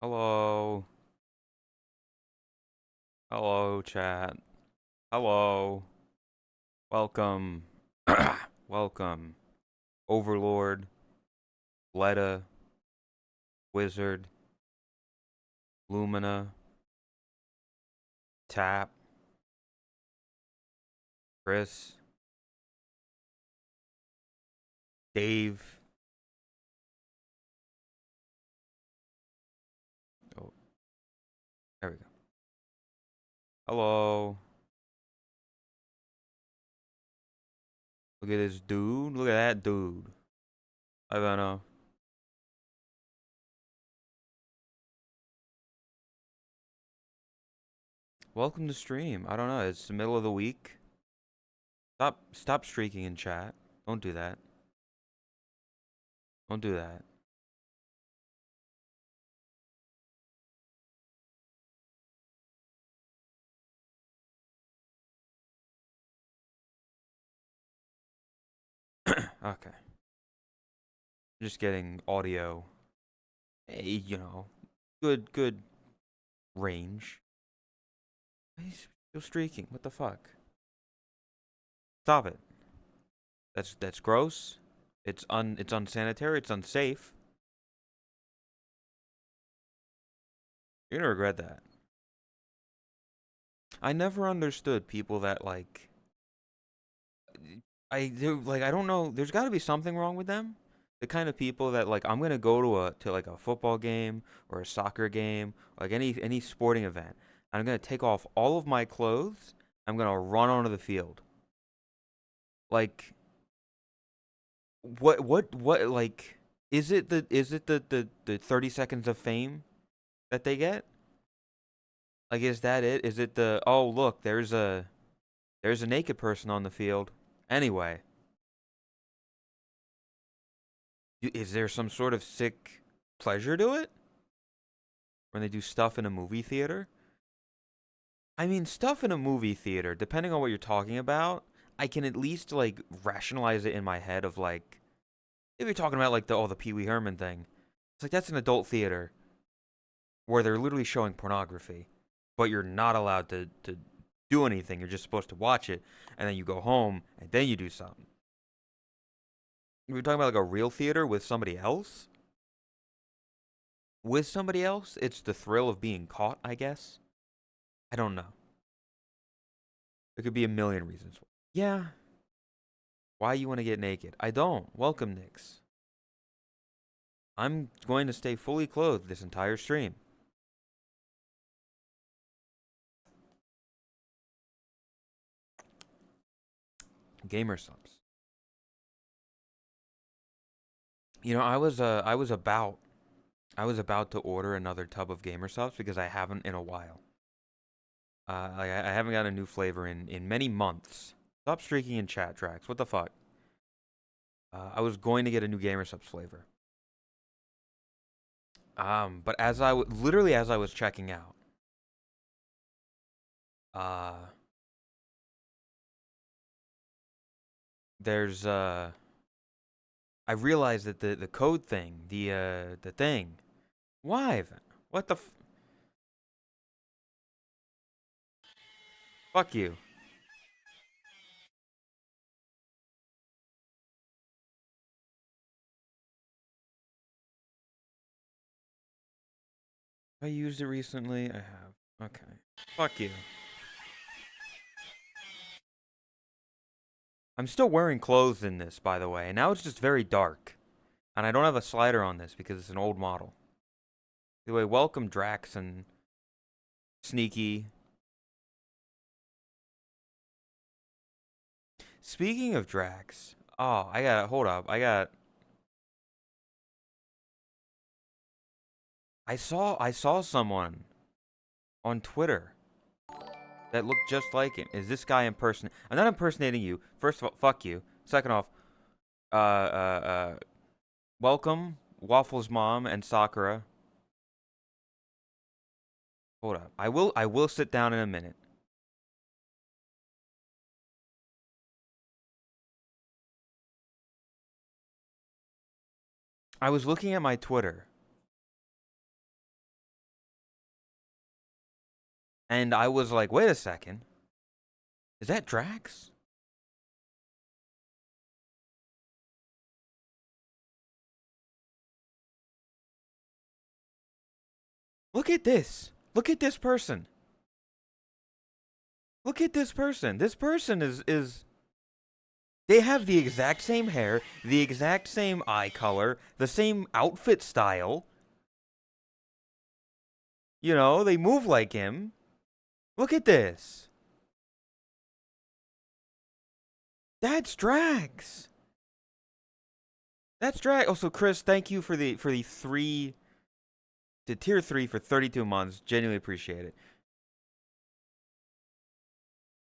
Hello. Hello, chat. Hello. Welcome. Welcome. Overlord, Letta, Wizard, Lumina, Tap, Chris, Dave. Oh, there we go. Hello. Look at this dude. Look at that dude. I don't know. Welcome to stream. I don't know. It's the middle of the week. Stop streaking in chat. Don't do that. Don't do that. Okay. Just getting audio. Hey, good range. He's still streaking. What the fuck? Stop it. That's gross. It's unsanitary. It's unsafe. You're gonna regret that. I never understood people that I don't know. There's got to be something wrong with them. The kind of people that I'm gonna go to like a football game or a soccer game, like any sporting event. I'm gonna take off all of my clothes. I'm gonna run onto the field. Like what like is it the 30 seconds of fame that they get? Like, is that it? Is it the, oh look, there's a naked person on the field. Anyway, is there some sort of sick pleasure to it when they do stuff in a movie theater? I mean, stuff in a movie theater, depending on what you're talking about, I can at least rationalize it in my head of if you're talking about the Pee Wee Herman thing, it's like that's an adult theater where they're literally showing pornography, but you're not allowed to do anything. You're just supposed to watch it, and then you go home, and then you do something. We're talking about like a real theater with somebody else. With somebody else, it's the thrill of being caught, I guess. I don't know. There could be a million reasons. Yeah. Why you want to get naked? I don't. Welcome, Nix. I'm going to stay fully clothed this entire stream. Gamer subs. You know, I was about to order another tub of gamer subs because I haven't in a while. I haven't got a new flavor in many months. Stop streaking in chat tracks. What the fuck? I was going to get a new gamer subs flavor. But literally as I was checking out, uh, there's I realized that the code thing, the thing. Why? What the fuck you? I used it recently. I have. Okay. Fuck you. I'm still wearing clothes in this, by the way, and now it's just very dark. And I don't have a slider on this because it's an old model. Anyway, welcome Drax and Sneaky. Speaking of Drax, oh, hold up. I saw someone on Twitter that looked just like him. Is this guy I'm not impersonating you. First of all, fuck you. Second off, uh, welcome Waffles Mom and Sakura. Hold up. I will sit down in a minute. I was looking at my Twitter And I was like, wait a second. Is that Drax? Look at this. Look at this person. Look at this person. This person is they have the exact same hair, the exact same eye color, the same outfit style. You know, they move like him. Look at this. That's Drax. That's Drax. Also, Chris, thank you for the three to tier 3 for 32 months. Genuinely appreciate it.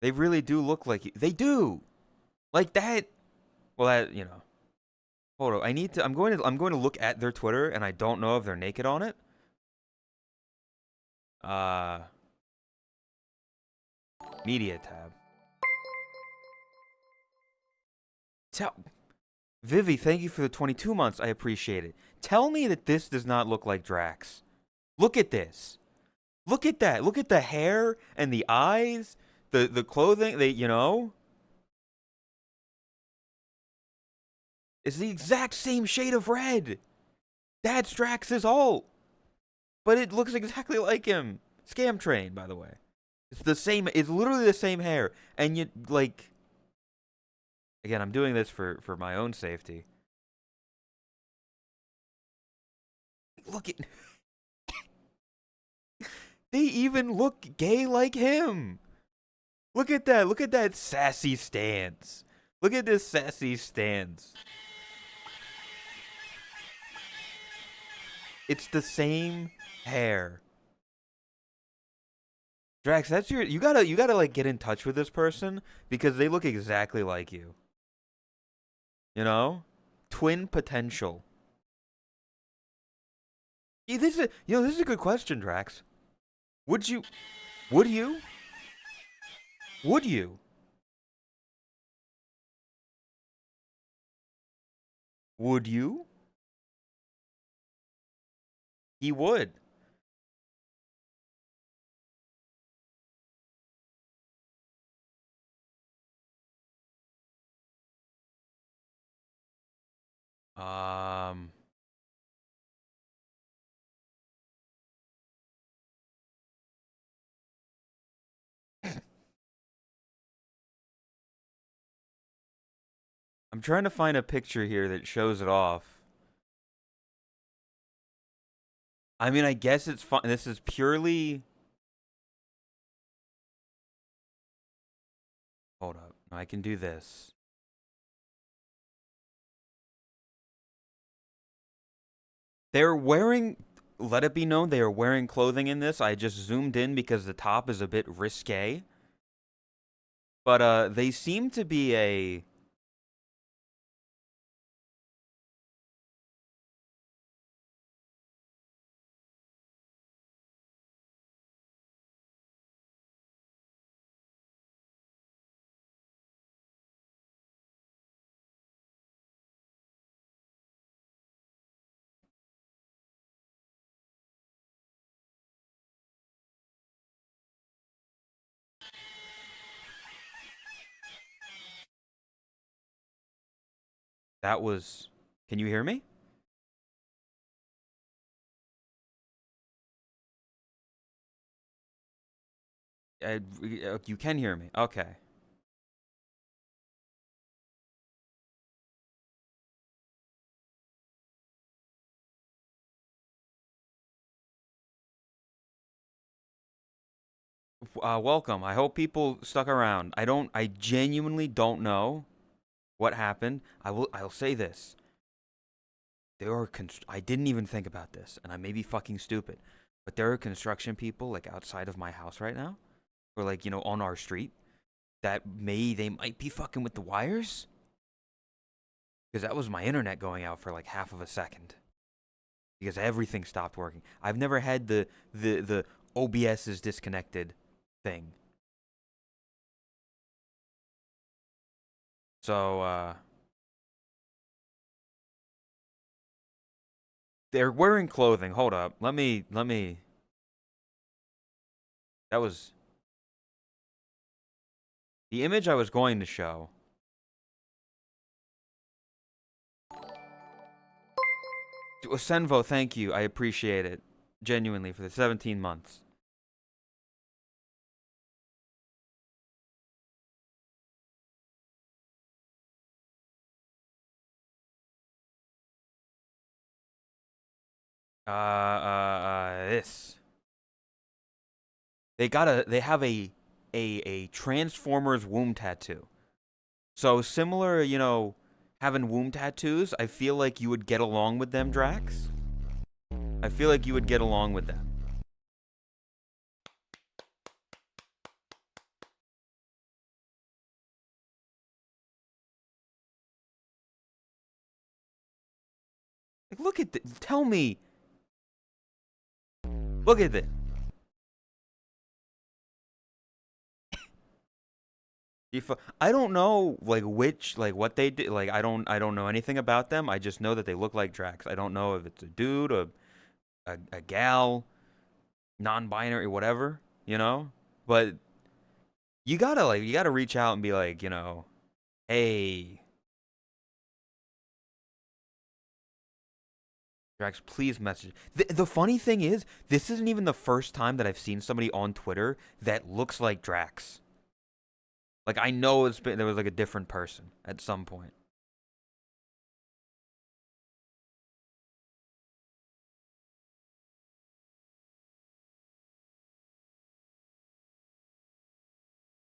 They really do look like you. They do. Like that. Well, that, you know. Hold on. I'm going to look at their Twitter and I don't know if they're naked on it. Media tab. Vivi, thank you for the 22 months. I appreciate it. Tell me that this does not look like Drax. Look at this. Look at that. Look at the hair and the eyes, the clothing, you know? It's the exact same shade of red. That's Drax's ult. But it looks exactly like him. Scam train, by the way. It's the same. It's literally the same hair. And you, like... Again, I'm doing this for my own safety. Look at... They even look gay like him. Look at that. Look at that sassy stance. Look at this sassy stance. It's the same hair. Drax, that's your... You gotta like get in touch with this person because they look exactly like you. You know? Twin potential. Yeah, this is a good question, Drax. Would you? Would you? Would you? Would you? He would. Um, I'm trying to find a picture here that shows it off. I mean, I guess it's fun. This is purely... Hold up. I can do this. They're wearing... Let it be known they are wearing clothing in this. I just zoomed in because the top is a bit risque. But they seem to be a... That was... Can you hear me? You can hear me. Okay. Welcome. I hope people stuck around. I genuinely don't know what happened. I'll say this. I didn't even think about this, and I may be fucking stupid, but there are construction people, like, outside of my house right now, or, like, you know, on our street, that they might be fucking with the wires. Because that was my internet going out for, like, half of a second. Because everything stopped working. I've never had the OBS is disconnected thing. So, they're wearing clothing. Hold up. Let me. That was The image I was going to show. Senvo, thank you. I appreciate it. Genuinely, for the 17 months. This. They have a Transformers womb tattoo. So similar, having womb tattoos, I feel like you would get along with them, Drax. I feel like you would get along with them. Like, look at this. Tell me. Look at this. I don't know what they did. Like I don't know anything about them. I just know that they look like Drax. I don't know if it's a dude or a gal, non-binary, whatever, But you gotta reach out and be like, hey, Drax, please message. The funny thing is, this isn't even the first time that I've seen somebody on Twitter that looks like Drax. Like I know there was like a different person at some point.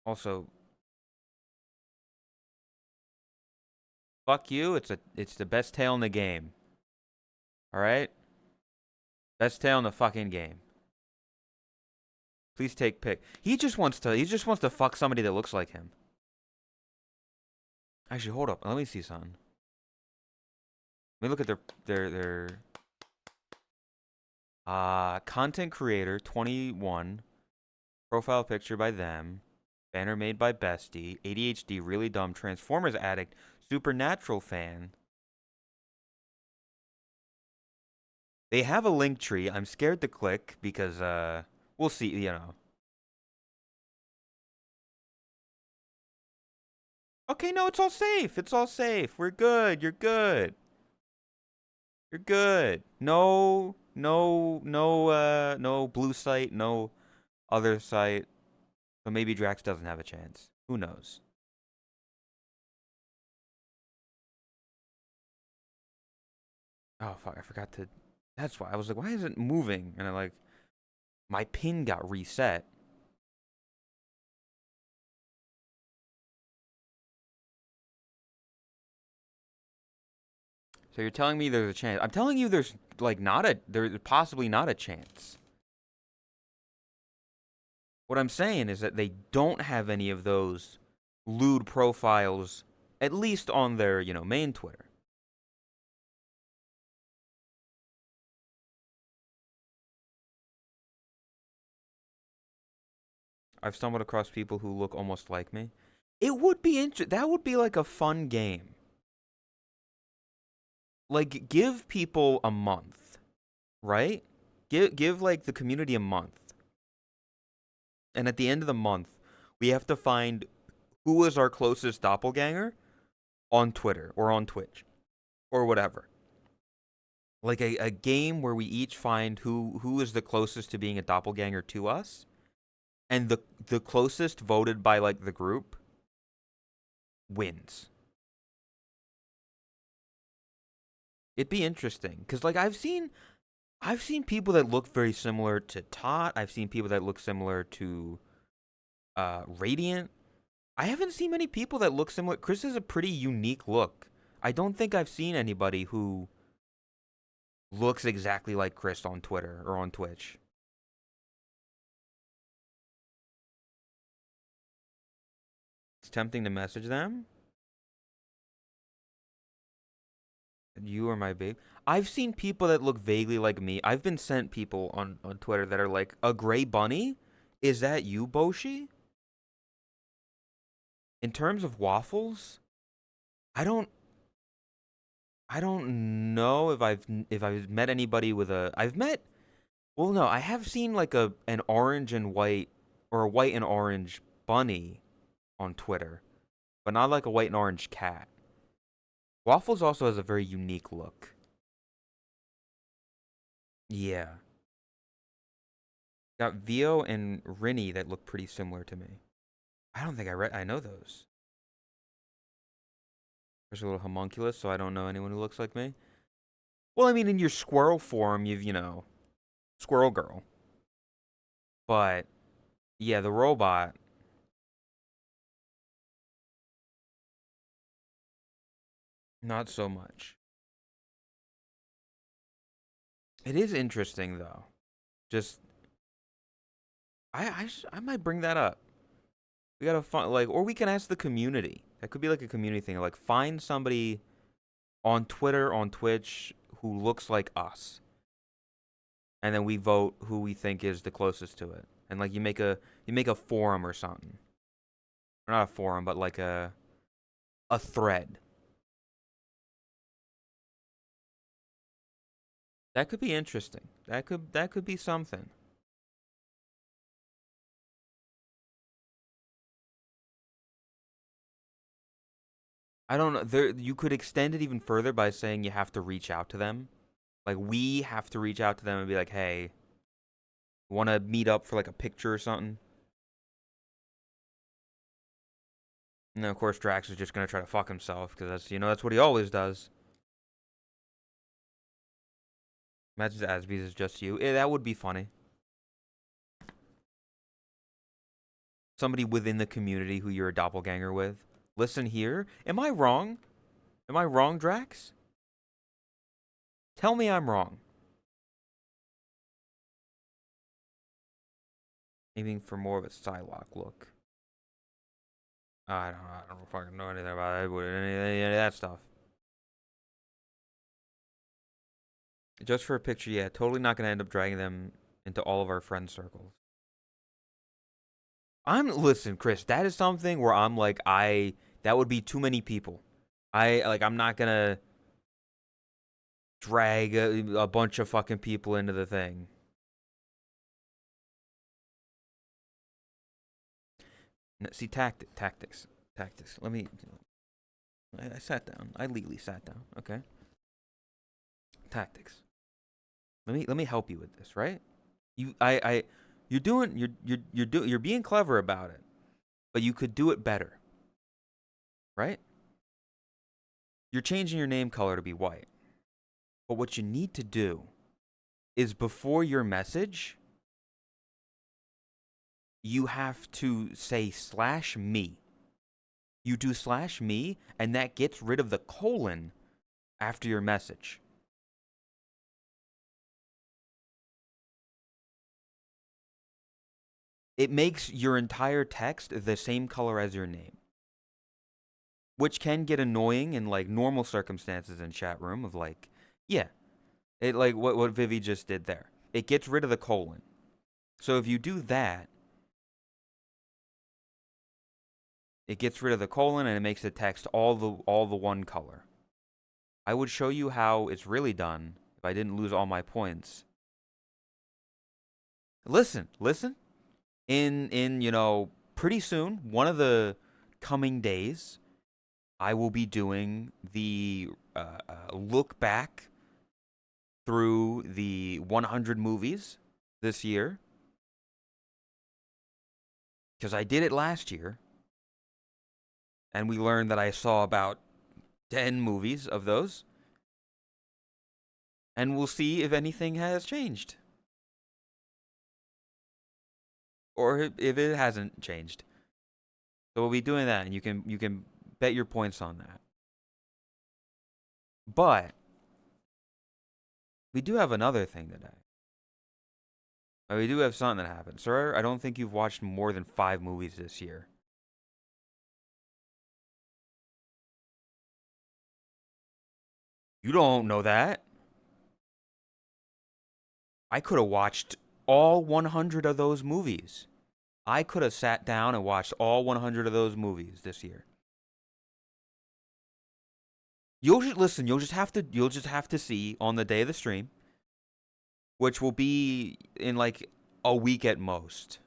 Also, fuck you. It's the best tail in the game. All right, best tail in the fucking game. Please take pic. He just wants to fuck somebody that looks like him. Actually, hold up. Let me see something. Let me look at their content creator 21, profile picture by them, banner made by Bestie, ADHD, really dumb, Transformers addict, Supernatural fan. They have a link tree. I'm scared to click because we'll see, Okay, no, it's all safe. It's all safe. We're good. You're good. You're good. No blue site, no other site. So maybe Drax doesn't have a chance. Who knows? Oh fuck, I forgot to. That's why I was like, why is it moving? And my pin got reset. So you're telling me there's a chance? I'm telling you there's there's possibly not a chance. What I'm saying is that they don't have any of those lewd profiles, at least on their, main Twitter. I've stumbled across people who look almost like me. It would be that would be like a fun game. Like give people a month, right? Give like the community a month. And at the end of the month, we have to find who is our closest doppelganger on Twitter or on Twitch or whatever. Like a game where we each find who is the closest to being a doppelganger to us, and the closest voted by like the group wins. It'd be interesting cuz like I've seen people that look very similar to Tot. I've seen people that look similar to Radiant. I haven't seen many people that look similar. Chris has a pretty unique look. I don't think I've seen anybody who looks exactly like Chris on Twitter or on Twitch. It's tempting to message them. You are my babe. I've seen people that look vaguely like me. I've been sent people on Twitter that are like, a gray bunny? Is that you, Boshi? In terms of waffles, I don't know if I've met anybody with a well no, I have seen like an orange and white or a white and orange bunny. on Twitter, but not like a white and orange cat. Waffles also has a very unique look. Yeah. Got Vio and Rinny that look pretty similar to me. I don't think I know those. There's a little homunculus, so I don't know anyone who looks like me. Well, I mean, in your squirrel form, Squirrel Girl. But, yeah, the robot, not so much. It is interesting, though. Just, I might bring that up. We gotta find, like, or we can ask the community. That could be like a community thing. Like, find somebody on Twitter, on Twitch, who looks like us. And then we vote who we think is the closest to it. And like you make a forum or something. Or not a forum, but like a thread. That could be interesting. That could be something. I don't know. There you could extend it even further by saying you have to reach out to them. Like we have to reach out to them and be like, "Hey, want to meet up for like a picture or something?" And then of course Drax is just gonna try to fuck himself because that's what he always does. Imagine Asby's is just you. That would be funny. Somebody within the community who you're a doppelganger with. Listen here. Am I wrong? Am I wrong, Drax? Tell me I'm wrong. Aiming for more of a Psylocke look. I don't fucking know anything about any of that stuff. Just for a picture, yeah. Totally not gonna end up dragging them into all of our friend circles. Listen, Chris. That is something where I'm like, that would be too many people. I'm not gonna drag a bunch of fucking people into the thing. See, tactics. Let me. I sat down. I legally sat down. Okay. Tactics. Let me help you with this, right? You're doing you're being clever about it, but you could do it better, right? You're changing your name color to be white, but what you need to do is before your message, you have to say /me. You do /me, and that gets rid of the colon after your message. It makes your entire text the same color as your name, which can get annoying in like normal circumstances in chat room of like, yeah, it like what Vivi just did there. It gets rid of the colon. So if you do that, it gets rid of the colon and it makes the text all the one color. I would show you how it's really done if I didn't lose all my points. Listen. In pretty soon, one of the coming days, I will be doing the look back through the 100 movies this year because I did it last year, and we learned that I saw about 10 movies of those, and we'll see if anything has changed or if it hasn't changed. So we'll be doing that, and you can bet your points on that. But we do have another thing today. We do have something that happened. Sir, I don't think you've watched more than 5 movies this year. You don't know that. I could have watched all 100 of those movies. I could have sat down and watched all 100 of those movies this year. You'll just have to see on the day of the stream, which will be in like a week at most.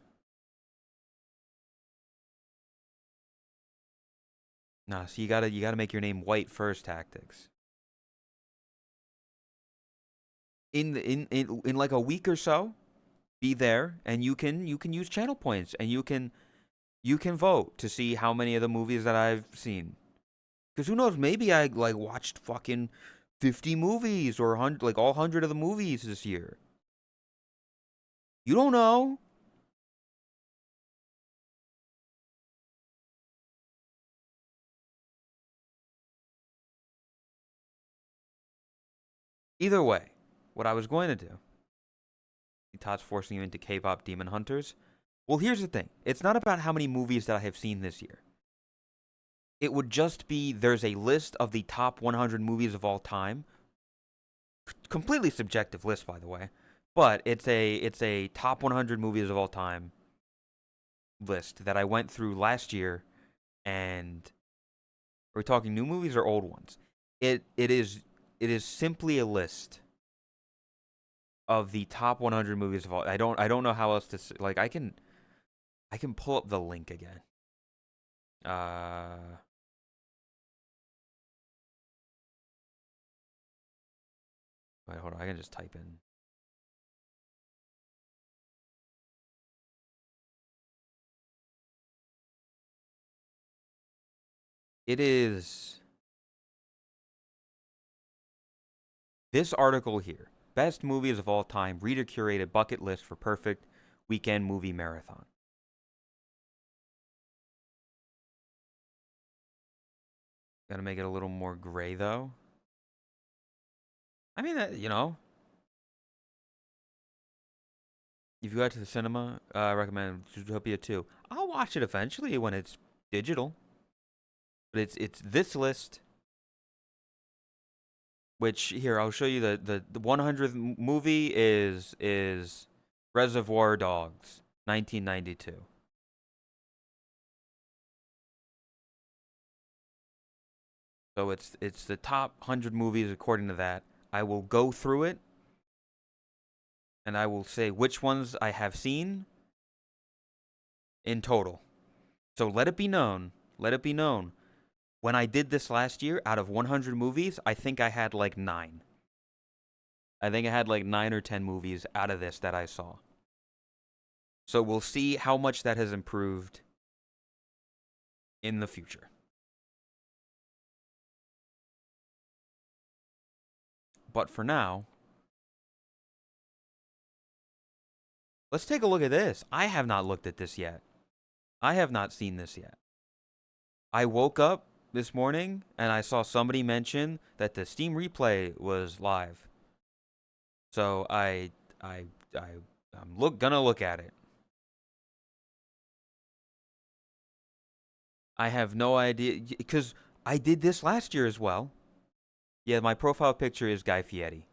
Nah, so you gotta make your name white first tactics. In like a week or so, be there and you can use channel points and you can vote to see how many of the movies that I've seen. Because who knows, maybe I like watched fucking 50 movies or 100, like all 100 of the movies this year. You don't know. Either way, what I was going to do, Todd's forcing you into K-pop Demon Hunters. Well, here's the thing. It's not about how many movies that I have seen this year. It would just be there's a list of the top 100 movies of all time. Completely subjective list, by the way, but it's a top 100 movies of all time list that I went through last year. And are we talking new movies or old ones? It is simply a list of the top 100 movies of all. I don't know how else to say, like I can pull up the link again. Uh Wait, hold on. I can just type in. It is this article here. Best movies of all time, reader curated bucket list for perfect weekend movie marathon. Gotta make it a little more gray though. I mean, if you go out to the cinema, I recommend Zootopia 2. I'll watch it eventually when it's digital. But it's this list, which here I'll show you the 100th movie is Reservoir Dogs, 1992. So it's the top 100 movies according to that. I will go through it and I will say which ones I have seen in total. So let it be known. When I did this last year, out of 100 movies, I think I had like 9. I think I had like 9 or 10 movies out of this that I saw. So we'll see how much that has improved in the future. But for now, let's take a look at this. I have not looked at this yet. I have not seen this yet. I woke up this morning and I saw somebody mention that the Steam replay was live. So I'm gonna look at it. I have no idea because I did this last year as well. Yeah, my profile picture is Guy Fieri.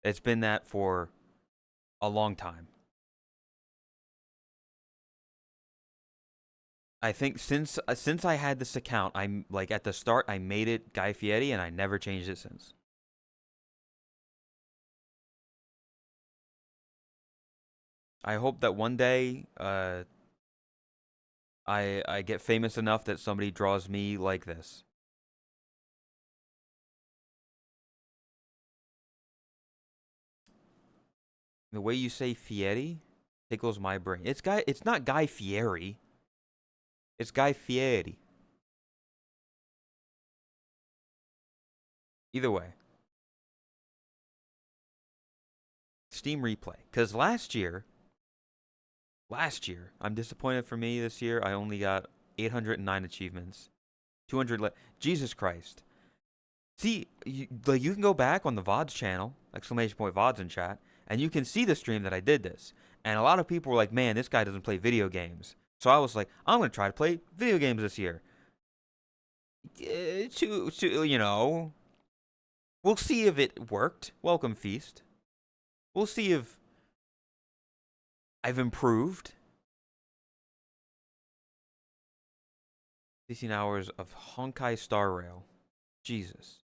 It's been that for a long time. I think since I had this account, I'm like at the start I made it Guy Fieri and I never changed it since. I hope that one day I get famous enough that somebody draws me like this. The way you say Fieri tickles my brain. It's not Guy Fieri. It's Guy Fieri. Either way. Steam replay. Cuz last year, I'm disappointed for me this year. I only got 809 achievements. 200 Jesus Christ. See, you can go back on the VODs channel, exclamation point VODs in chat, and you can see the stream that I did this. And a lot of people were like, man, this guy doesn't play video games. So I was like, I'm going to try to play video games this year. We'll see if it worked. Welcome, Feast. We'll see if I've improved. 16 hours of Honkai Star Rail. Jesus.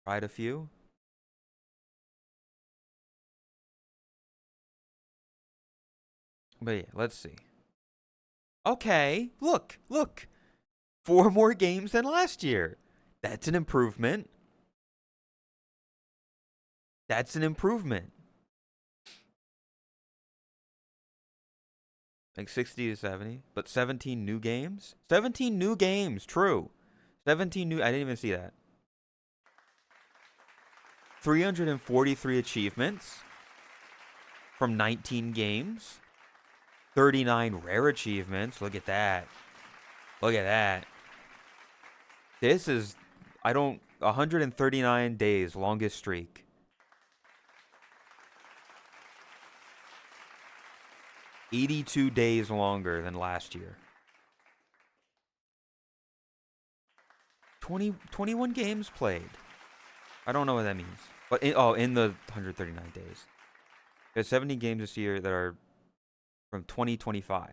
Tried a few. But yeah, let's see. Okay, look. 4 more games than last year. That's an improvement. That's an improvement. Like 60 to 70. But 17 new games? 17 new games, true. 17 new, I didn't even see that. 343 achievements from 19 games. 39 rare achievements. Look at that. Look at that. This is, 139 days, longest streak. $82 days longer than last year. 21 games played. I don't know what that means. But in the 139 days. There's 70 games this year that are from 2025.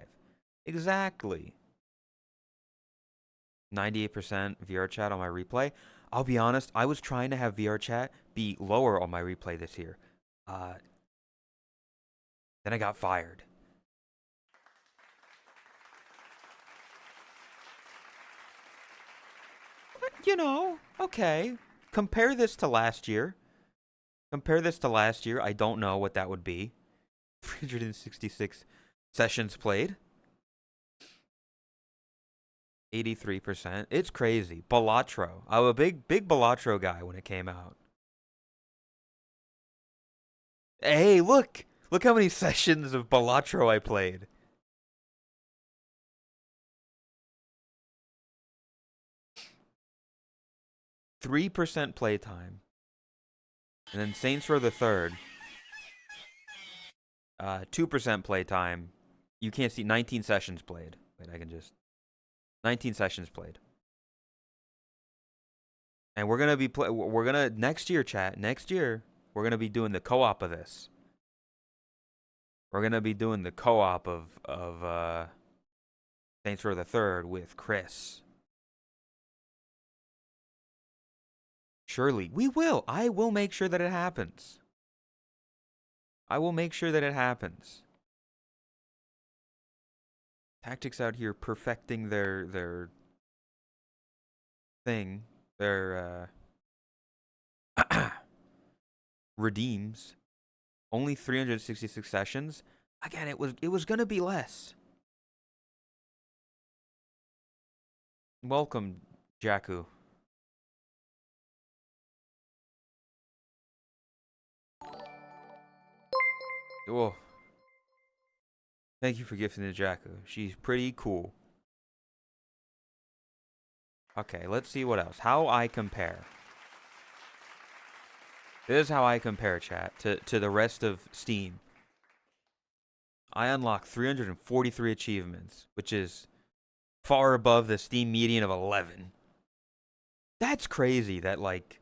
Exactly. 98% VR chat on my replay. I'll be honest, I was trying to have VR chat be lower on my replay this year. Then I got fired. But, you know, okay. Compare this to last year. Compare this to last year. I don't know what that would be. 366 sessions played. 83%. It's crazy. Balatro. I was a big Balatro guy when it came out. Hey, look! Look how many sessions of Balatro I played. %3 playtime. And then Saints Row the Third. 2% playtime. You can't see 19 sessions played. Wait, I can just 19 sessions played. And we're gonna be next year, chat. Next year, we're gonna be doing the co-op of this. We're gonna be doing the co-op of Saints Row the Third with Chris. Surely we will. I will make sure that it happens. I will make sure that it happens. Tactics out here perfecting their thing, their redeems. Only 366 sessions. Again, it was gonna be less. Welcome, Jakku. Oh. Thank you for gifting the Jakku. She's pretty cool. Okay, let's see what else. How I compare. This is how I compare, chat, to the rest of Steam. I unlocked 343 achievements, which is far above the Steam median of 11. That's crazy that, like,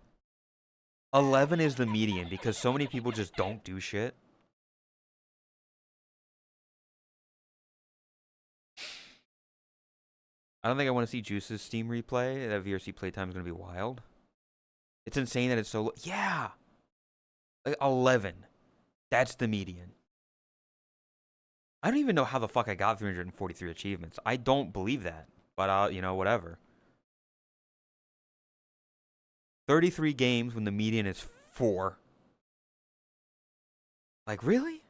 11 is the median because so many people just don't do shit. I don't think I want to see Juice's Steam replay. That VRC playtime is going to be wild. It's insane that it's so low. Yeah! Like 11. That's the median. I don't even know how the fuck I got 343 achievements. I don't believe that. But, you know, whatever. 33 games when the median is 4. Like, really?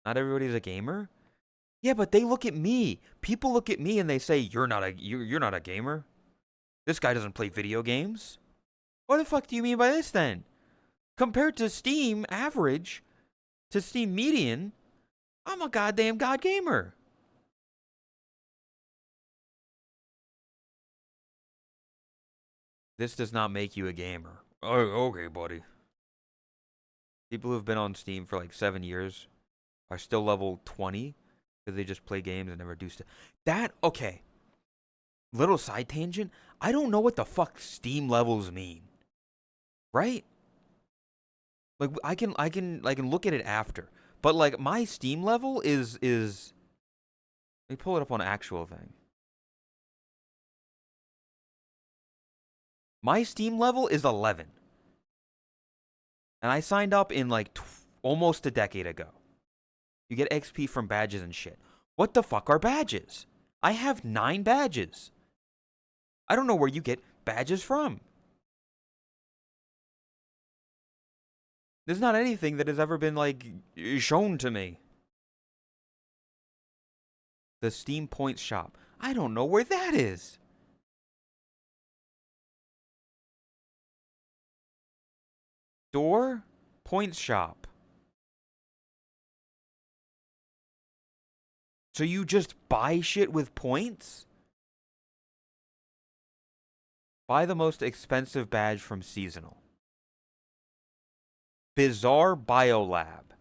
Not everybody's a gamer? Yeah, but they look at me. People look at me and they say, you're not a gamer. This guy doesn't play video games. What the fuck do you mean by this then? Compared to Steam average, to Steam median, I'm a goddamn god gamer. This does not make you a gamer. Oh, okay, buddy. People who've been on Steam for like 7 years are still level 20 because they just play games and never do stuff. That, okay. Little side tangent. I don't know what the fuck Steam levels mean. Right? Like I can look at it after. But like my Steam level is let me pull it up on actual thing. My Steam level is 11. And I signed up in like almost a decade ago. You get XP from badges and shit. What the fuck are badges? I have 9 badges. I don't know where you get badges from. There's not anything that has ever been, like, shown to me. The Steam Points shop. I don't know where that is. Door? Points shop. So you just buy shit with points? Buy the most expensive badge from Seasonal. Bizarre Biolab.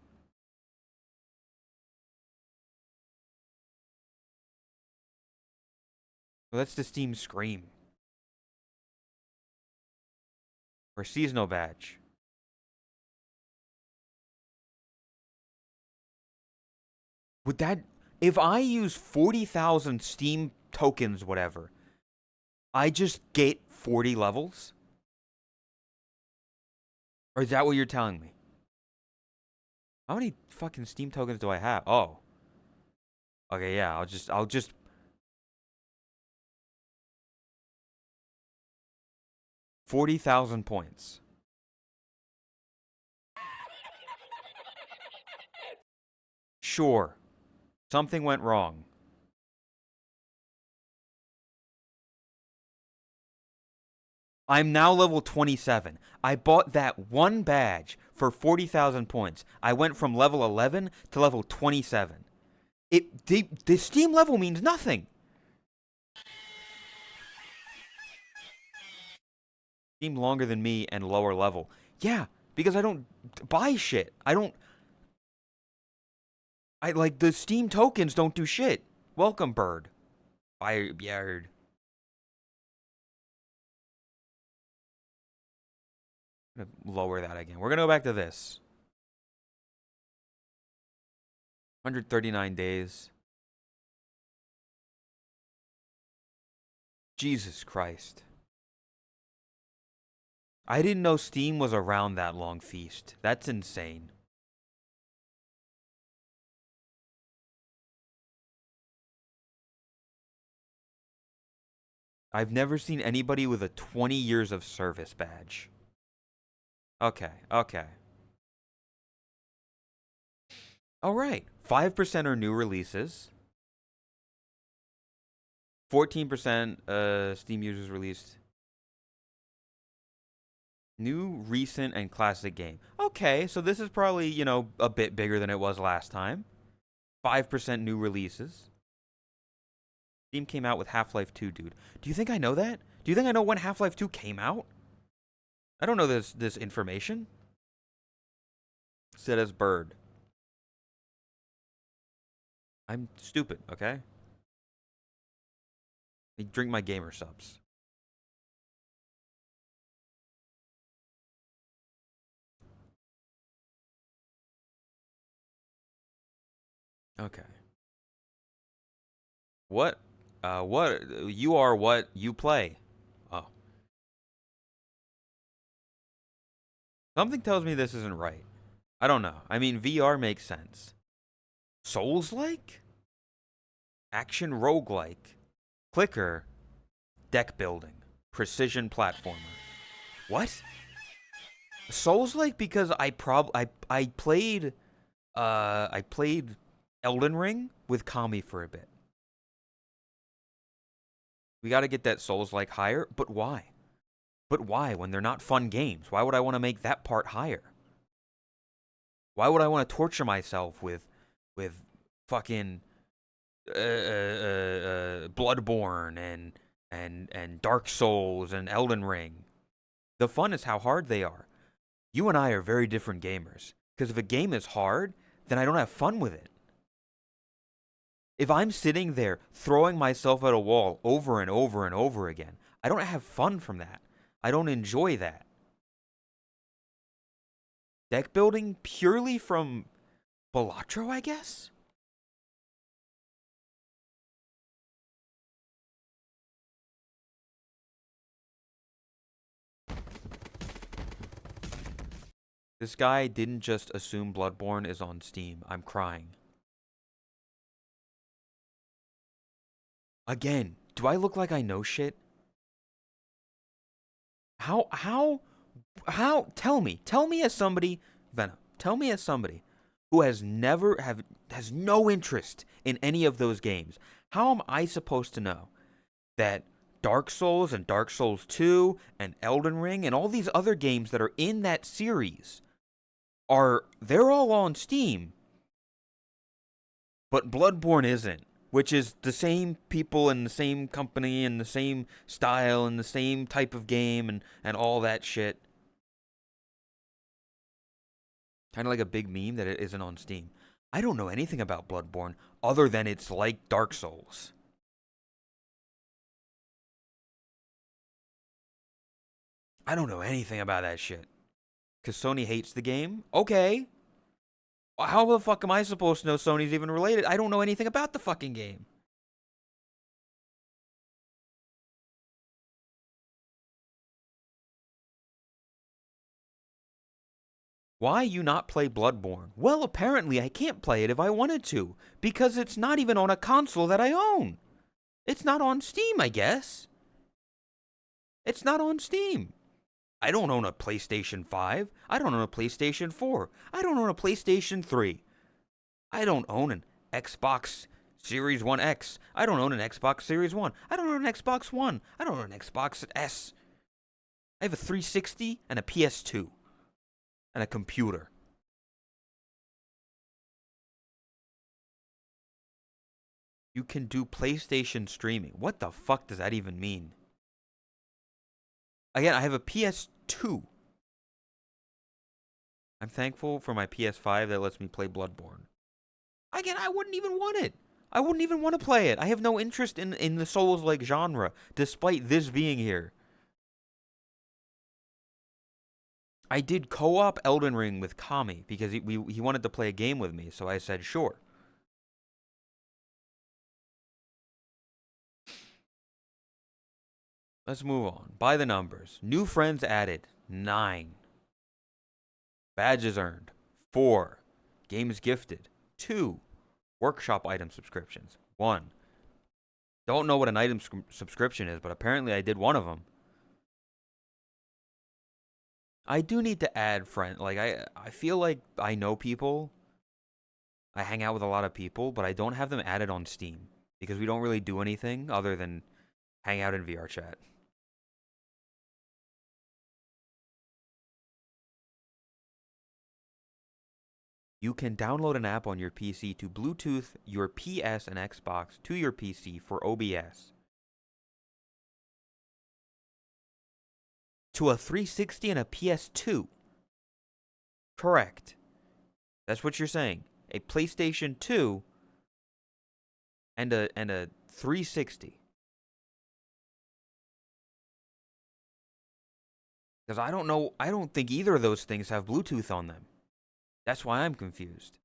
Well, that's the Steam Scream. Or Seasonal badge. Would that... If I use 40,000 Steam tokens, whatever, I just get 40 levels? Or is that what you're telling me? How many fucking Steam tokens do I have? Oh. Okay, yeah, I'll just 40,000 points. Sure. Something went wrong. I'm now level 27. I bought that one badge for 40,000 points. I went from level 11 to level 27. The Steam level means nothing. Steam longer than me and lower level. Yeah, because I don't buy shit. Like, the Steam tokens don't do shit. Welcome, bird. Bird. I'm gonna lower that again. We're gonna go back to this. 139 days. Jesus Christ. I didn't know Steam was around that long, Feast. That's insane. I've never seen anybody with a 20 years of service badge. Okay, okay. Alright. 5% are new releases. 14% Steam users released. New, recent, and classic game. Okay, so this is probably, you know, a bit bigger than it was last time. 5% new releases. Steam came out with Half-Life 2, dude. Do you think I know that? Do you think I know when Half-Life 2 came out? I don't know this information. Said as bird. I'm stupid, okay? I drink my gamer subs. Okay. What? What? You are what you play. Oh. Something tells me this isn't right. I don't know. I mean, VR makes sense. Souls-like? Action roguelike. Clicker. Deck building. Precision platformer. What? Souls-like because I played Elden Ring with Kami for a bit. We got to get that Souls-like higher, but why? But why when they're not fun games? Why would I want to make that part higher? Why would I want to torture myself with fucking Bloodborne and Dark Souls and Elden Ring? The fun is how hard they are. You and I are very different gamers. Because if a game is hard, then I don't have fun with it. If I'm sitting there throwing myself at a wall over and over and over again, I don't have fun from that. I don't enjoy that. Deck building purely from Balatro, I guess? This guy didn't just assume Bloodborne is on Steam. I'm crying. Again, do I look like I know shit? How, tell me as somebody, Venom, tell me as somebody who has no interest in any of those games. How am I supposed to know that Dark Souls and Dark Souls 2 and Elden Ring and all these other games that are in that series they're all on Steam, but Bloodborne isn't, which is the same people and the same company and the same style and the same type of game and all that shit. Kind of like a big meme that it isn't on Steam. I don't know anything about Bloodborne other than it's like Dark Souls. I don't know anything about that shit. Because Sony hates the game? Okay. How the fuck am I supposed to know Sony's even related? I don't know anything about the fucking game. Why you not play Bloodborne? Well, apparently I can't play it if I wanted to, because it's not even on a console that I own. It's not on Steam, I guess. It's not on Steam. I don't own a PlayStation 5. I don't own a PlayStation 4. I don't own a PlayStation 3. I don't own an Xbox Series 1X. I don't own an Xbox Series 1. I don't own an Xbox One. I don't own an Xbox S. I have a 360 and a PS2 and a computer. You can do PlayStation streaming. What the fuck does that even mean? Again, I have a PS2. I'm thankful for my PS5 that lets me play Bloodborne. Again, I wouldn't even want it. I wouldn't even want to play it. I have no interest in the Souls-like genre, despite this being here. I did co-op Elden Ring with Kami because he wanted to play a game with me, so I said sure. Let's move on. By the numbers. New friends added, 9. Badges earned, 4. Games gifted, 2. Workshop item subscriptions, 1. Don't know what an item subscription is, but apparently I did one of them. I do need to add friends. Like, I feel like I know people. I hang out with a lot of people, but I don't have them added on Steam because we don't really do anything other than hang out in VR chat. You can download an app on your PC to Bluetooth your PS and Xbox to your PC for OBS. To a 360 and a PS2. Correct. That's what you're saying. A PlayStation 2 and a 360. Because I don't think either of those things have Bluetooth on them. That's why I'm confused.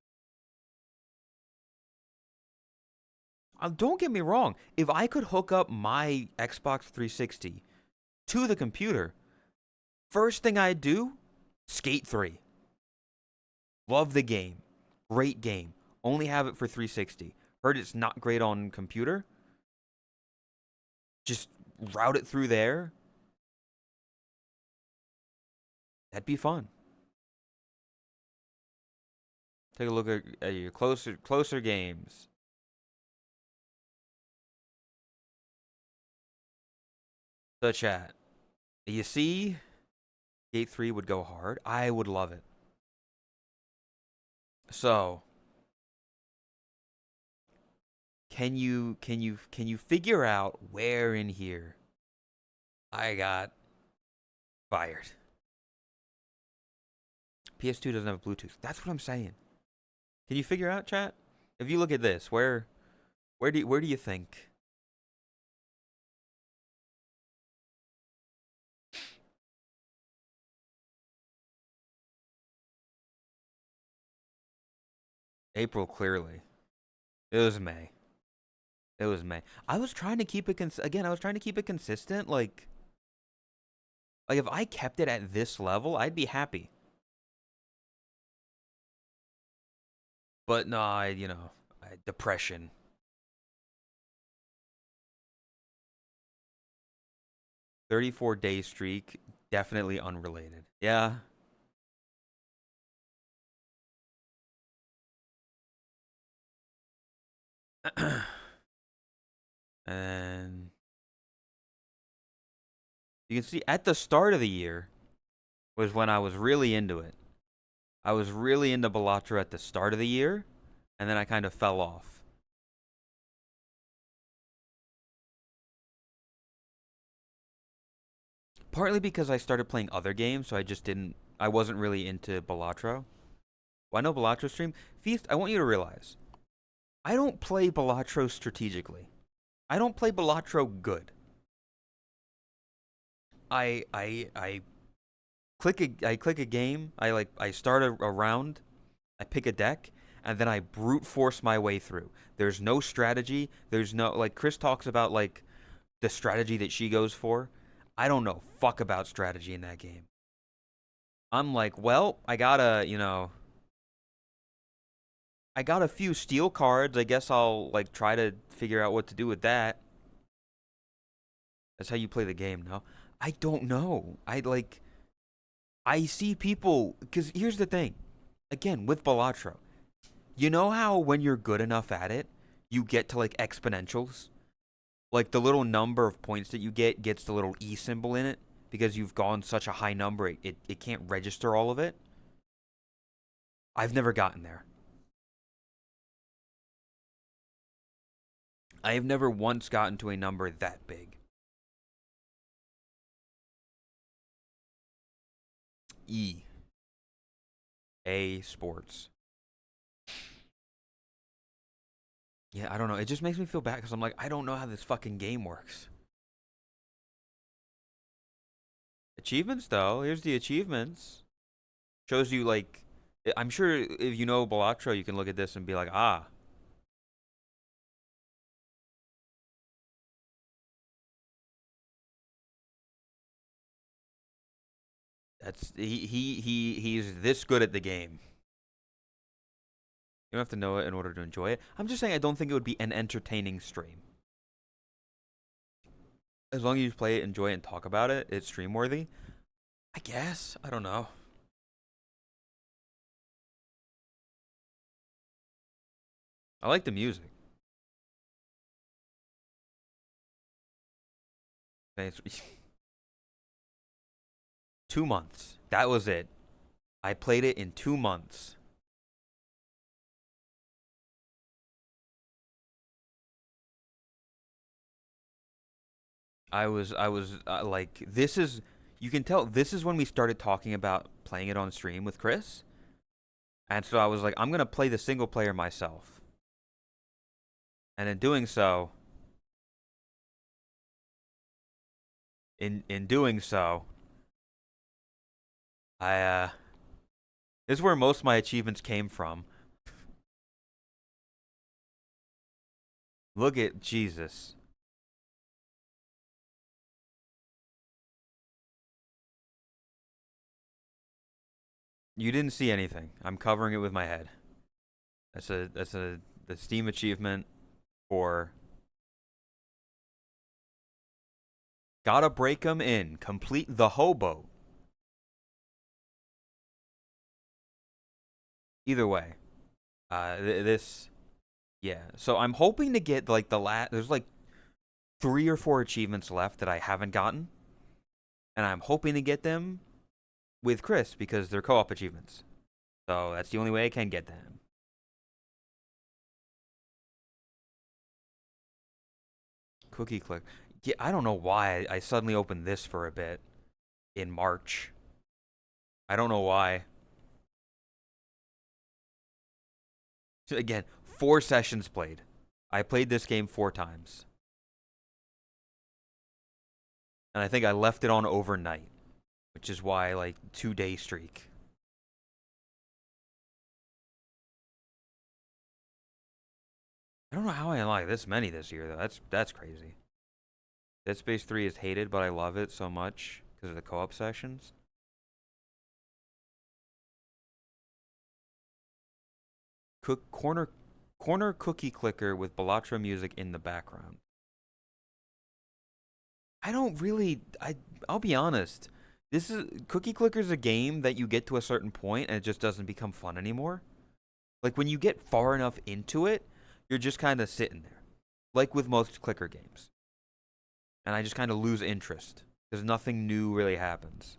Don't get me wrong. If I could hook up my Xbox 360 to the computer, first thing I'd do, Skate 3. Love the game. Great game. Only have it for 360. Heard it's not great on computer. Just route it through there. That'd be fun. Take a look at your closer games. The chat. You see, Gate 3 would go hard. I would love it. So, can you figure out where in here I got fired? PS2 doesn't have Bluetooth. That's what I'm saying. Can you figure out, chat? If you look at this, where do you think? April, clearly. It was May. It was May. I was trying to keep it I was trying to keep it consistent. Like if I kept it at this level, I'd be happy. But no, depression. 34-day streak, definitely unrelated. Yeah. And you can see at the start of the year was when I was really into it. I was really into Balatro at the start of the year, and then I kind of fell off. Partly because I started playing other games, so I wasn't really into Balatro. Well, I know Balatro stream. Feast, I want you to realize, I don't play Balatro strategically. I don't play Balatro good. I click a game. I start a round. I pick a deck, and then I brute force my way through. There's no strategy. There's no like Chris talks about like the strategy that she goes for. I don't know fuck about strategy in that game. I'm like, well, I got a few steel cards. I guess I'll like try to figure out what to do with that. That's how you play the game, no? I don't know. I see people because here's the thing. Again, with Balatro, you know how when you're good enough at it, you get to like exponentials? Like the little number of points that you get gets the little E symbol in it because you've gone such a high number, it can't register all of it. I've never gotten there. I have never once gotten to a number that big. E. A sports. Yeah, I don't know. It just makes me feel bad because I'm like, I don't know how this fucking game works. Achievements, though. Here's the achievements. Shows you, like, I'm sure if you know Balatro, you can look at this and be like, ah. He's this good at the game. You don't have to know it in order to enjoy it. I'm just saying I don't think it would be an entertaining stream. As long as you play it, enjoy it, and talk about it, it's stream worthy. I guess. I don't know. I like the music. Thanks. 2 months. That was it. I played it in 2 months. I was like, this is, you can tell, this is when we started talking about playing it on stream with Chris. And so I was like, I'm going to play the single player myself. And in doing so, in doing so, I, this is where most of my achievements came from. Look at Jesus. You didn't see anything. I'm covering it with my head. That's the Steam achievement for gotta break 'em in. Complete the hobo. Either way, this, yeah. So I'm hoping to get like there's like 3 or 4 achievements left that I haven't gotten, and I'm hoping to get them with Chris because they're co-op achievements. So that's the only way I can get them. Cookie click. Yeah, I don't know why I suddenly opened this for a bit in March. I don't know why. So again, 4 sessions played. I played this game 4 times. And I think I left it on overnight, which is why, like, 2-day streak. I don't know how I unlocked this many this year, though. That's crazy. Dead Space 3 is hated, but I love it so much because of the co-op sessions. Corner cookie clicker with Balatra music in the background. I don't really. I'll be honest. This is Cookie Clicker's a game that you get to a certain point and it just doesn't become fun anymore. Like when you get far enough into it, you're just kind of sitting there, like with most clicker games. And I just kind of lose interest because nothing new really happens.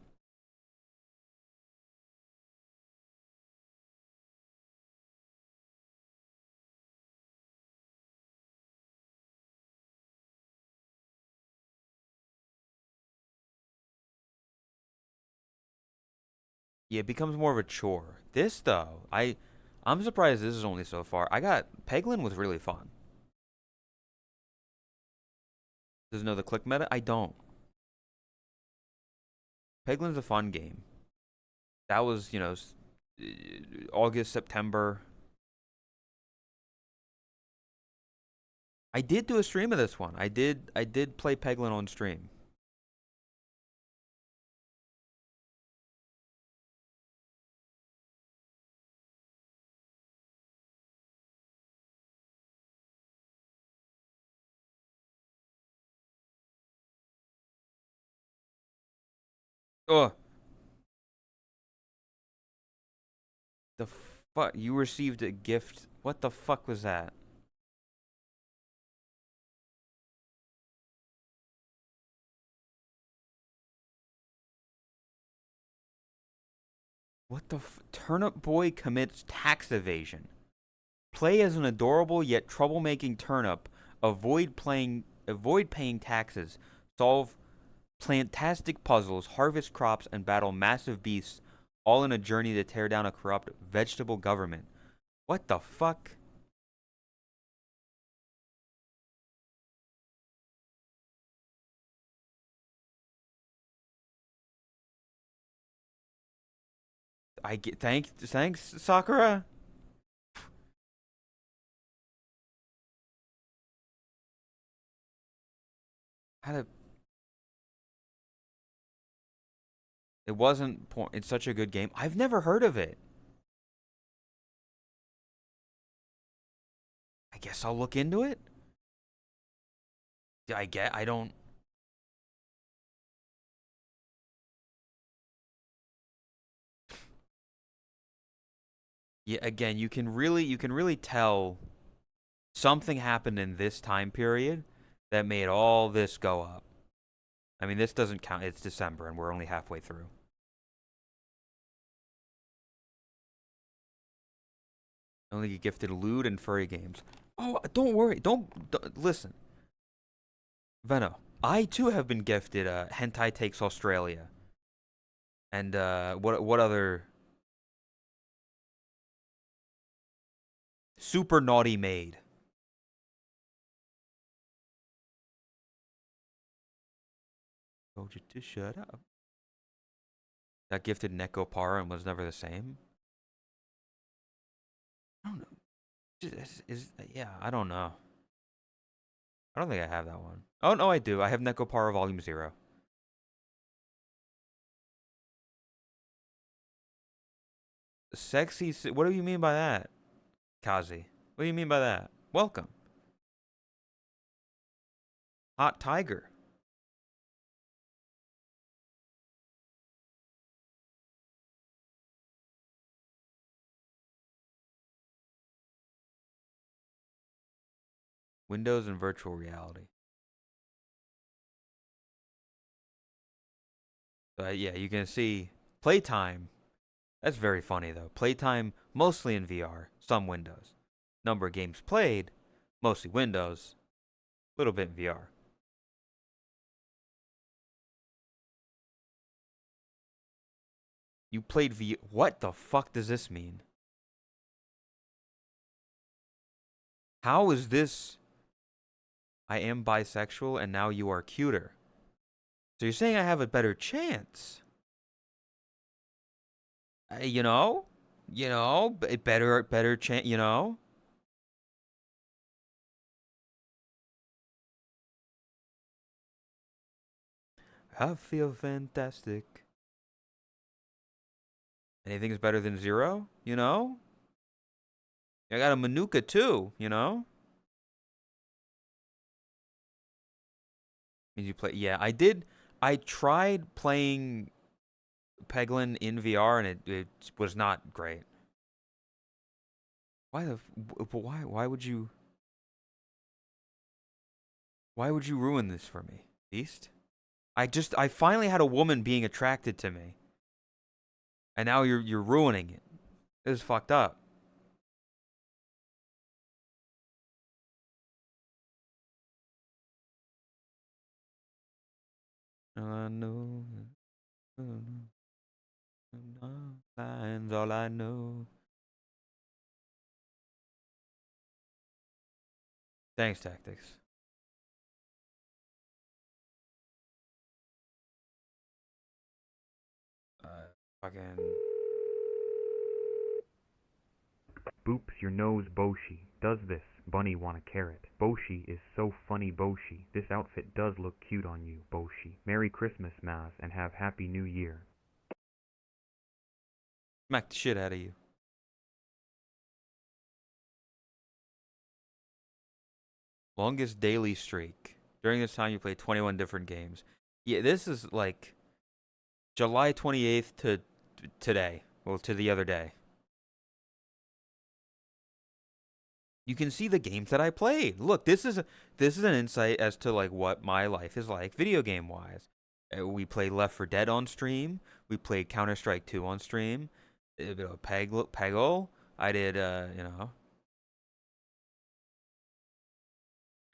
Yeah, it becomes more of a chore. This though, I'm surprised this is only so far. I got Peglin was really fun. Does know the click meta? I don't. Peglin's a fun game. That was, August, September. I did do a stream of this one. I did play Peglin on stream. Oh, the fuck! You received a gift. What the fuck was that? What the Turnip Boy commits tax evasion. Play as an adorable yet troublemaking turnip. Avoid paying taxes. Solve plantastic puzzles, harvest crops, and battle massive beasts, all in a journey to tear down a corrupt vegetable government. What the fuck? I get thanks Sakura. How to It wasn't it's such a good game. I've never heard of it. I guess I'll look into it. I don't. Yeah, again, you can really tell something happened in this time period that made all this go up. I mean, this doesn't count. It's December and we're only halfway through. Only get gifted lewd and furry games. Oh, don't worry. Don't listen. Veno, I too have been gifted Hentai Takes Australia. And what other Super Naughty Maid. Told you to shut up. That gifted Neko Para and was never the same. I don't know. Yeah, I don't know. I don't think I have that one. Oh no, I do. I have Neko Para Volume 0. Sexy. What do you mean by that, Kazi? What do you mean by that? Welcome. Hot Tiger. Windows and virtual reality. Yeah, you can see playtime. That's very funny though. Playtime mostly in VR, some Windows. Number of games played, mostly Windows, a little bit in VR. You played V. What the fuck does this mean? How is this? I am bisexual and now you are cuter. So you're saying I have a better chance? You know, better chance. You know, I feel fantastic. Anything's better than zero. You know, I got a Manuka too. You know, Means you play. Yeah, I did. I tried playing Peglin in VR, and it was not great. Why the? Why would you? Why would you ruin this for me, Beast? I finally had a woman being attracted to me, and now you're ruining it. This is fucked up. All I know, lines. All I know. Thanks, tactics. Fucking. Boops your nose Boshi. Does this bunny want a carrot? Boshi is so funny Boshi. This outfit does look cute on you, Boshi. Merry Christmas, Maz, and have Happy New Year. Smack the shit out of you. Longest daily streak. During this time, you played 21 different games. Yeah, this is like July 28th to today. Well, to the other day. You can see the games that I played. Look, this is an insight as to like what my life is like video game wise. We played Left 4 Dead on stream. We played Counter Strike 2 on stream. A bit of Peggle. I did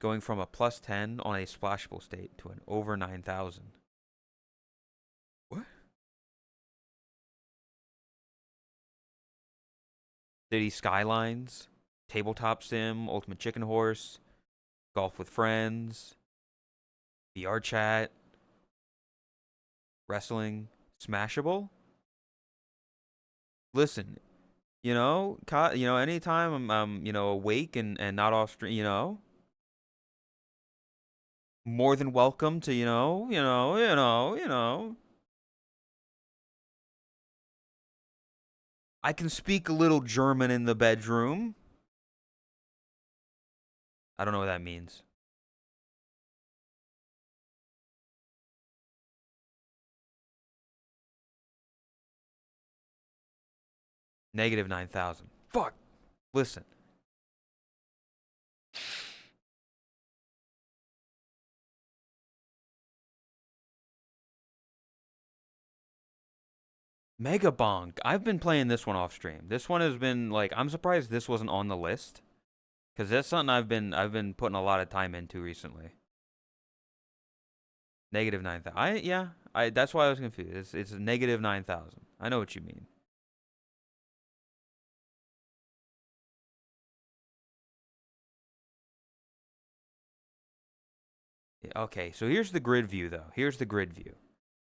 going from a plus 10 on a splashable state to an over 9,000. What? City Skylines, Tabletop Sim, Ultimate Chicken Horse, Golf with Friends, VR Chat, Wrestling, Smashable. Listen, anytime I'm awake and not off stream, more than welcome to, I can speak a little German in the bedroom. I don't know what that means. Negative 9,000. Fuck. Listen. Mega Bonk. I've been playing this one off stream. This one has been like I'm surprised this wasn't on the list because that's something I've been putting a lot of time into recently. Negative 9,000. I that's why I was confused. It's negative 9,000. I know what you mean. Yeah, okay, so here's the grid view though. Here's the grid view.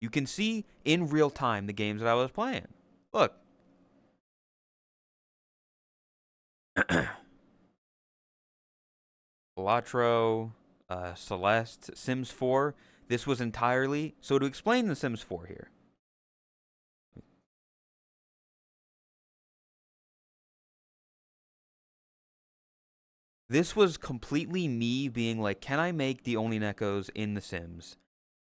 You can see in real time the games that I was playing. Look. Latro, Celeste, Sims 4. This was entirely so to explain the Sims 4 here. This was completely me being like, can I make the only Neckos in The Sims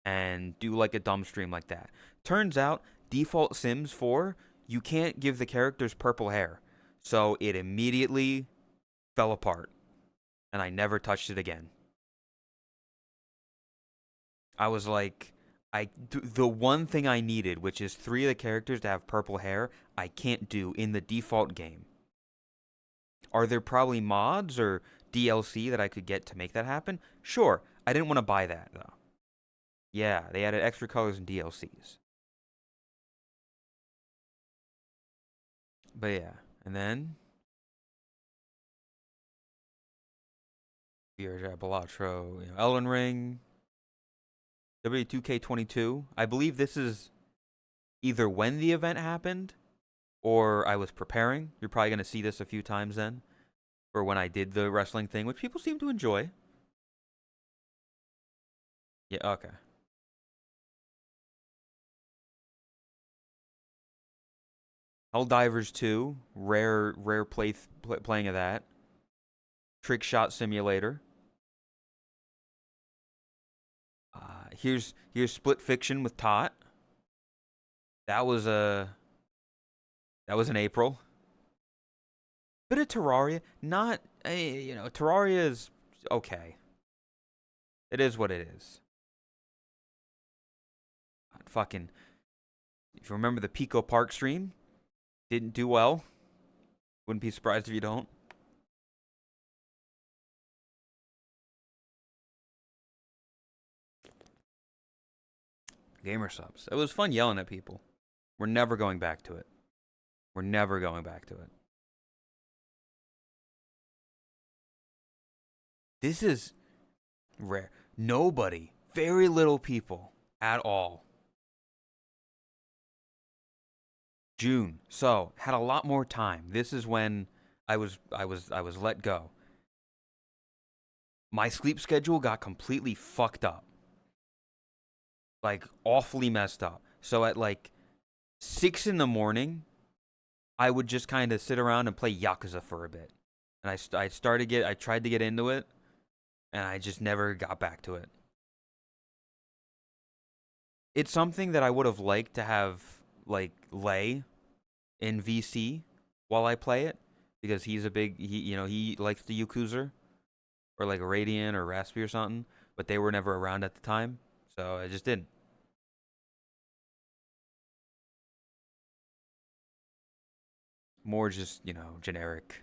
and do like a dumb stream like that? Turns out, default Sims 4, you can't give the characters purple hair. So it immediately fell apart. And I never touched it again. I was like, the one thing I needed, which is 3 of the characters to have purple hair, I can't do in the default game. Are there probably mods or DLC that I could get to make that happen? Sure. I didn't want to buy that, though. Yeah, they added extra colors and DLCs. But yeah, and then Vierge Balatro, Elden Ring, W2K22. I believe this is either when the event happened or I was preparing. You're probably going to see this a few times then. Or when I did the wrestling thing, which people seem to enjoy. Yeah, okay. Helldivers 2, rare playing of that. Trick Shot Simulator. Here's Split Fiction with Tot. That was in April. Bit of Terraria, not Terraria is okay. It is what it is. Fucking, if you remember the Pico Park stream, didn't do well. Wouldn't be surprised if you don't. Gamer subs. It was fun yelling at people. We're never going back to it. We're never going back to it. This is rare. Nobody, very little people at all. June. So, had a lot more time. This is when I was let go. My sleep schedule got completely fucked up. Like awfully messed up. So at like 6 in the morning, I would just kind of sit around and play Yakuza for a bit. And I tried to get into it, and I just never got back to it. It's something that I would have liked to have like Lay in VC while I play it, because he's a big he likes the Yakuza or like a Radiant or Raspy or something, but they were never around at the time, so I just didn't. More just generic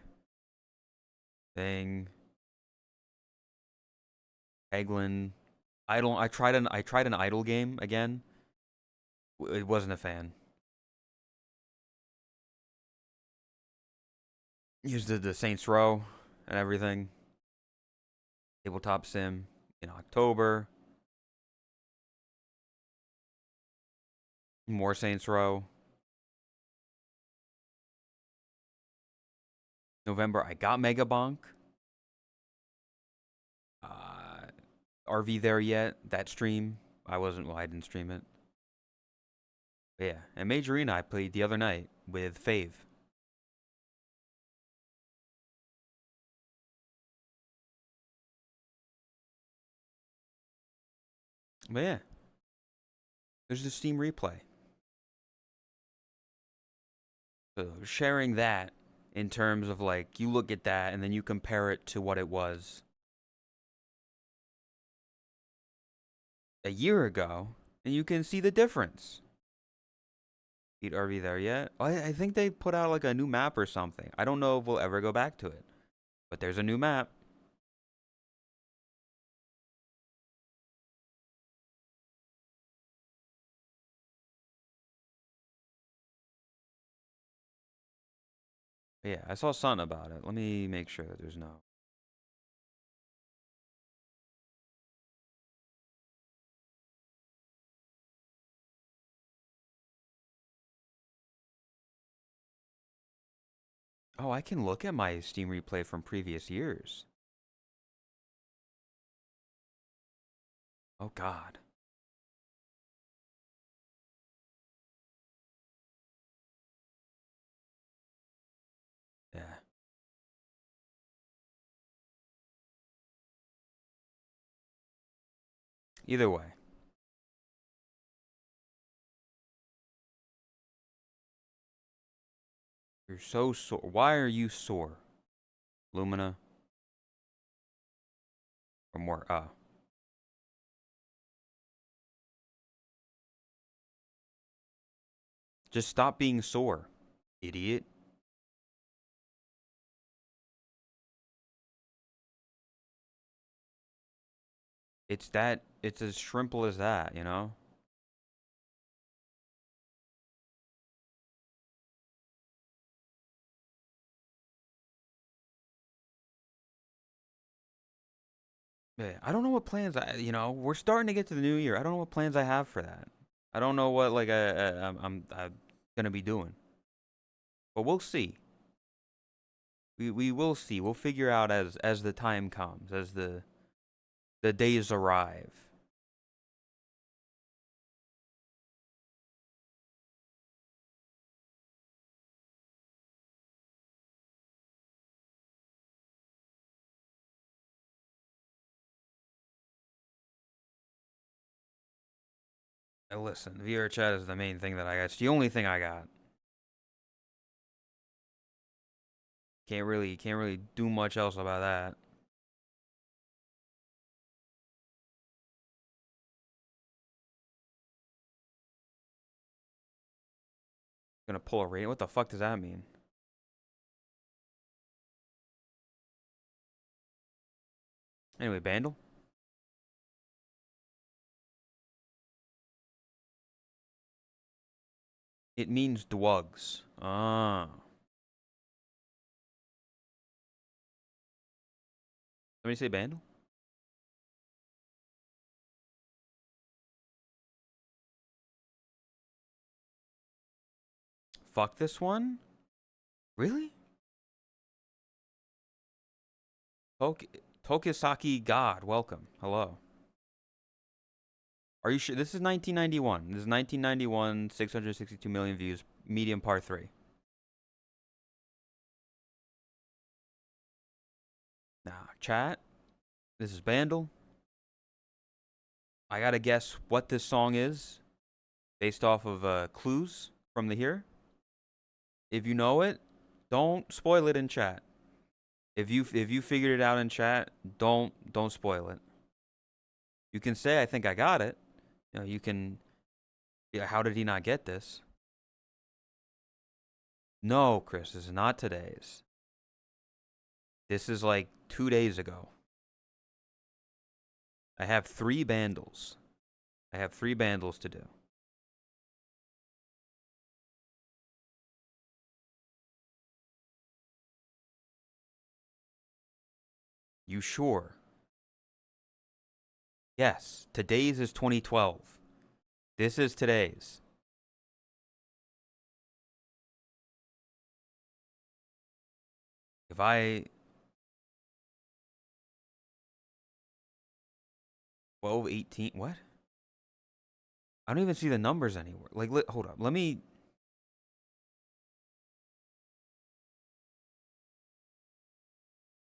thing. Eglin, Idle. I tried an Idle game again. It wasn't a fan. Used the Saints Row and everything. Tabletop sim in October. More Saints Row. November, I got Mega Bonk. RV there yet? That stream, I wasn't. Well, I didn't stream it. But yeah, and Majorina I played the other night with Fave. But yeah, there's the Steam replay. So sharing that in terms of like you look at that and then you compare it to what it was a year ago, and you can see the difference. Beat RV there yet? I think they put out like a new map or something. I don't know if we'll ever go back to it, but there's a new map. But yeah, I saw something about it. Let me make sure that there's no. Oh, I can look at my Steam replay from previous years. Oh God. Yeah. Either way. You're so sore. Why are you sore? Lumina? Or more? Just stop being sore, idiot. It's as simple as that, you know? Yeah, I don't know what plans we're starting to get to the new year. I don't know what plans I have for that. I don't know what like I'm gonna be doing. But we'll see. We will see. We'll figure out as the time comes, as the days arrive. Listen, VR chat is the main thing that I got. It's the only thing I got. Can't really do much else about that. Gonna pull a rating. What the fuck does that mean? Anyway, Bandle. It means dwugs. Ah. Let me say Bandle. Fuck this one? Really? Tokisaki God, welcome. Hello. Are you sure? This is 1991. This is 1991, 662 million views, medium par 3. Nah, chat. This is Bandle. I gotta guess what this song is based off of clues from the here. If you know it, don't spoil it in chat. If you figured it out in chat, don't spoil it. You can say I think I got it. You know, you can. Yeah, how did he not get this? No, Chris, this is not today's. This is like 2 days ago. I have 3 bandles. I have 3 bandles to do. You sure? Yes, today's is 2012. This is today's. If I 12, 18, what? I don't even see the numbers anywhere. Like, hold up. Let me.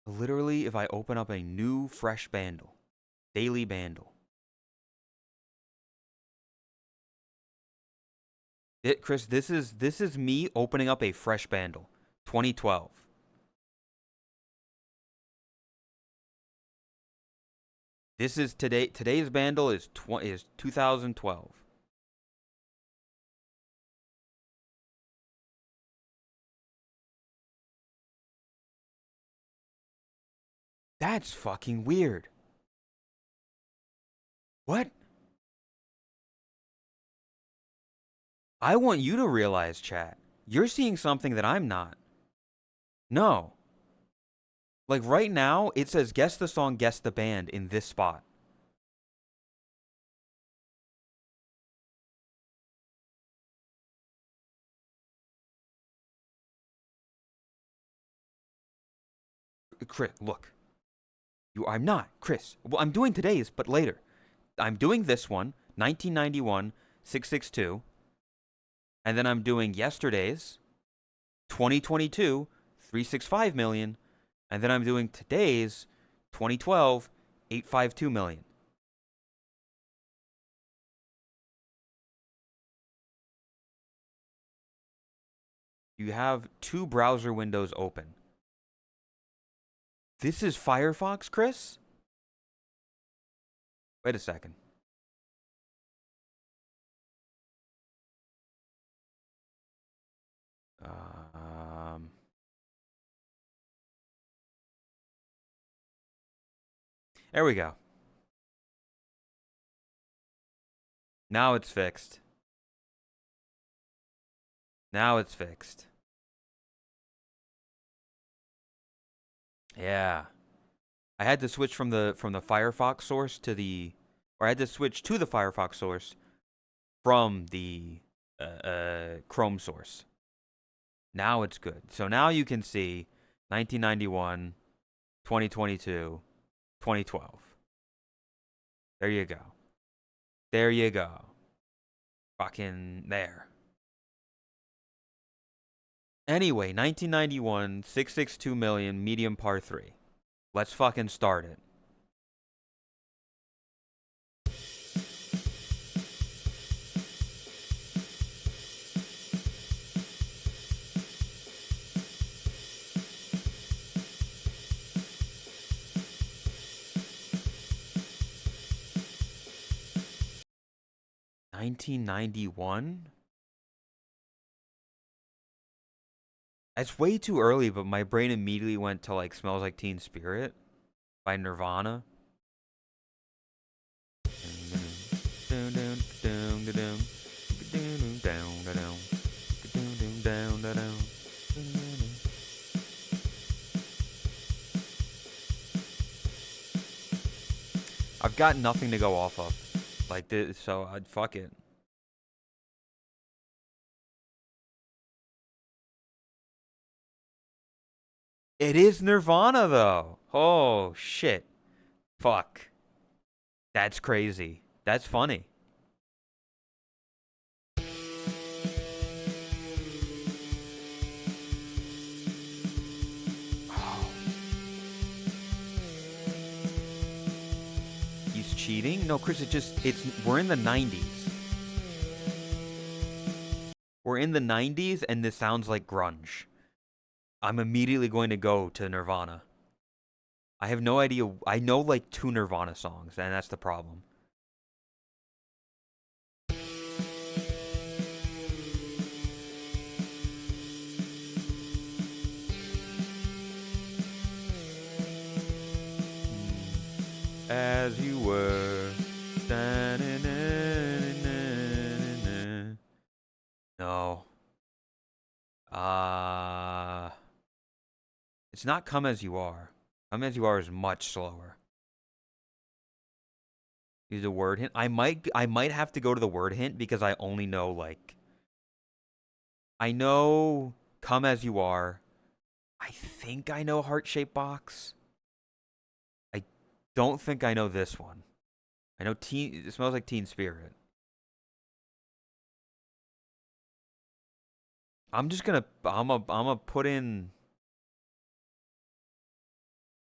Literally, if I open up a new fresh bandle, daily bandle. Chris, this is me opening up a fresh bandle. 2012. This is today's bandle is 2012. That's fucking weird. What? I want you to realize, chat. You're seeing something that I'm not. No. Like right now, it says guess the song, guess the band in this spot. Chris, look. I'm not, Chris. Well, I'm doing today's, but later. I'm doing this one, 1991, 662. And then I'm doing yesterday's, 2022, 365 million. And then I'm doing today's, 2012, 852 million. You have 2 browser windows open. This is Firefox, Chris? Wait a second. There we go. Now it's fixed. Now it's fixed. Yeah. I had to switch from the Firefox source to the, or I had to switch to the Firefox source from the Chrome source. Now it's good. So now you can see 1991, 2022, 2012. There you go. There you go. Fucking there. Anyway, 1991, 662 million, medium par 3. Let's fucking start it. 1991? It's way too early, but my brain immediately went to like Smells Like Teen Spirit by Nirvana. I've got nothing to go off of. Like this, so I'd fuck it. It is Nirvana though. Oh shit. Fuck. That's crazy. That's funny. Oh. He's cheating? No, Chris, we're in the 90s. We're in the 90s and this sounds like grunge. I'm immediately going to go to Nirvana. I have no idea. I know like 2 Nirvana songs, and that's the problem. As you were. No. It's not Come As You Are. Come As You Are is much slower. Use a word hint. I might have to go to the word hint because I only know like I know Come As You Are. I think I know Heart Shaped Box. I don't think I know this one. I know It Smells Like Teen Spirit. I'm just gonna put in.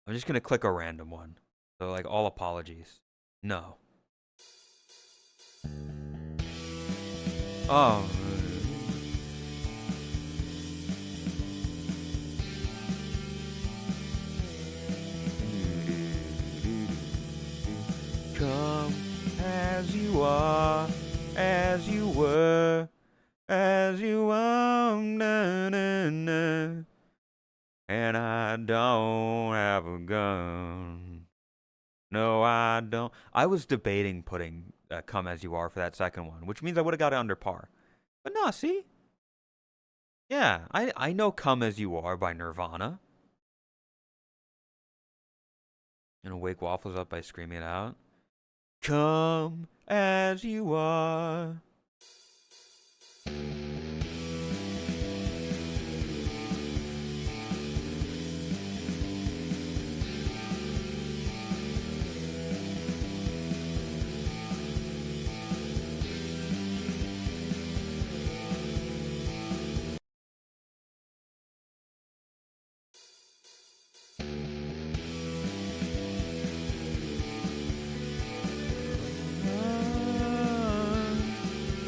I'm just gonna click a random one. So like all apologies. No. Oh. Come as you are, as you were, as you are, na, na, na. And I don't have a gun. No, I don't. I was debating putting Come As You Are for that second one, which means I would have got it under par. But no, see? Yeah, I know Come As You Are by Nirvana. And Wake Waffles Up by Screaming It Out. Come as you are.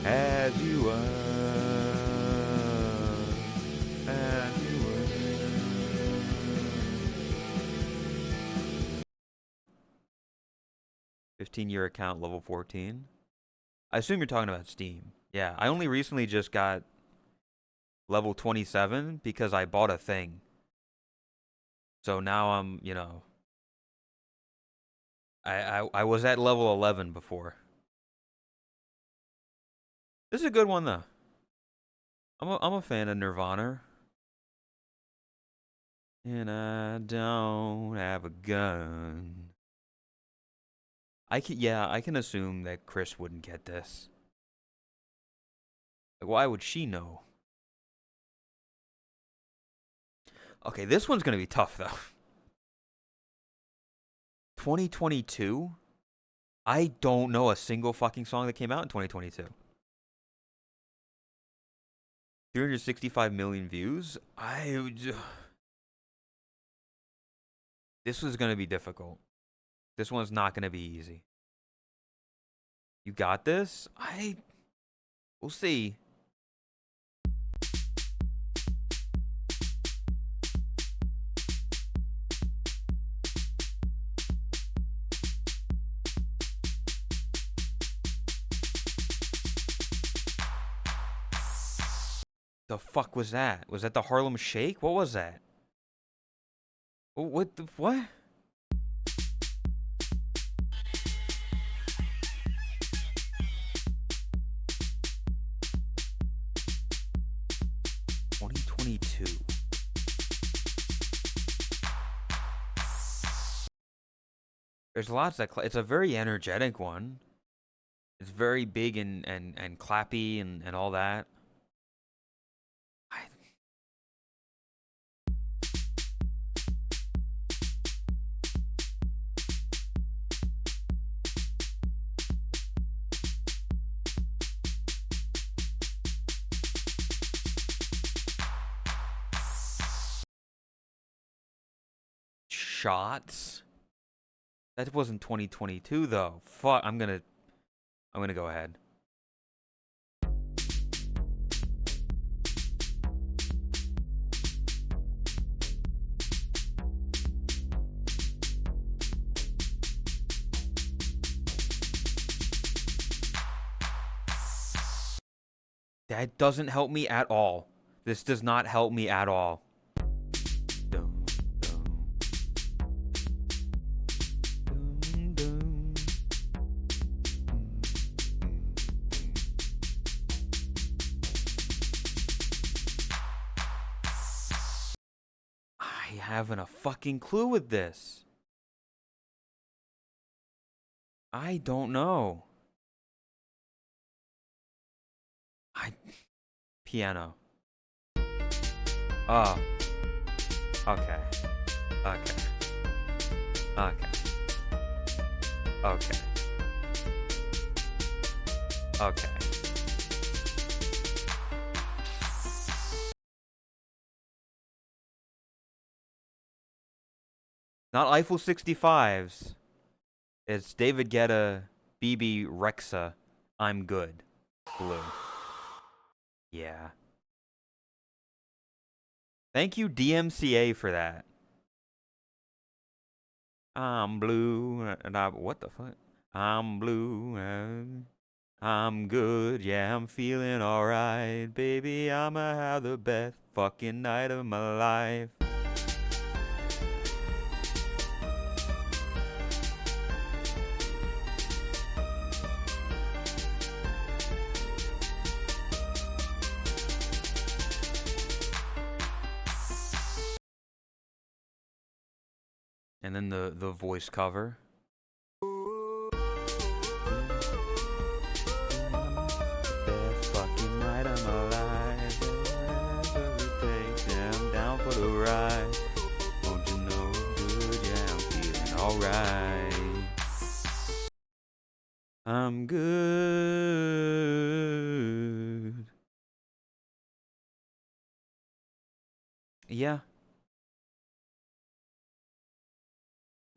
As you are. As you were. 15-year account, level 14. I assume you're talking about Steam. Yeah, I only recently just got level 27 because I bought a thing. So now I'm, I was at level 11 before. This is a good one though. I'm a fan of Nirvana. And I don't have a gun. I can assume that Chris wouldn't get this. Like, why would she know? Okay, this one's gonna be tough though. 2022? I don't know a single fucking song that came out in 2022. 365 million views? This was gonna be difficult. This one's not gonna be easy. You got this? We'll see. The fuck was that? Was that the Harlem Shake? What was that? What the what? 2022. There's lots that it's a very energetic one. It's very big and clappy and all that. I, shots. That wasn't 2022 though. Fuck. I'm gonna go ahead. That doesn't help me at all. This does not help me at all. Dum, dum, dum, dum. I haven't a fucking clue with this. I don't know. Piano. Oh. Okay. Okay. Okay. Okay. Okay. Not Eiffel 65s. It's David Guetta, BB Rexa. I'm good. Blue. Yeah. Thank you, DMCA, for that. I'm blue. And what the fuck? I'm blue. And I'm good. Yeah, I'm feeling alright. Baby, I'ma have the best fucking night of my life. And then the voice cover. Best fucking night of my life. Whatever it takes, yeah, I'm down for the ride. Won't you know good? Yeah, I'm feeling alright. I'm good. Yeah.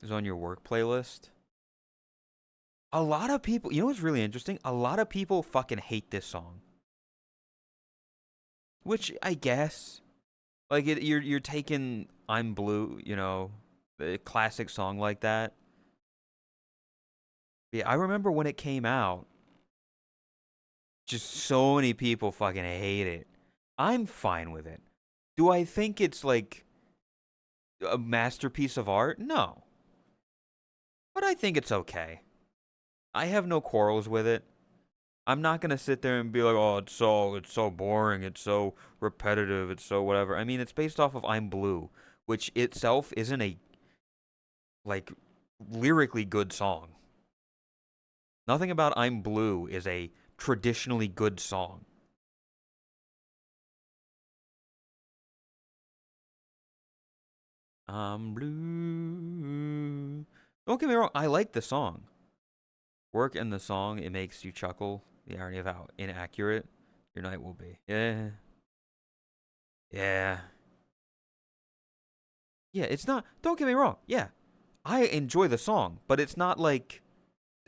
Is on your work playlist. A lot of people, you know what's really interesting? A lot of people fucking hate this song. Which I guess, like you're taking "I'm Blue," you know, a classic song like that. Yeah, I remember when it came out, just so many people fucking hate it. I'm fine with it. Do I think it's like a masterpiece of art? No. But I think it's okay. I have no quarrels with it. I'm not gonna sit there and be like, oh, it's so boring, it's so repetitive, it's so whatever. I mean, it's based off of "I'm Blue," which itself isn't a like lyrically good song. Nothing about "I'm Blue" is a traditionally good song. I'm blue. Don't get me wrong, I like the song. Work in the song, it makes you chuckle. The irony of how inaccurate your night will be. Yeah. Yeah. Yeah, it's not. Don't get me wrong. Yeah, I enjoy the song, but it's not like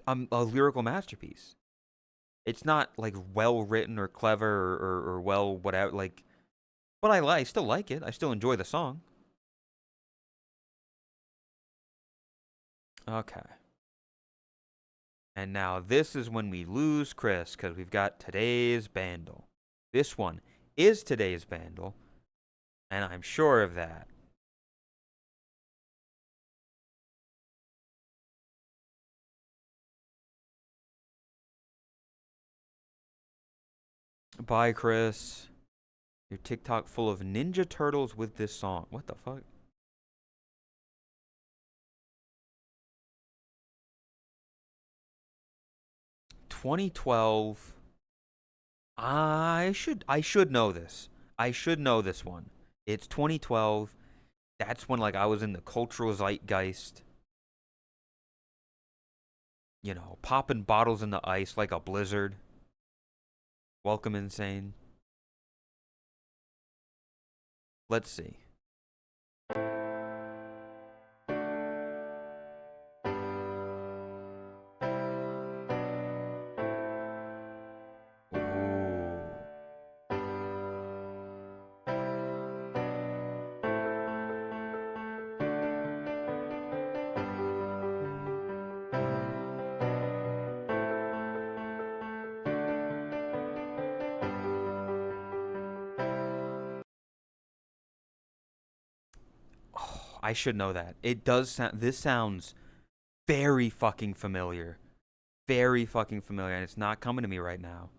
a lyrical masterpiece. It's not like well written or clever or well whatever. Like, but I still like it. I still enjoy the song. Okay. And now this is when we lose Chris because we've got today's bundle. This one is today's Vandal, and I'm sure of that. Bye, Chris. Your TikTok full of Ninja Turtles with this song. What the fuck? "2012." I should know this. I should know this one. It's 2012. That's when like I was in the cultural zeitgeist. You know, popping bottles in the ice like a blizzard. Welcome Insane. Let's see. Ooh. Oh, I should know that. It does sound. This sounds very fucking familiar. Very fucking familiar, and it's not coming to me right now.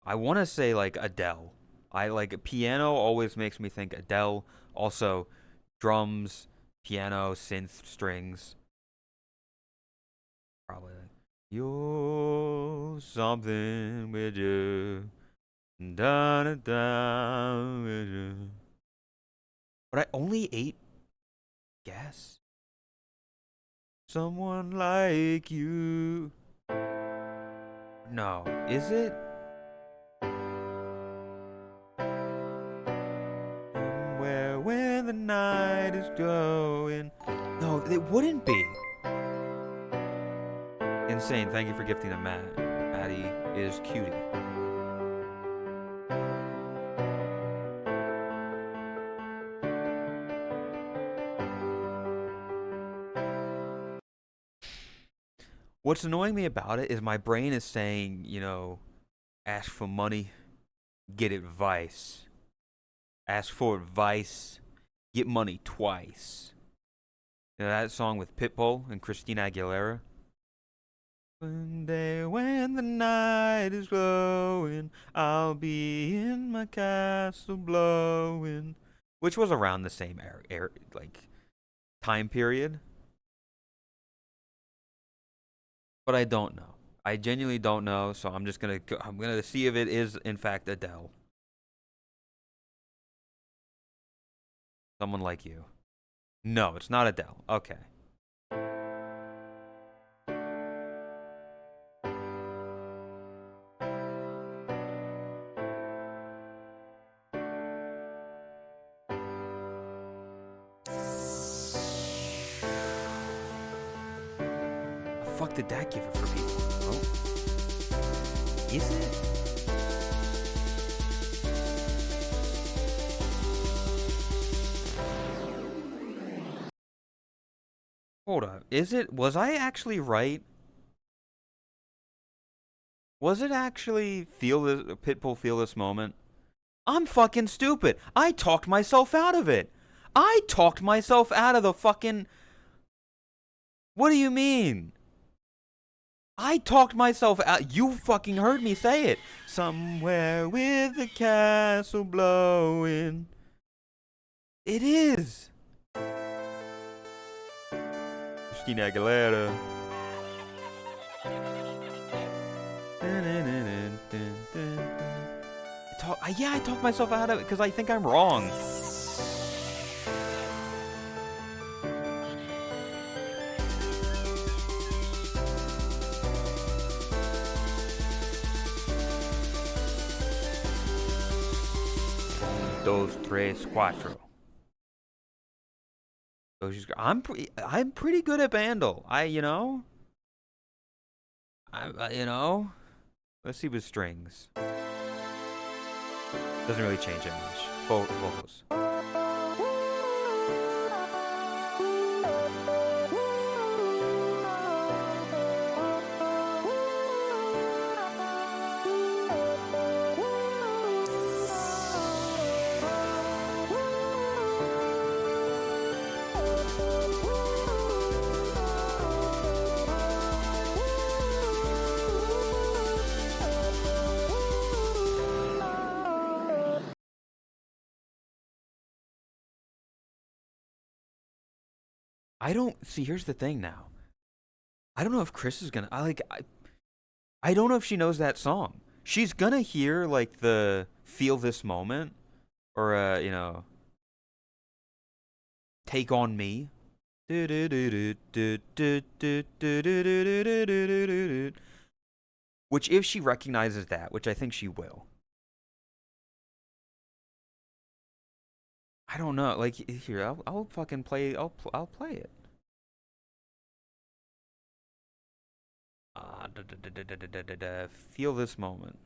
I want to say like Adele. I like piano always makes me think Adele. Also, drums, piano, synth, strings. Probably like, you're something with you. Da, da, da, with you. But I only ate gas. Someone like you. No, is it? Somewhere when the night is going. No, it wouldn't be. Insane. Thank you for gifting the Matt. Maddie is cutie. What's annoying me about it is my brain is saying, you know, ask for money, get advice. Ask for advice, get money twice. You know that song with Pitbull and Christina Aguilera? One day when the night is glowing, I'll be in my castle blowing. Which was around the same like time period. But I don't know. I genuinely don't know, so I'm gonna see if it is in fact Adele. Someone like you. No, it's not Adele. Okay. The fuck did that give it for people? Oh. Is it? Hold up. Is it? Was I actually right? Was it actually Pitbull Feel This Moment? I'm fucking stupid. I talked myself out of it. I talked myself out of the fucking. What do you mean? I talked myself out. You fucking heard me say it. Somewhere with the castle blowing. It is. Christina Aguilera. Yeah, I talked myself out of it because I think I'm wrong. Dos, tres, cuatro. I'm pretty good at Bandle. Let's see with strings. Doesn't really change that much. Vocals. I don't see. Here's the thing now. I don't know if Chris is gonna. I don't know if she knows that song. She's gonna hear like the "Feel This Moment" or "Take on Me." Which, if she recognizes that, which I think she will, I don't know. Like here, I'll fucking play. I'll play it. Feel this moment.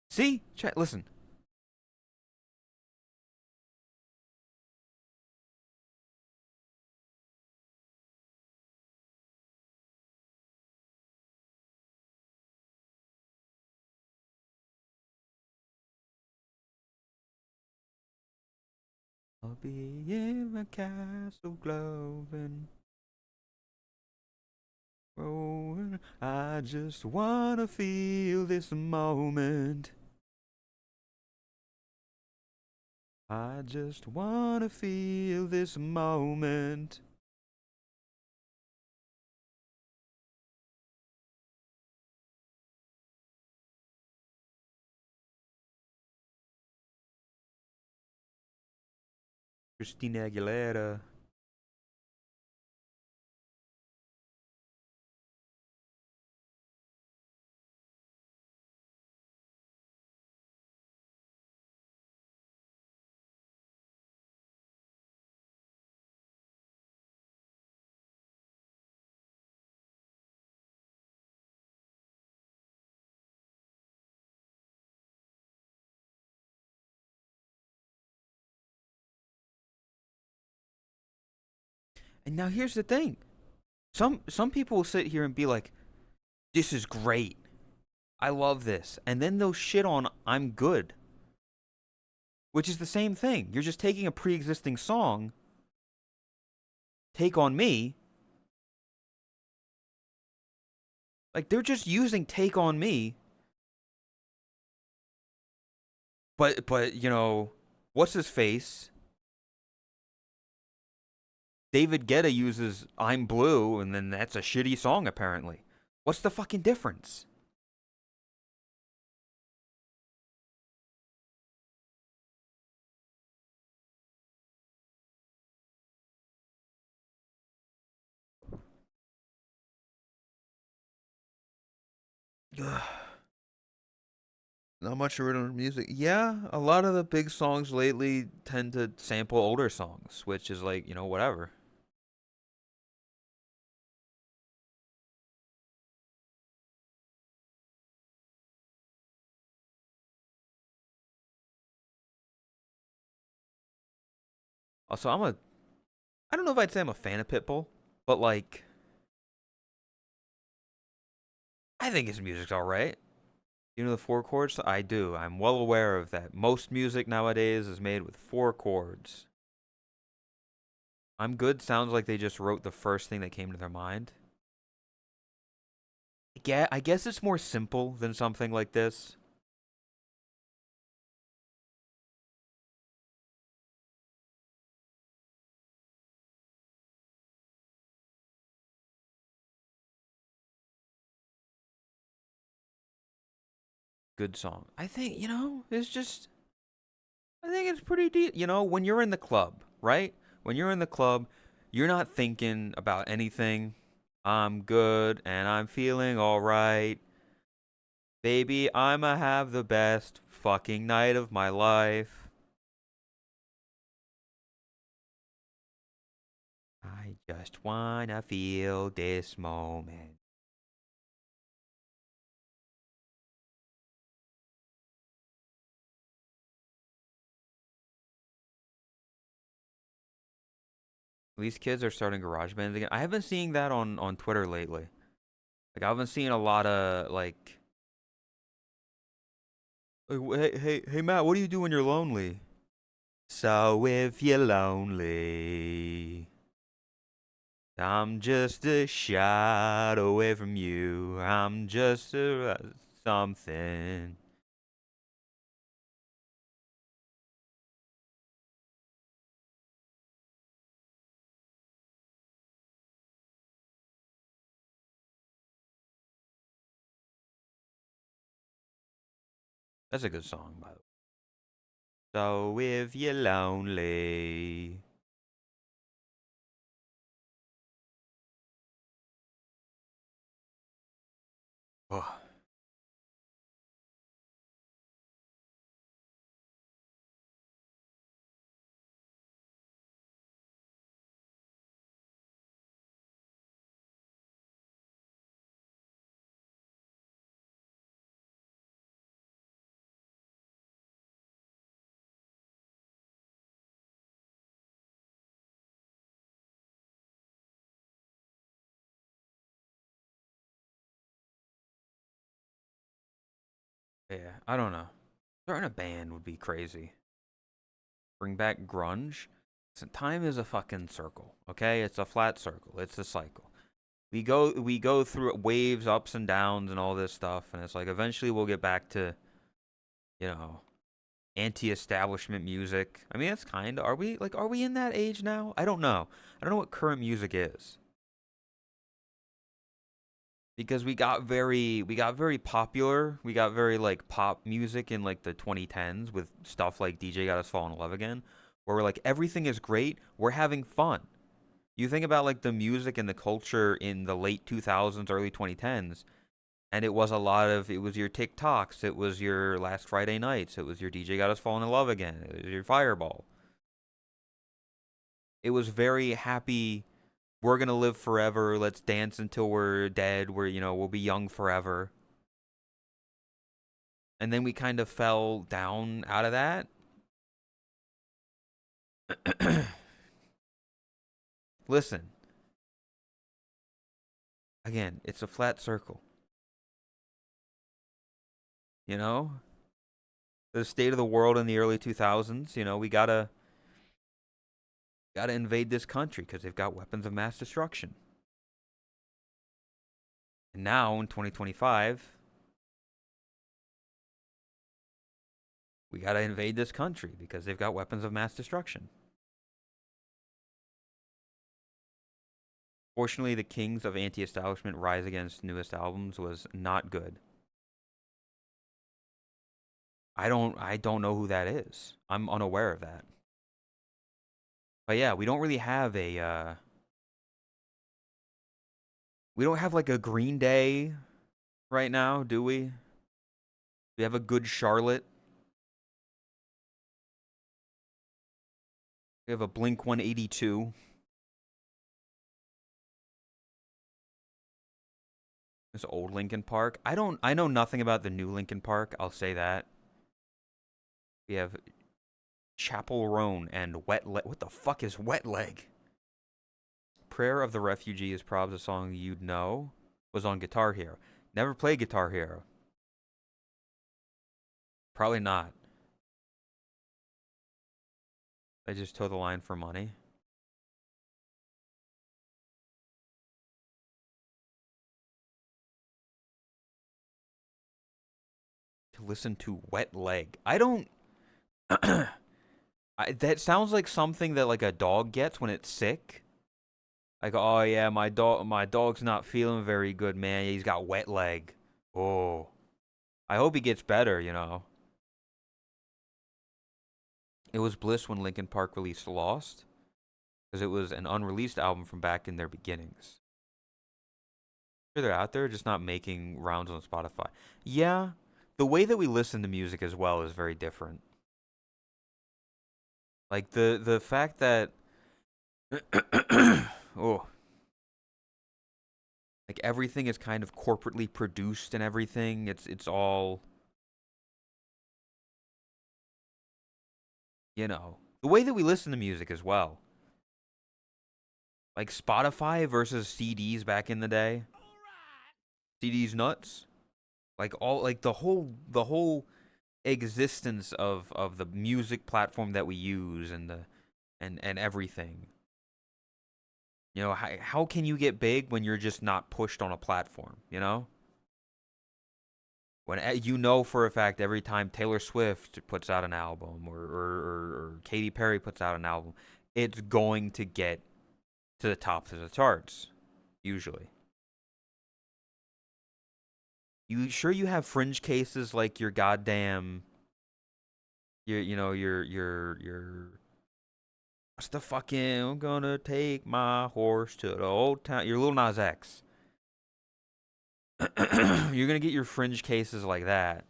See, chat. Listen. I'll be in a castle glowing, growing. I just wanna feel this moment. I just wanna feel this moment. Christina Aguilera. And now here's the thing. Some people will sit here and be like, "This is great. I love this," and then they'll shit on "I'm Good," which is the same thing. You're just taking a pre-existing song, "Take on Me." Like they're just using "Take on Me," but what's his face? David Guetta uses "I'm Blue," and then that's a shitty song apparently. What's the fucking difference? Ugh. Not much original music. Yeah, a lot of the big songs lately tend to sample older songs, which is like, whatever. Also, I don't know if I'd say I'm a fan of Pitbull, but like, I think his music's alright. You know the four chords? I do. I'm well aware of that. Most music nowadays is made with four chords. I'm Good sounds like they just wrote the first thing that came to their mind. Yeah, I guess it's more simple than something like this. Good song. I think, it's just I think it's pretty deep. When you're in the club, right? When you're in the club, you're not thinking about anything. I'm good and I'm feeling all right. Baby, I'ma have the best fucking night of my life. I just wanna feel this moment. These kids are starting garage bands again. I haven't seen that on Twitter lately. Like I haven't seen a lot of hey Matt, what do you do when you're lonely? So if you're lonely, I'm just a shot away from you. I'm just a something. That's a good song, by the way. So if you're lonely. Oh, yeah, I don't know. Starting a band would be crazy. Bring back grunge. Listen, time is a fucking circle, okay? It's a flat circle. It's a cycle. We go through waves, ups and downs, and all this stuff, and it's like eventually we'll get back to, you know, anti-establishment music. I mean, it's kind of. Are we in that age now? I don't know. I don't know what current music is because we got very popular. We got very like pop music in like the 2010s with stuff like DJ Got Us Fall in Love Again, where we're like everything is great. We're having fun. You think about like the music and the culture in the late 2000s, early 2010s, and it was your TikToks, it was your Last Friday Nights, it was your DJ Got Us Falling in Love Again, it was your Fireball. It was very happy. We're gonna live forever. Let's dance until we're dead. We'll be young forever. And then we kind of fell down out of that. Listen, again, it's a flat circle. You know, the state of the world in the early 2000s. We gotta invade this country because they've got weapons of mass destruction. And now in 2025, we gotta invade this country because they've got weapons of mass destruction. Fortunately, the Kings of Anti-Establishment Rise Against newest albums was not good. I don't know who that is. I'm unaware of that. But yeah, we don't really have we don't have like a Green Day right now, do we? We have a good Charlotte. We have a Blink 182. This old Linkin Park. I know nothing about the new Linkin Park, I'll say that. We have Chapel Roan and Wet Leg. What the fuck is Wet Leg? Prayer of the Refugee is probably a song you'd know. Was on Guitar Hero. Never played Guitar Hero. Probably not. They just toe the line for money. To listen to Wet Leg. I don't. That sounds like something that like a dog gets when it's sick. Like, oh yeah, my dog's not feeling very good, man. He's got wet leg. Oh, I hope he gets better. It was bliss when Linkin Park released Lost, because it was an unreleased album from back in their beginnings. Sure, they're out there, just not making rounds on Spotify. Yeah, the way that we listen to music as well is very different. Like the fact that oh, like everything is kind of corporately produced and everything. It's all the way that we listen to music as well. Like Spotify versus CDs back in the day. CDs nuts. Like the whole existence of the music platform that we use and the and everything. You know, how can you get big when you're just not pushed on a platform, you know? When you know for a fact every time Taylor Swift puts out an album or Katy Perry puts out an album, it's going to get to the top of the charts, usually. You sure you have fringe cases like your goddamn your what's the fucking I'm gonna take my horse to the old town, your Lil Nas X. You're gonna get your fringe cases like that.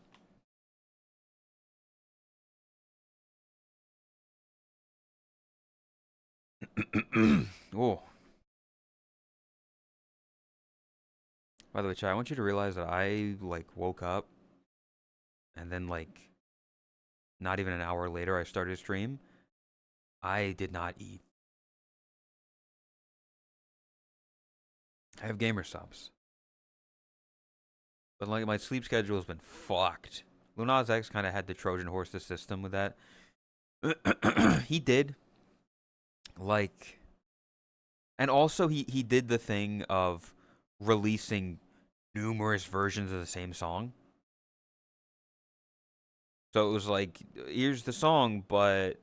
Oh, by the way, Chad, I want you to realize that I like woke up and then like not even an hour later I started a stream. I did not eat. I have gamer subs. But like my sleep schedule has been fucked. Lil Nas X kind of had the Trojan horse the system with that. He did. Like, and also he did the thing of releasing numerous versions of the same song. So it was like, here's the song, but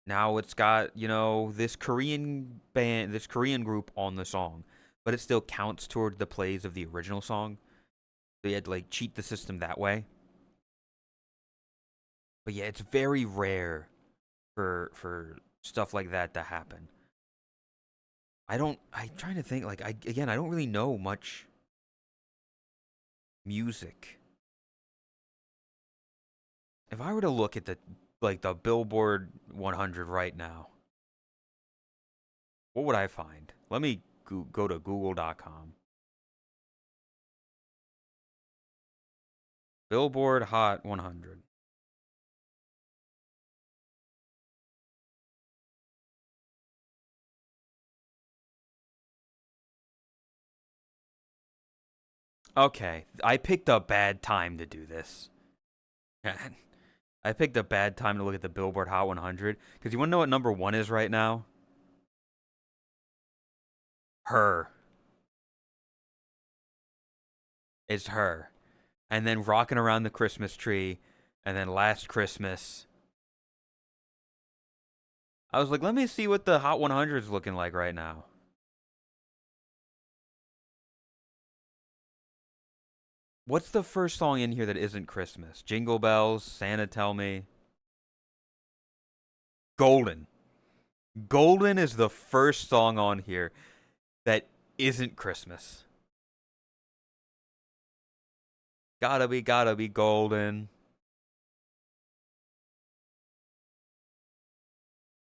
now it's got, you know, this Korean band, this Korean group on the song, but it still counts toward the plays of the original song. So you had to like cheat the system that way. But yeah, it's very rare for stuff like that to happen. I'm trying to think like I don't really know much music. If I were to look at the Billboard 100 right now, what would I find? Let me go to google.com. Billboard Hot 100. Okay, I picked a bad time to do this. I picked a bad time to look at the Billboard Hot 100 because you want to know what number one is right now? Her. It's her. And then Rocking Around the Christmas Tree, and then Last Christmas. I was like, let me see what the Hot 100 is looking like right now. What's the first song in here that isn't Christmas? Jingle Bells, Santa Tell Me. Golden. Golden is the first song on here that isn't Christmas. Gotta be golden.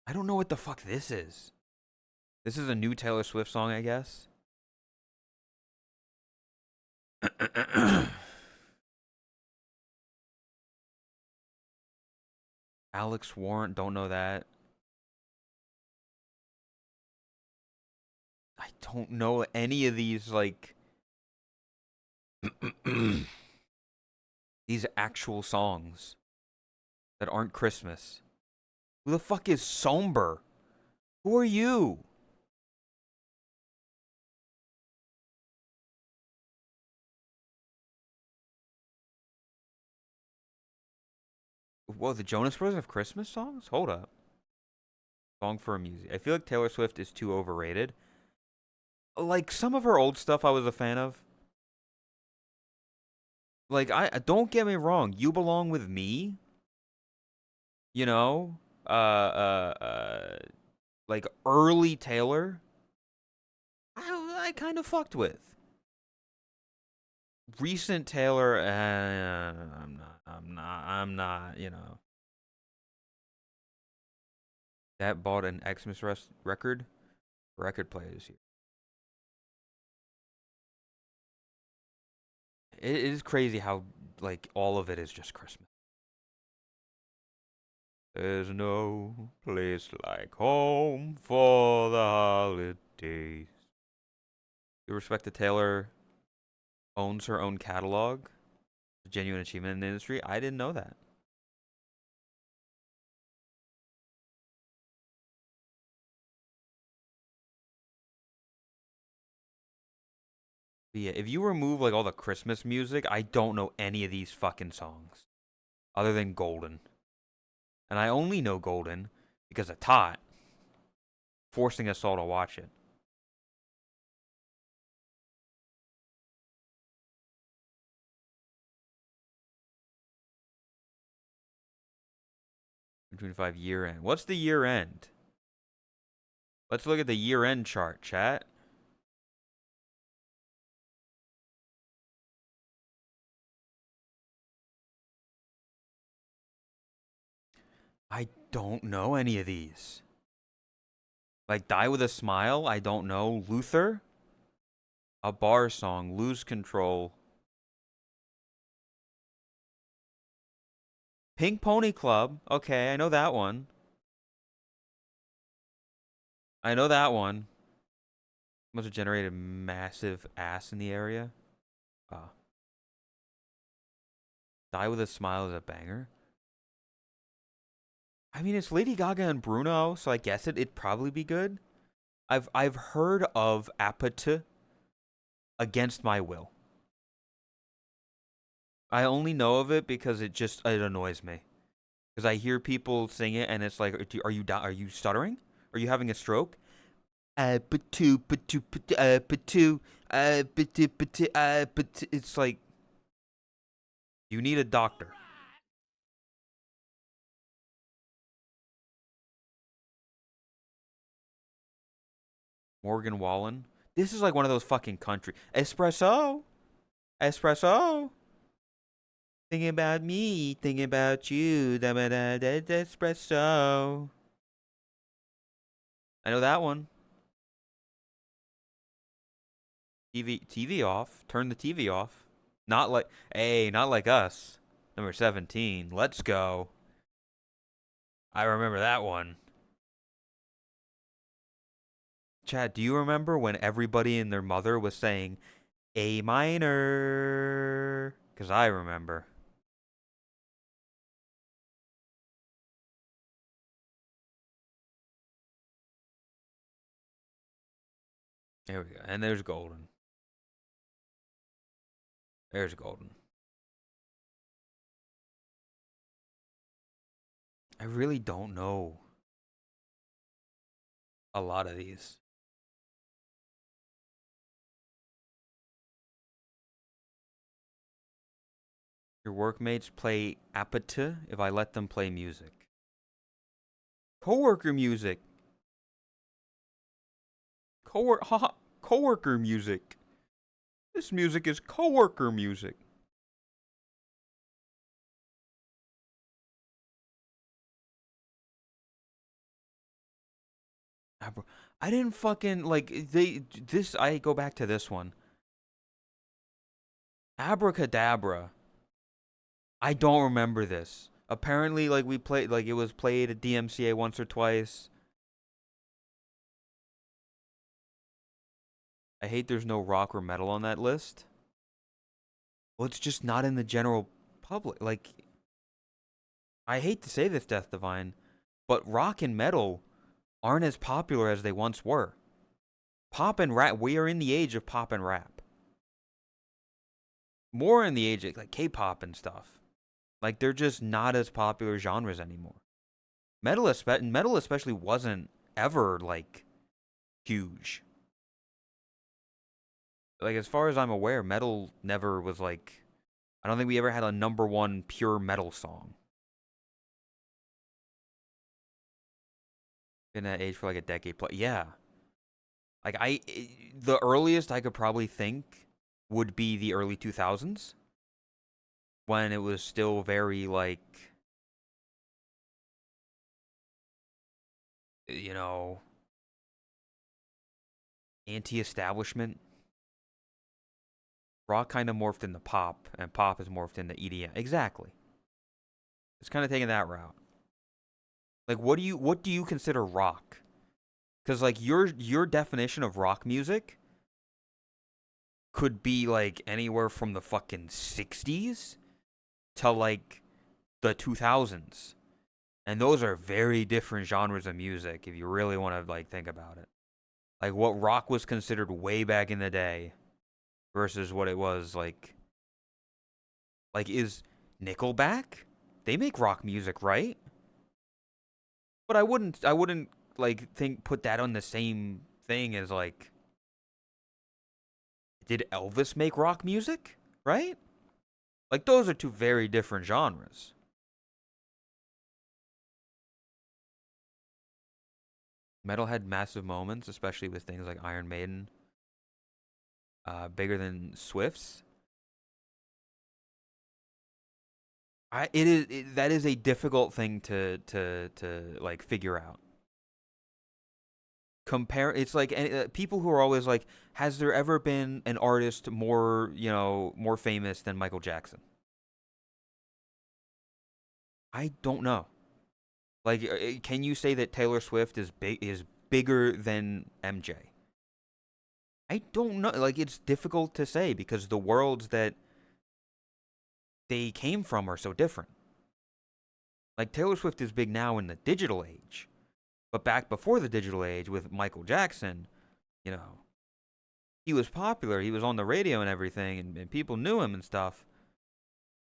I don't know what the fuck this is. This is a new Taylor Swift song, I guess. Alex Warrant, don't know that. I don't know any of these, like, these actual songs that aren't Christmas. Who the fuck is Somber? Who are you? Whoa, the Jonas Brothers have Christmas songs? Hold up. Song for a music. I feel like Taylor Swift is too overrated. Like, some of her old stuff I was a fan of. Like, I don't get me wrong. You Belong With Me. You know? Like, early Taylor. I kind of fucked with. Recent Taylor, you know. That bought an Xmas record. Record players here. It is crazy how, like, all of it is just Christmas. There's no place like home for the holidays. You respect that Taylor owns her own catalog? A genuine achievement in the industry? I didn't know that. But yeah, if you remove like all the Christmas music, I don't know any of these fucking songs other than Golden. And I only know Golden because of Tot forcing us all to watch it. 25 year end. What's the year end? Let's look at the year end chart, chat. I don't know any of these. Like Die with a Smile, I don't know. Luther, a bar song, Lose Control. Pink Pony Club, okay, I know that one. I know that one. Must have generated massive ass in the area. Ah. Die with a Smile is a banger. I mean, it's Lady Gaga and Bruno, so I guess it'd probably be good. I've heard of Apathy against my will. I only know of it because it annoys me. Because I hear people sing it and it's like, are you stuttering? Are you having a stroke? It's like you need a doctor. Morgan Wallen. This is like one of those fucking country espresso, espresso. Thinking about me, thinking about you. Da da da da espresso. I know that one. TV off. Turn the TV off. Not like, hey, not like us. Number 17. Let's go. I remember that one. Chad, do you remember when everybody and their mother was saying A minor? Because I remember. There we go. And there's Golden. There's Golden. I really don't know a lot of these. Your workmates play Apathy if I let them play music. Coworker music. Coworker music. This music is coworker music. I didn't fucking like I go back to this one. Abracadabra. I don't remember this. Apparently, like we played, like it was played at DMCA once or twice. I hate there's no rock or metal on that list. Well, it's just not in the general public. Like, I hate to say this, Death Divine, but rock and metal aren't as popular as they once were. Pop and rap, we are in the age of pop and rap. More in the age of like K-pop and stuff. Like, they're just not as popular genres anymore. Metal especially wasn't ever like huge. Like, as far as I'm aware, metal never was like, I don't think we ever had a #1 pure metal song. In that age for like a decade plus. Yeah. Like the earliest I could probably think would be the early 2000s when it was still very like, you know, anti-establishment. Rock kind of morphed into pop, and pop has morphed into EDM. Exactly. It's kind of taking that route. Like, what do you consider rock? Because like your definition of rock music could be like anywhere from the fucking 60s to like the 2000s. And those are very different genres of music if you really want to like think about it. Like what rock was considered way back in the day versus what it was like is Nickelback? They make rock music, right? But I wouldn't like think put that on the same thing as like did Elvis make rock music? Right? Like those are two very different genres. Metal had massive moments, especially with things like Iron Maiden, bigger than Swift's. That is a difficult thing to like figure out. Compare it's like people who are always like, has there ever been an artist more more famous than Michael Jackson? I don't know. Like, can you say that Taylor Swift is bigger than MJ? I don't know. Like, it's difficult to say because the worlds that they came from are so different. Like, Taylor Swift is big now in the digital age, but back before the digital age with Michael Jackson, you know, he was popular. He was on the radio and everything, and people knew him and stuff.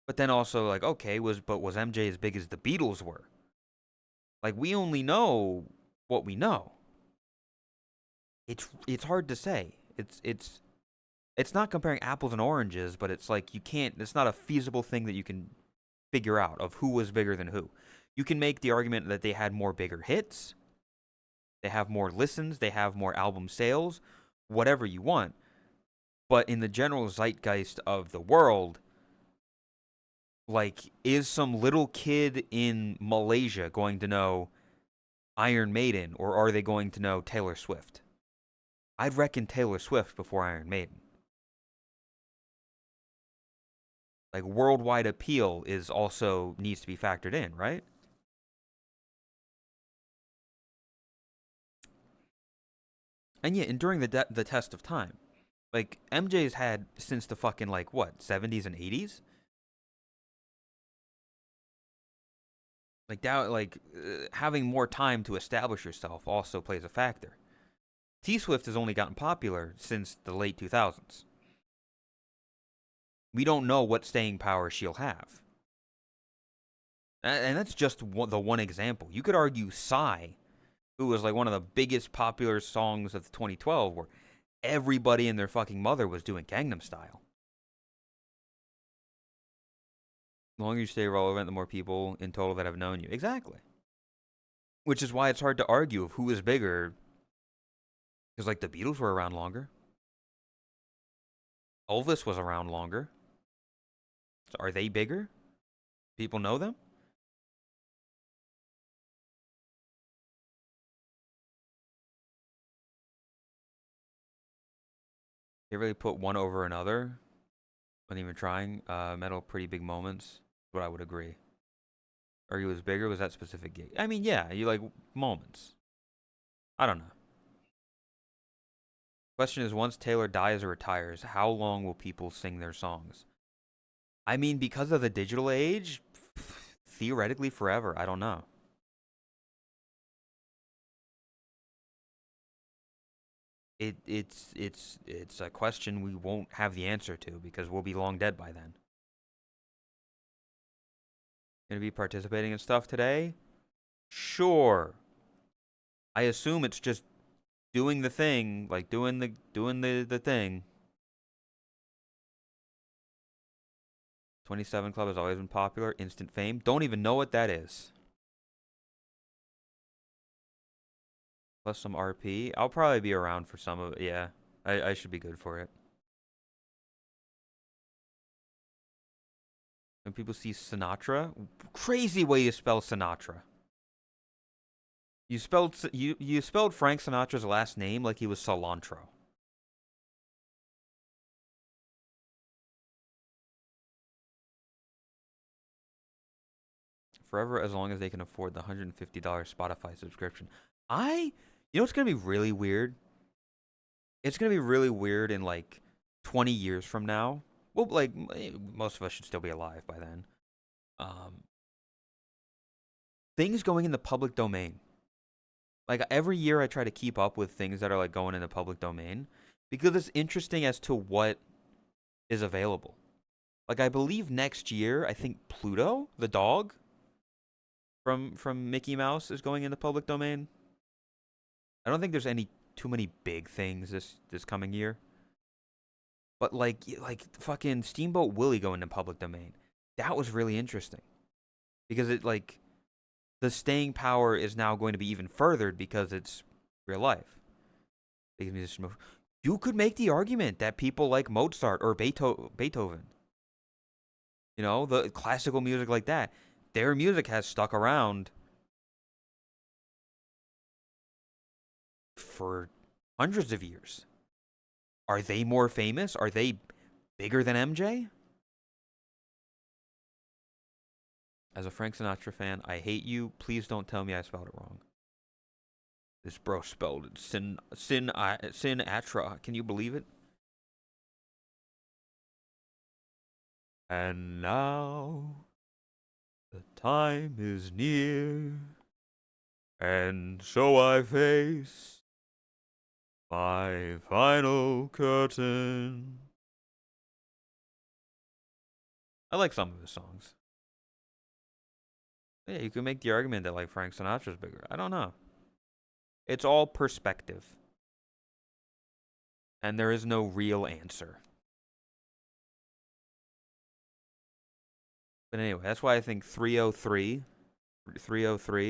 But then also, like, okay, was MJ as big as the Beatles were? Like, we only know what we know. It's hard to say. It's not comparing apples and oranges, but it's like you can't. It's not a feasible thing that you can figure out of who was bigger than who. You can make the argument that they had more bigger hits, they have more listens, they have more album sales, whatever you want. But in the general zeitgeist of the world, like, is some little kid in Malaysia going to know Iron Maiden, or are they going to know Taylor Swift? I'd reckon Taylor Swift before Iron Maiden. Like, worldwide appeal is also needs to be factored in, right? And yeah, enduring the test of time. Like, MJ's had since the fucking like what 70s and 80s. Like that, like having more time to establish yourself also plays a factor. T Swift has only gotten popular since the late 2000s. We don't know what staying power she'll have. And that's just the one example. You could argue Psy, who was like one of the biggest popular songs of 2012, where everybody and their fucking mother was doing Gangnam Style. The longer you stay relevant, the more people in total that have known you. Exactly. Which is why it's hard to argue of who is bigger. Because, like, the Beatles were around longer. Elvis was around longer. So are they bigger? People know them? They really put one over another. Not even trying. Metal, pretty big moments. But I would agree. Or he was bigger? Was that specific gig? I mean, yeah, you like moments. I don't know. Question is, once Taylor dies or retires, how long will people sing their songs? I mean, because of the digital age, theoretically forever. I don't know. It's a question we won't have the answer to because we'll be long dead by then. Gonna be participating in stuff today? Sure. I assume it's just doing the thing, like doing the thing. 27 Club has always been popular. Instant fame. Don't even know what that is. Plus some RP. I'll probably be around for some of it. Yeah, I should be good for it. When people see Sinatra, crazy way to spell Sinatra. You spelled Frank Sinatra's last name like he was cilantro. Forever, as long as they can afford the $150 Spotify subscription. You know what's gonna be really weird? It's gonna be really weird in like 20 years from now. Well, like most of us should still be alive by then. Um, Things going in the public domain. Like every year, I try to keep up with things that are like going in the public domain because it's interesting as to what is available. Like I believe next year, I think Pluto, the dog from Mickey Mouse, is going into public domain. I don't think there's any too many big things this coming year. But like fucking Steamboat Willie going into public domain. That was really interesting. Because it like the staying power is now going to be even furthered because it's real life. You could make the argument that people like Mozart or Beethoven, you know, the classical music like that, their music has stuck around for hundreds of years. Are they more famous? Are they bigger than MJ? As a Frank Sinatra fan, I hate you. Please don't tell me I spelled it wrong. This bro spelled it Sinatra. Can you believe it? And now the time is near, and so I face my final curtain. I like some of his songs. Yeah, you can make the argument that like Frank Sinatra's bigger. I don't know. It's all perspective. And there is no real answer. But anyway, that's why I think 303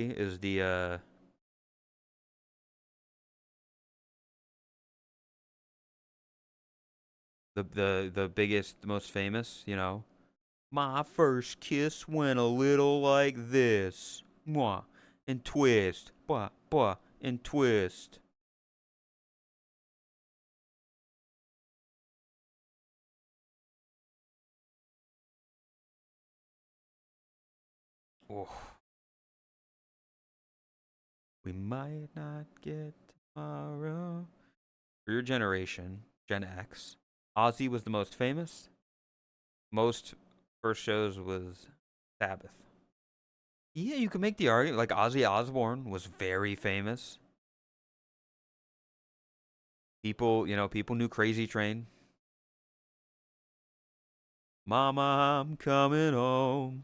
is the biggest, the most famous, you know. My first kiss went a little like this. Mwah. And twist. Blah, blah, and twist. Oh. We might not get tomorrow. For your generation, Gen X, Ozzy was the most famous. Most first shows was Sabbath. Yeah, you can make the argument. Like Ozzy Osbourne was very famous. People, you know, people knew Crazy Train. Mama, I'm coming home.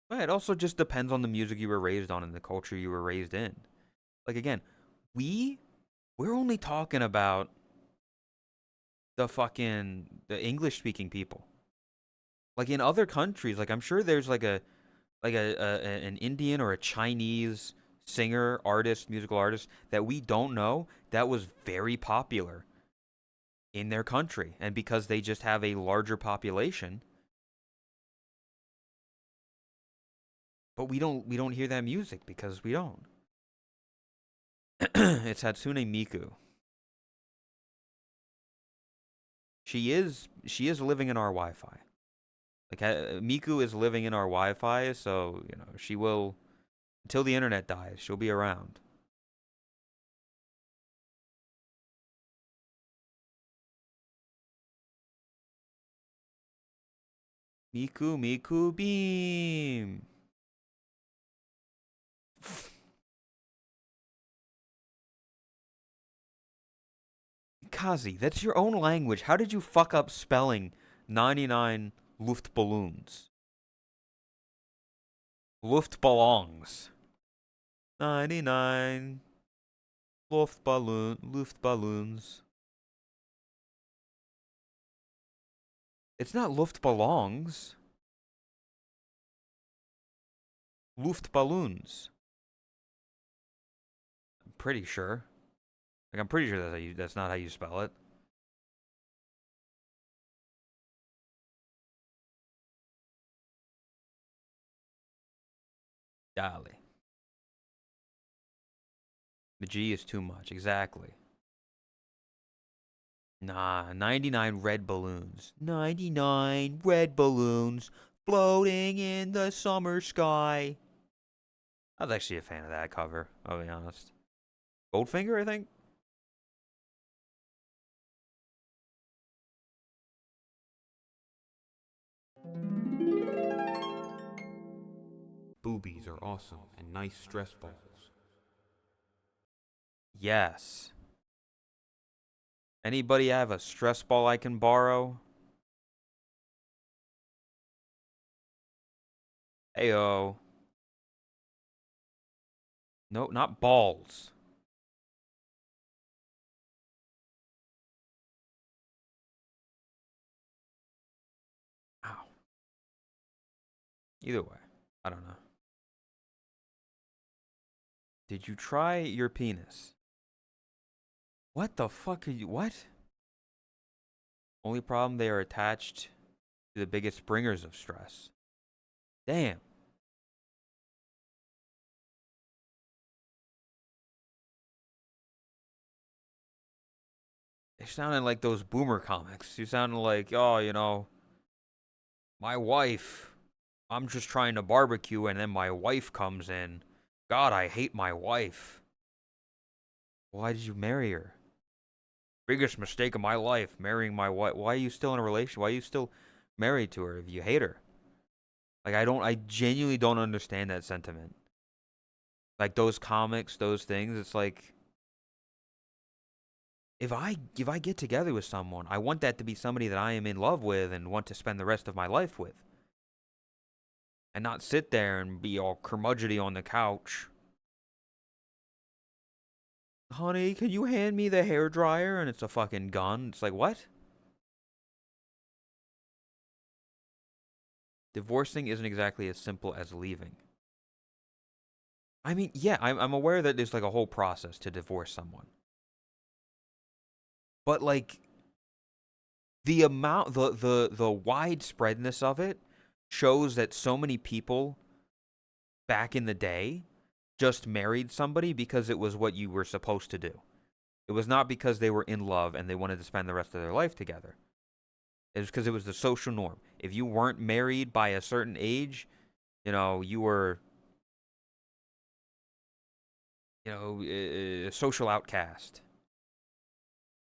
But it also just depends on the music you were raised on and the culture you were raised in. Like again, we're only talking about the English speaking people. Like in other countries, like I'm sure there's like an Indian or a Chinese singer, artist, musical artist that we don't know that was very popular in their country, and because they just have a larger population, but we don't hear that music because we don't. It's Hatsune Miku. She is living in our Wi-Fi. Like Miku is living in our Wi-Fi, so you know she will until the internet dies. She'll be around. Miku Miku Beam. Kazi, that's your own language. How did you fuck up spelling 99 Luftballons? Luftballons. 99 Luftballons. It's not Luftballons. Luftballons. I'm pretty sure. Like I'm pretty sure that's not how you spell it. Dali. The G is too much. Exactly. Nah, 99 red balloons. 99 red balloons floating in the summer sky. I was actually a fan of that cover, I'll be honest. Goldfinger, I think? Boobies are awesome and nice stress balls. Yes. Anybody have a stress ball I can borrow? Heyo. No, not balls. Ow. Either way, I don't know. Did you try your penis? What the fuck are you? What? Only problem, they are attached to the biggest bringers of stress. Damn. They sounded like those boomer comics. You sounded like, oh, my wife. I'm just trying to barbecue and then my wife comes in. God, I hate my wife. Why did you marry her? Biggest mistake of my life, marrying my wife. Why are you still in a relationship? Why are you still married to her if you hate her? Like, I genuinely don't understand that sentiment. Like, those comics, those things, it's like, if I get together with someone, I want that to be somebody that I am in love with and want to spend the rest of my life with. And not sit there and be all curmudgeony on the couch. Honey, can you hand me the hair dryer? And it's a fucking gun. It's like, what? Divorcing isn't exactly as simple as leaving. I mean, yeah, I'm aware that there's like a whole process to divorce someone. But like the amount the widespreadness of it shows that so many people back in the day just married somebody because it was what you were supposed to do. It was not because they were in love and they wanted to spend the rest of their life together. It was because it was the social norm. If you weren't married by a certain age, you were, a social outcast.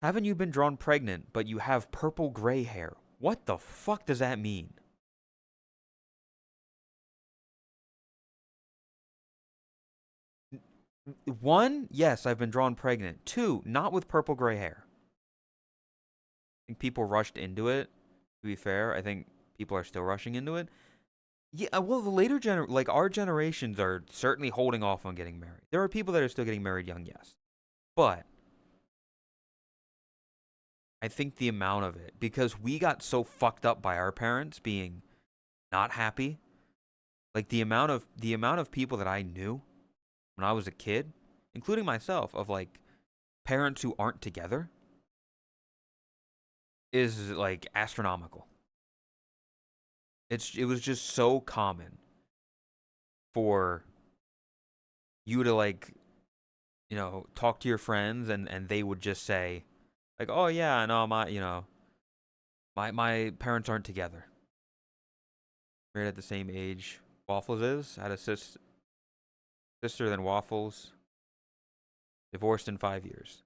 Haven't you been drawn pregnant, but you have purple gray hair? What the fuck does that mean? One, yes, I've been drawn pregnant. Two, not with purple gray hair. I think people rushed into it. To be fair, I think people are still rushing into it. Yeah, well, the later like our generations are certainly holding off on getting married. There are people that are still getting married young, yes. But I think the amount of it, because we got so fucked up by our parents being not happy, like the amount of people that I knew when I was a kid, including myself, of like parents who aren't together, is like astronomical. It was just so common for you to like, talk to your friends and they would just say like, "Oh yeah, no, my parents aren't together." Married at the same age Waffles is, had a sister than Waffles, divorced in 5 years.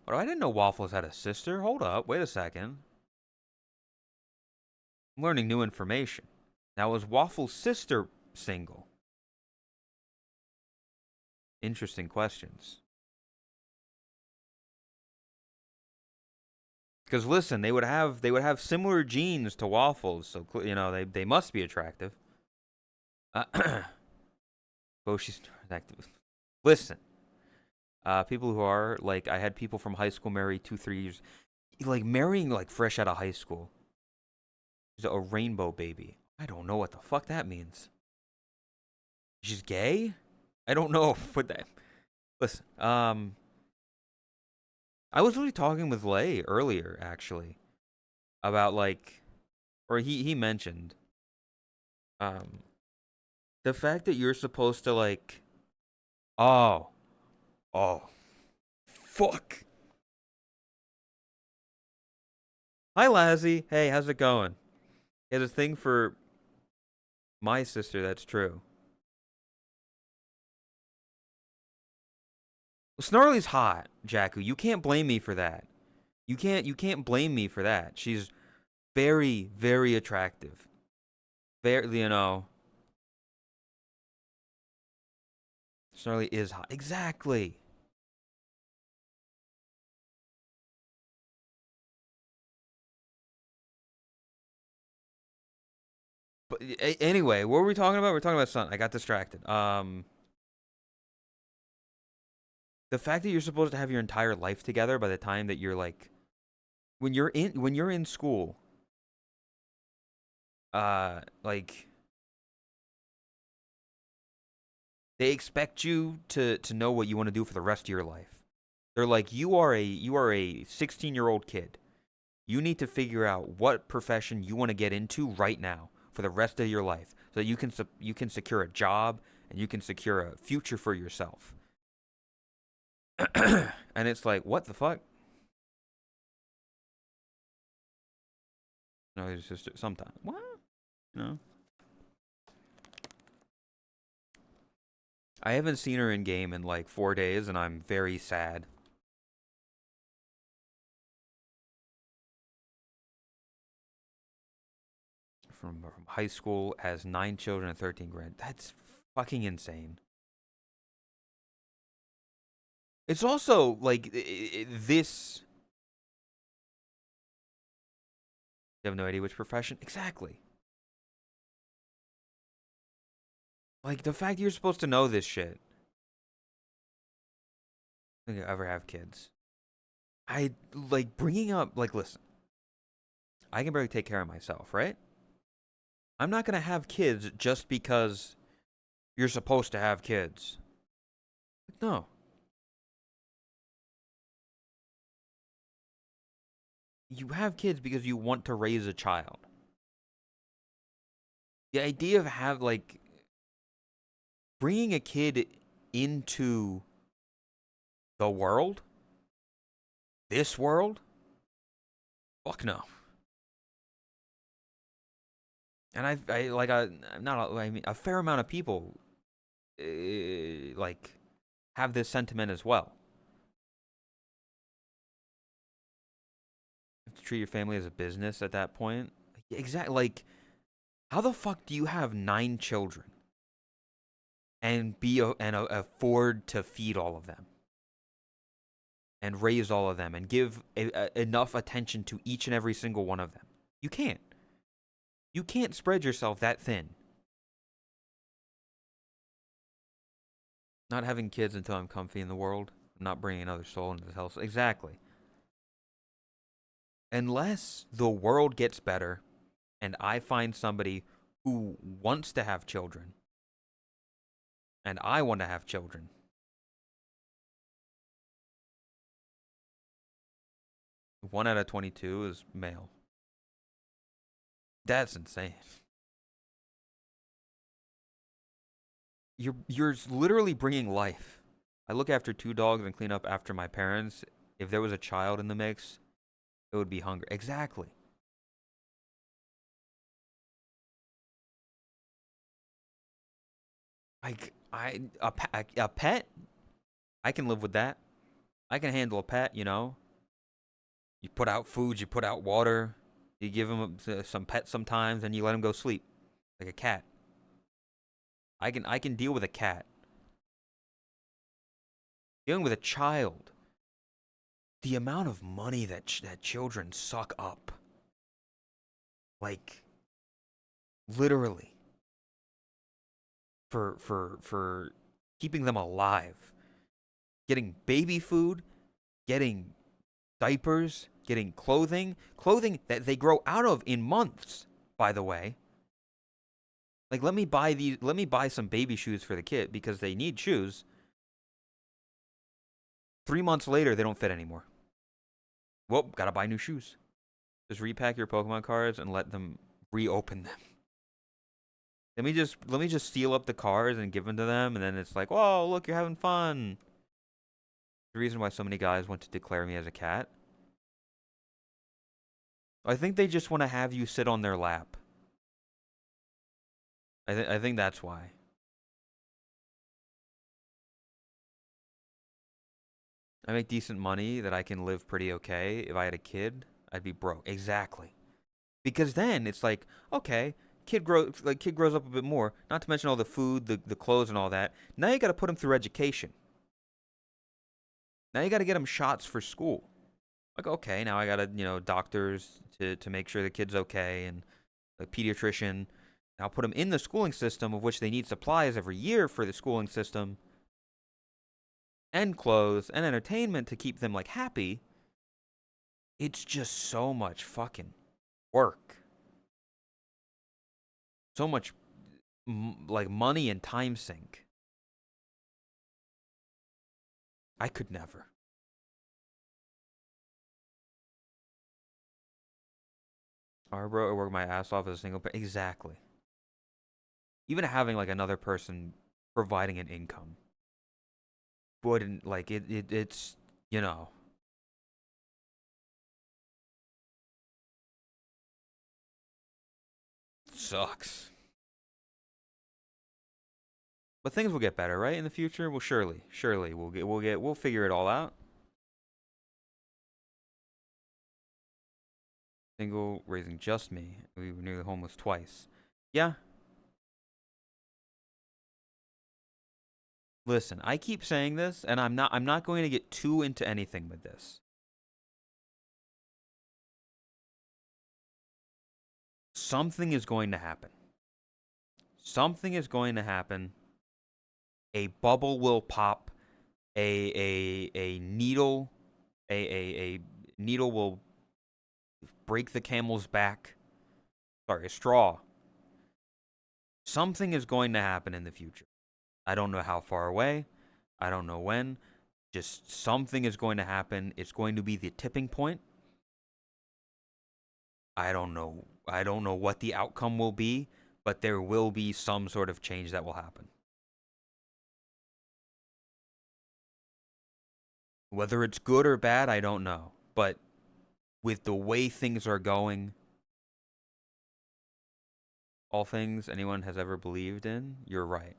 Oh, I didn't know Waffles had a sister. Hold up, wait a second. I'm learning new information. Now, was Waffles' sister single? Interesting questions. Because listen, they would have similar genes to Waffles, so they must be attractive. Boshi's attractive. Listen, people who are like, I had people from high school marry 2, 3 years, like marrying like fresh out of high school. She's a rainbow baby. I don't know what the fuck that means. She's gay? I don't know what that. Listen, I was really talking with Lay earlier, actually, about like, or he mentioned, um, the fact that you're supposed to like, oh, oh, fuck. Hi, Lazzy. Hey, how's it going? He has a thing for my sister. That's true. Snarly's hot, Jakku. You can't blame me for that. You can't blame me for that. She's very, very attractive. Very, Snarly is hot. Exactly. But anyway, what were we talking about? We're talking about Sun. I got distracted. The fact that you're supposed to have your entire life together by the time that you're like, when you're in school, like they expect you to know what you want to do for the rest of your life. They're like, you are a 16-year-old kid. You need to figure out what profession you want to get into right now for the rest of your life, so that you can secure a job and you can secure a future for yourself. And it's like, what the fuck? No, it's just sometimes. What? You know? I haven't seen her in game in like 4 days, and I'm very sad. From high school, has 9 children and 13 grand. That's fucking insane. It's also like this. You have no idea which profession? Exactly. Like the fact you're supposed to know this shit. I don't think I ever have kids. I like bringing up, like, listen, I can barely take care of myself, right? I'm not gonna have kids just because you're supposed to have kids. No. You have kids because you want to raise a child. The idea of bringing a kid into the world, this world, fuck no. And I mean, a fair amount of people, like, have this sentiment as well. You have to treat your family as a business at that point. Exactly. Like, how the fuck do you have 9 children and afford to feed all of them and raise all of them and give enough attention to each and every single one of them? You can't. You can't spread yourself that thin. Not having kids until I'm comfy in the world. I'm not bringing another soul into this house. Exactly. Unless the world gets better and I find somebody who wants to have children and I want to have children. One out of 22 is male. That's insane. You're literally bringing life. I look after 2 dogs and clean up after my parents. If there was a child in the mix, it would be hungry. Exactly. Like a pet, I can live with that. I can handle a pet, you know. You put out food, you put out water, you give him some pet sometimes, and you let him go sleep like a cat. I can deal with a cat. Dealing with a child, the amount of money that children suck up, like literally, for keeping them alive, getting baby food, getting diapers, getting clothing that they grow out of in months, by the way. Like, let me buy some baby shoes for the kid because they need shoes. 3 months later, they don't fit anymore. Well, gotta buy new shoes. Just repack your Pokemon cards and let them reopen them. Let me just steal up the cards and give them to them, and then it's like, oh, look, you're having fun. The reason why so many guys want to declare me as a cat. I think they just want to have you sit on their lap. I think that's why. I make decent money that I can live pretty okay. If I had a kid, I'd be broke. Exactly. Because then it's like, okay, kid grows up a bit more. Not to mention all the food, the clothes, and all that. Now you got to put him through education. Now you got to get him shots for school. Like, okay, now I got to, doctors to make sure the kid's okay, and a pediatrician. And I'll put him in the schooling system, of which they need supplies every year for the schooling system, and clothes and entertainment to keep them like happy. It's just so much fucking work. So much like money and time sink. I could never. I work my ass off as a single parent. Exactly. Even having like another person providing an income wouldn't like it's you know sucks. But things will get better, right? In the future, well, surely we'll figure it all out. Single, raising just me. We were nearly homeless twice. Yeah. Listen, I keep saying this, and I'm not going to get too into anything with this. Something is going to happen. Something is going to happen. A bubble will pop. A needle a needle will break the camel's back. Sorry, a straw. Something is going to happen in the future. I don't know how far away. I don't know when. Just something is going to happen. It's going to be the tipping point. I don't know. I don't know what the outcome will be, but there will be some sort of change that will happen. Whether it's good or bad, I don't know. But with the way things are going, all things anyone has ever believed in, you're right.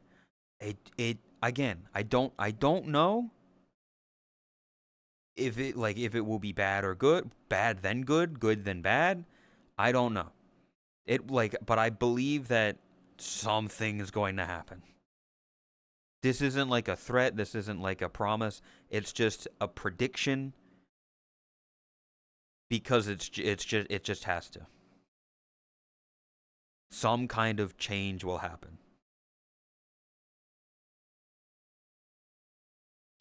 It again, I don't know if it will be bad or good, bad then good, good then bad. I don't know. But I believe that something is going to happen. This isn't like a threat, this isn't like a promise. It's just a prediction because it just has to. Some kind of change will happen.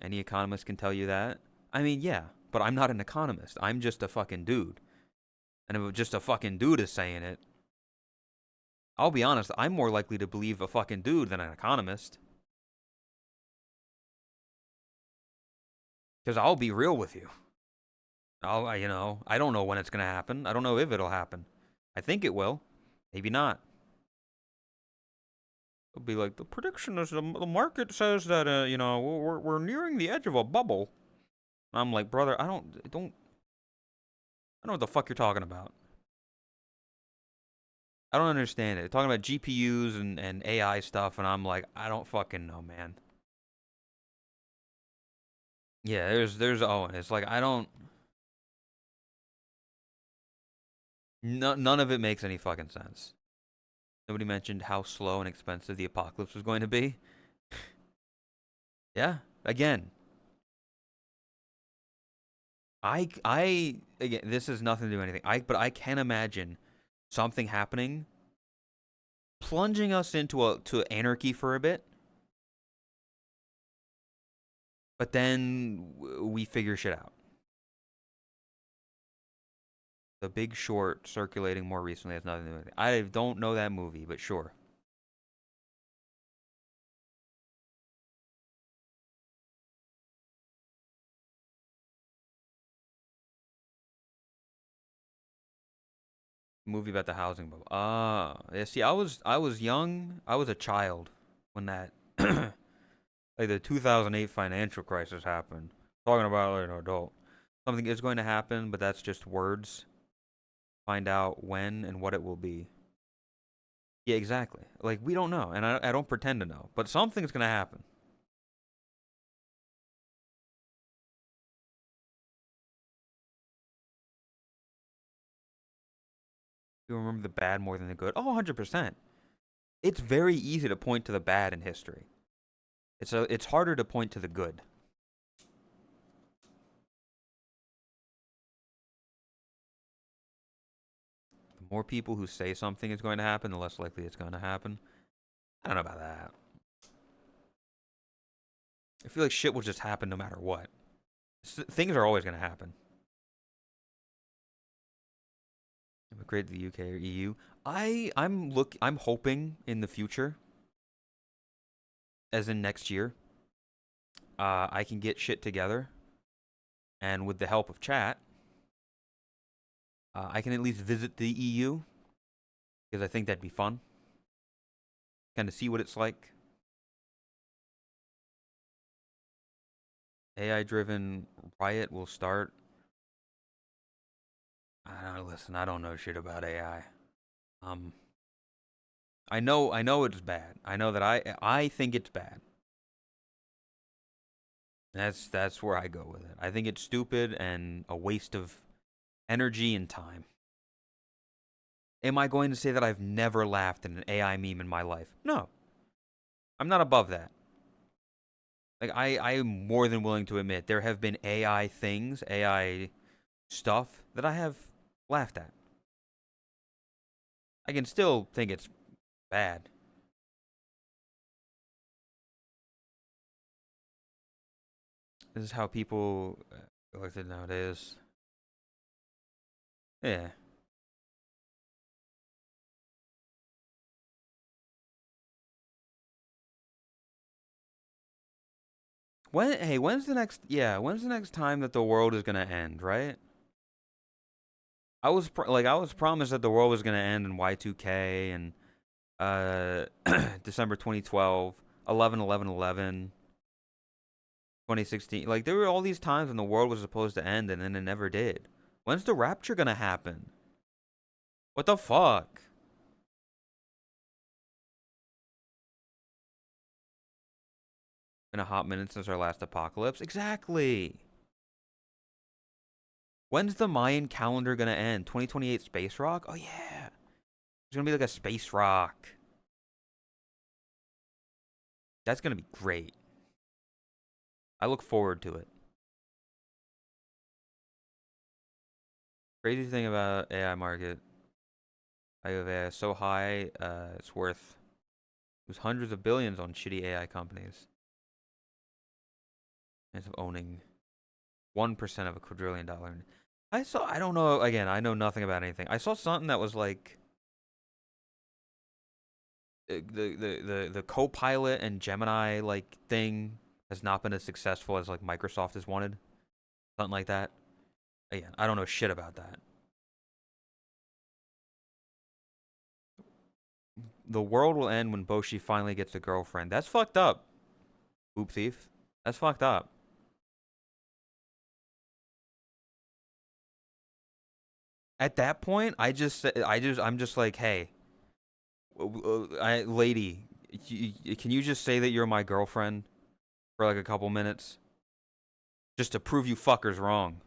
Any economist can tell you that. I mean, yeah, but I'm not an economist. I'm just a fucking dude. And if just a fucking dude is saying it, I'll be honest, I'm more likely to believe a fucking dude than an economist. Because I'll be real with you. I don't know when it's going to happen. I don't know if it'll happen. I think it will. Maybe not. It'll be like, the prediction is the market says that, we're nearing the edge of a bubble. And I'm like, brother, I don't know what the fuck you're talking about. I don't understand it. Talking about GPUs and AI stuff, and I'm like, I don't fucking know, man. Yeah, there's Owen. It's like I don't. None of it makes any fucking sense. Nobody mentioned how slow and expensive the apocalypse was going to be. Yeah, again, again, this has nothing to do with anything. But I can imagine something happening, plunging us to anarchy for a bit, but then we figure shit out. The Big Short circulating more recently has nothing to do with it. I don't know that movie, but sure. Movie about the housing bubble. Ah, yeah. See, I was young. I was a child when that like the 2008 financial crisis happened. Talking about like an adult. Something is going to happen, but that's just words. Find out when and what it will be. Yeah, exactly. Like we don't know, and I don't pretend to know, but something's gonna happen. People remember the bad more than the good. Oh, 100%. It's very easy to point to the bad in history. It's harder to point to the good. The more people who say something is going to happen, the less likely it's going to happen. I don't know about that. I feel like shit will just happen no matter what. Things are always going to happen. Immigrate to the UK or EU. I'm hoping in the future, as in next year, I can get shit together, and with the help of chat, I can at least visit the EU because I think that'd be fun. Kind of see what it's like. AI-driven riot will start. I don't know. Listen, I don't know shit about AI. I know it's bad. I know that I think it's bad. That's where I go with it. I think it's stupid and a waste of energy and time. Am I going to say that I've never laughed at an AI meme in my life? No. I'm not above that. Like I am more than willing to admit there have been AI things, AI stuff that I have laughed at. I can still think it's bad. This is how people look at it nowadays. Yeah. When's the next time that the world is gonna end, right? I was promised that the world was gonna end in Y2K and December 2012, 11/11/11, 2016. Like there were all these times when the world was supposed to end and then it never did. When's the rapture gonna happen? What the fuck? Been a hot minute since our last apocalypse. Exactly. When's the Mayan calendar gonna end? 2028 space rock? Oh yeah. It's gonna be like a space rock. That's gonna be great. I look forward to it. Crazy thing about AI market. I have AI so high, it's worth hundreds of billions on shitty AI companies. Instead of owning 1% of $1 quadrillion. I don't know, again, I know nothing about anything. I saw something that was like the Copilot and Gemini like thing has not been as successful as like Microsoft has wanted. Something like that. Again, I don't know shit about that. The world will end when Boshi finally gets a girlfriend. That's fucked up. Oop thief. That's fucked up. At that point, I'm just like, hey, lady, can you just say that you're my girlfriend for like a couple minutes, just to prove you fuckers wrong?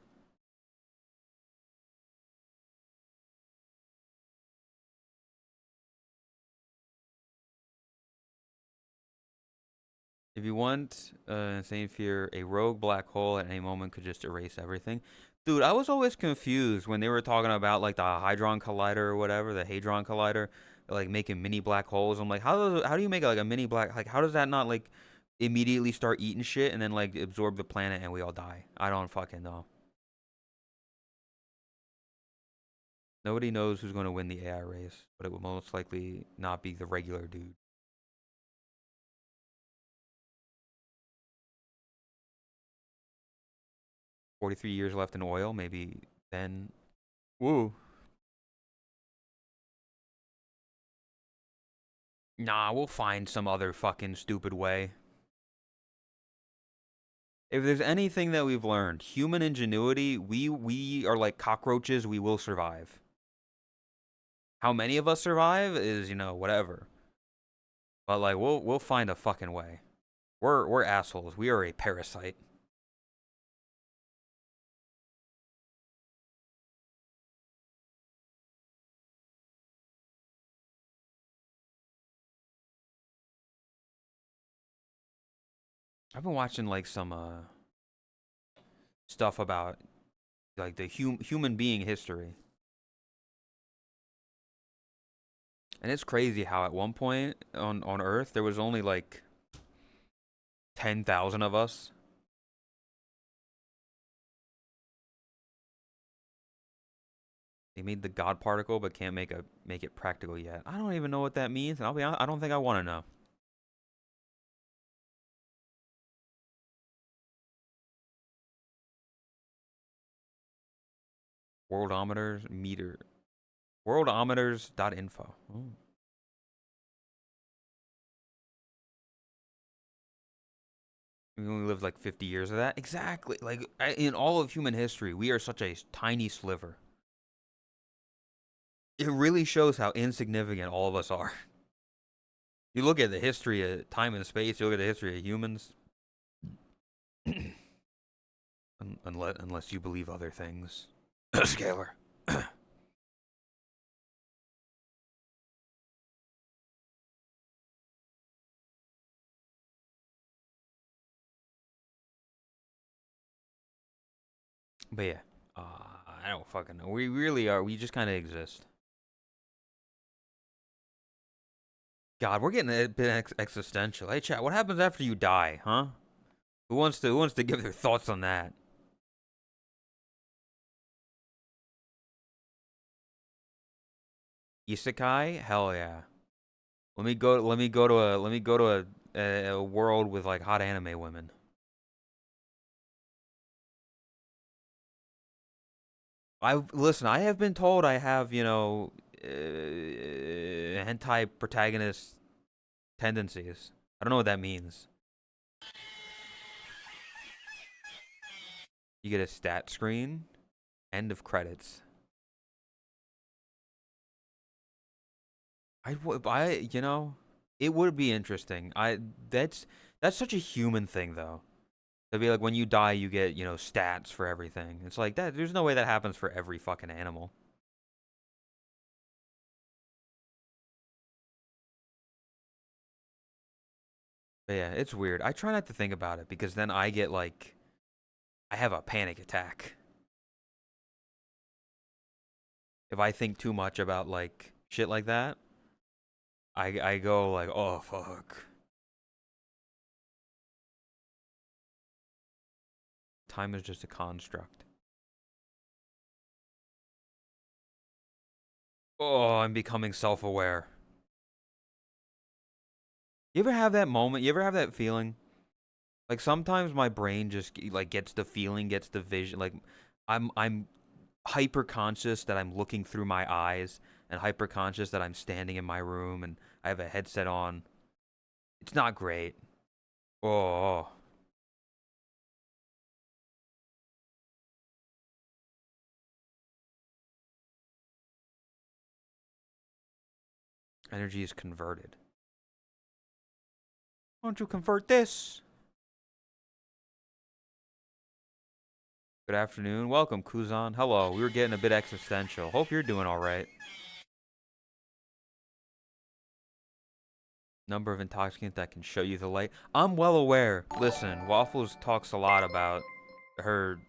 If you want insane fear, a rogue black hole at any moment could just erase everything. Dude, I was always confused when they were talking about like the Hadron Collider or whatever, the Hadron Collider, like making mini black holes. I'm like, how do you make like a mini black? Like, how does that not like immediately start eating shit and then like absorb the planet and we all die? I don't fucking know. Nobody knows who's going to win the AI race, but it will most likely not be the regular dude. 43 years left in oil, maybe then. Woo. Nah, we'll find some other fucking stupid way. If there's anything that we've learned, human ingenuity, we are like cockroaches, we will survive. How many of us survive is, whatever. But like we'll find a fucking way. We're assholes. We are a parasite. I've been watching like some stuff about like the human being history. And it's crazy how at one point on Earth there was only like 10,000 of us. They made the God particle but can't make it practical yet. I don't even know what that means, and I'll be honest, I don't think I want to know. Worldometers meter worldometers.info. Oh. We only lived like 50 years of that. Exactly. Like in all of human history, we are such a tiny sliver. It really shows how insignificant all of us are. You look at the history of time and space, you look at the history of humans, unless you believe other things. Scalar. But yeah, I don't fucking know. We really are. We just kind of exist. God, we're getting a bit existential. Hey, chat. What happens after you die, huh? Who wants to give their thoughts on that? Isekai? Hell yeah. Let me go to a world with like hot anime women. I listen. I have been told I have hentai protagonist tendencies. I don't know what that means. You get a stat screen. End of credits. It would be interesting. That's such a human thing though. It'd be like when you die, you get stats for everything. It's like that. There's no way that happens for every fucking animal. But yeah, it's weird. I try not to think about it because then I get like I have a panic attack if I think too much about like shit like that. I go like, oh fuck. Time is just a construct. Oh, I'm becoming self-aware. You ever have that moment? You ever have that feeling? Like sometimes my brain just like gets the feeling, gets the vision. Like I'm hyper conscious that I'm looking through my eyes, and hyper conscious that I'm standing in my room and I have a headset on. It's not great. Oh, energy is converted. Why don't you convert this? Good afternoon. Welcome, Kuzan. Hello. We were getting a bit existential. Hope you're doing all right. Number of intoxicants that can show you the light. I'm well aware. Listen, Waffles talks a lot about her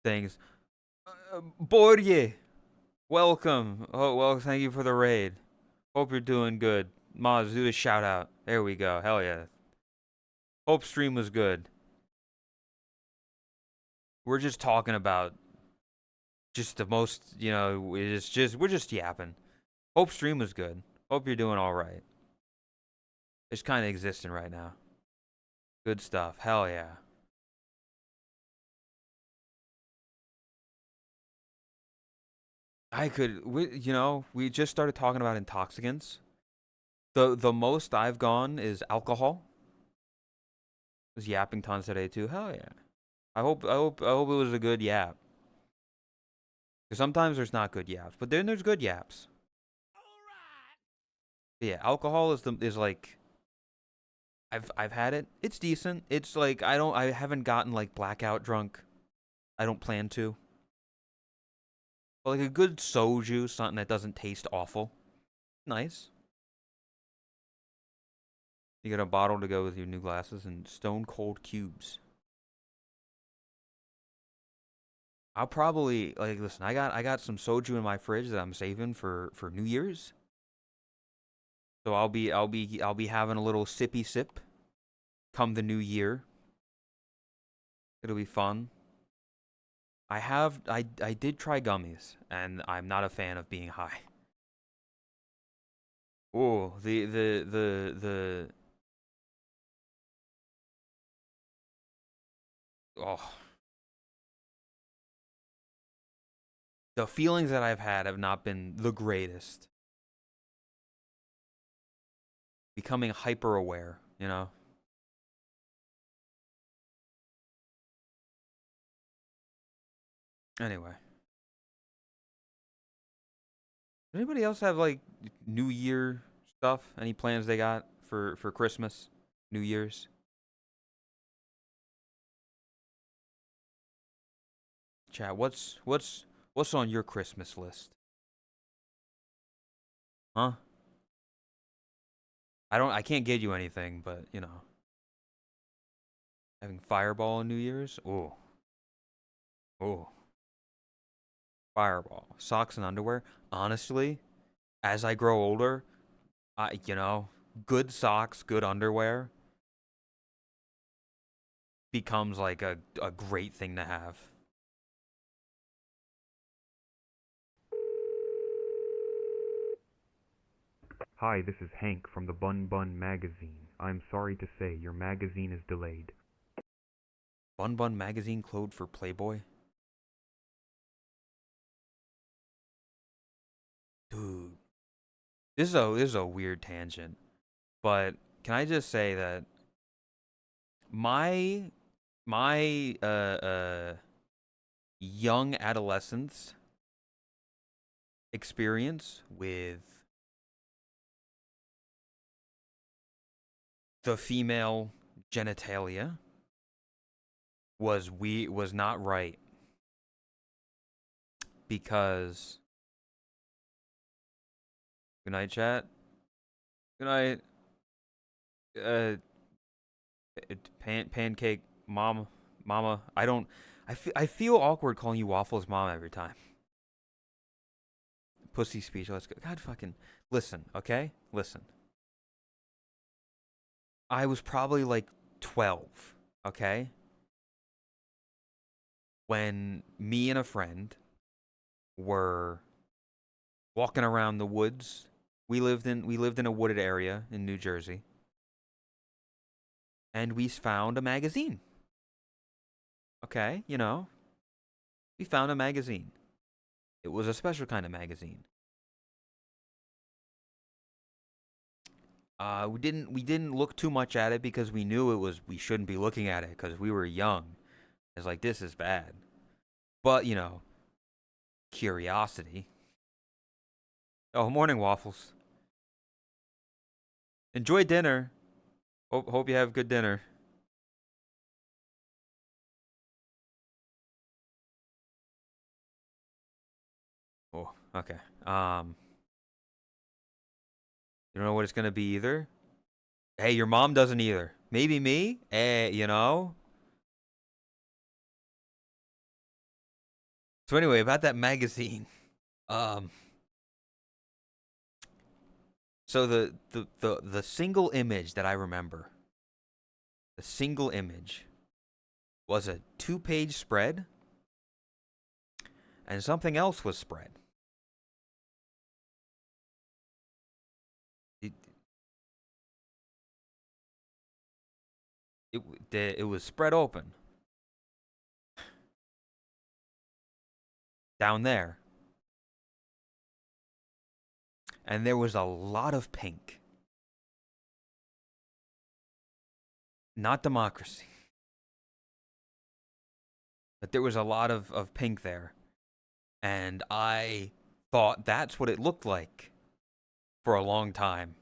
things. Borje, welcome. Oh, well, thank you for the raid. Hope you're doing good. Maz, do the shout out. There we go. Hell yeah. Hope stream was good. We're just talking about just the most, we're just yapping. Hope stream was good. Hope you're doing all right. It's kind of existing right now. Good stuff. Hell yeah. We just started talking about intoxicants. The most I've gone is alcohol. Was yapping tons today too. Hell yeah. I hope it was a good yap. Because sometimes there's not good yaps, but then there's good yaps. But yeah, alcohol is like I've had it. It's decent. It's like I haven't gotten like blackout drunk. I don't plan to. But like a good soju, something that doesn't taste awful. Nice. You get a bottle to go with your new glasses and stone cold cubes. I'll probably like listen. I got some soju in my fridge that I'm saving for New Year's. So I'll be having a little sippy sip come the new year. It'll be fun. I did try gummies and I'm not a fan of being high. Oh, the oh, the feelings that I've had have not been the greatest. Becoming hyper aware, you know? Anyway. Anybody else have like New Year stuff? Any plans they got for Christmas, New Year's? Chat, what's on your Christmas list? Huh? I can't get you anything, but you know, having Fireball on New Year's? Oh. Oh. Fireball. Socks and underwear? Honestly, as I grow older, good socks, good underwear becomes like a great thing to have. Hi, this is Hank from the Bun Bun magazine. I'm sorry to say your magazine is delayed. Bun Bun magazine clothed for Playboy? Dude, this is a weird tangent, but can I just say that my my young adolescence experience with the female genitalia was not right because good night chat. Good night. Uh pancake mama. I feel awkward calling you Waffles mom every time. Pussy speech. Let's go. God fucking listen, okay? Listen. I was probably like 12, okay? When me and a friend were walking around the woods. We lived in a wooded area in New Jersey. And we found a magazine. Okay, we found a magazine. It was a special kind of magazine. We didn't look too much at it because we knew we shouldn't be looking at it because we were young. It's like this is bad. But, curiosity. Oh, morning waffles. Enjoy dinner. Hope you have good dinner. Oh, okay. You don't know what it's gonna be either? Hey, your mom doesn't either. Maybe me? So anyway, about that magazine. Um so the single image that I remember, the single image was a two-page spread and something else was spread. It it was spread open down there. And there was a lot of pink. Not democracy. But there was a lot of pink there. And I thought that's what it looked like for a long time.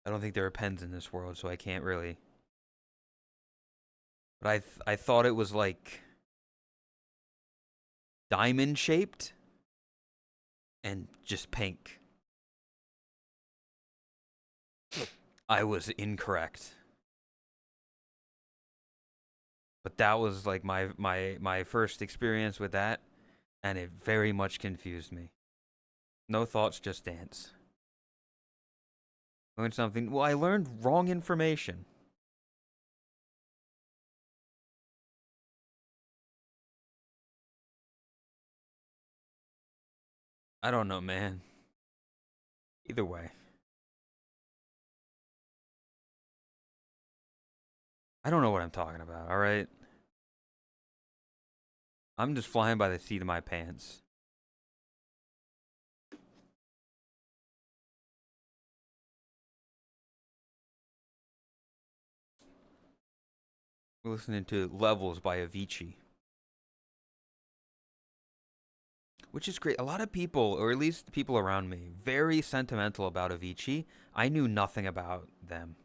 I don't think there are pens in this world, so I can't really. But I thought it was like diamond shaped and just pink. I was incorrect. But that was like my first experience with that, and it very much confused me. No thoughts, just dance. Learned something. Well, I learned wrong information. I don't know, man. Either way, I don't know what I'm talking about. All right, I'm just flying by the seat of my pants. We're listening to Levels by Avicii, which is great. A lot of people, or at least people around me, very sentimental about Avicii. I knew nothing about them.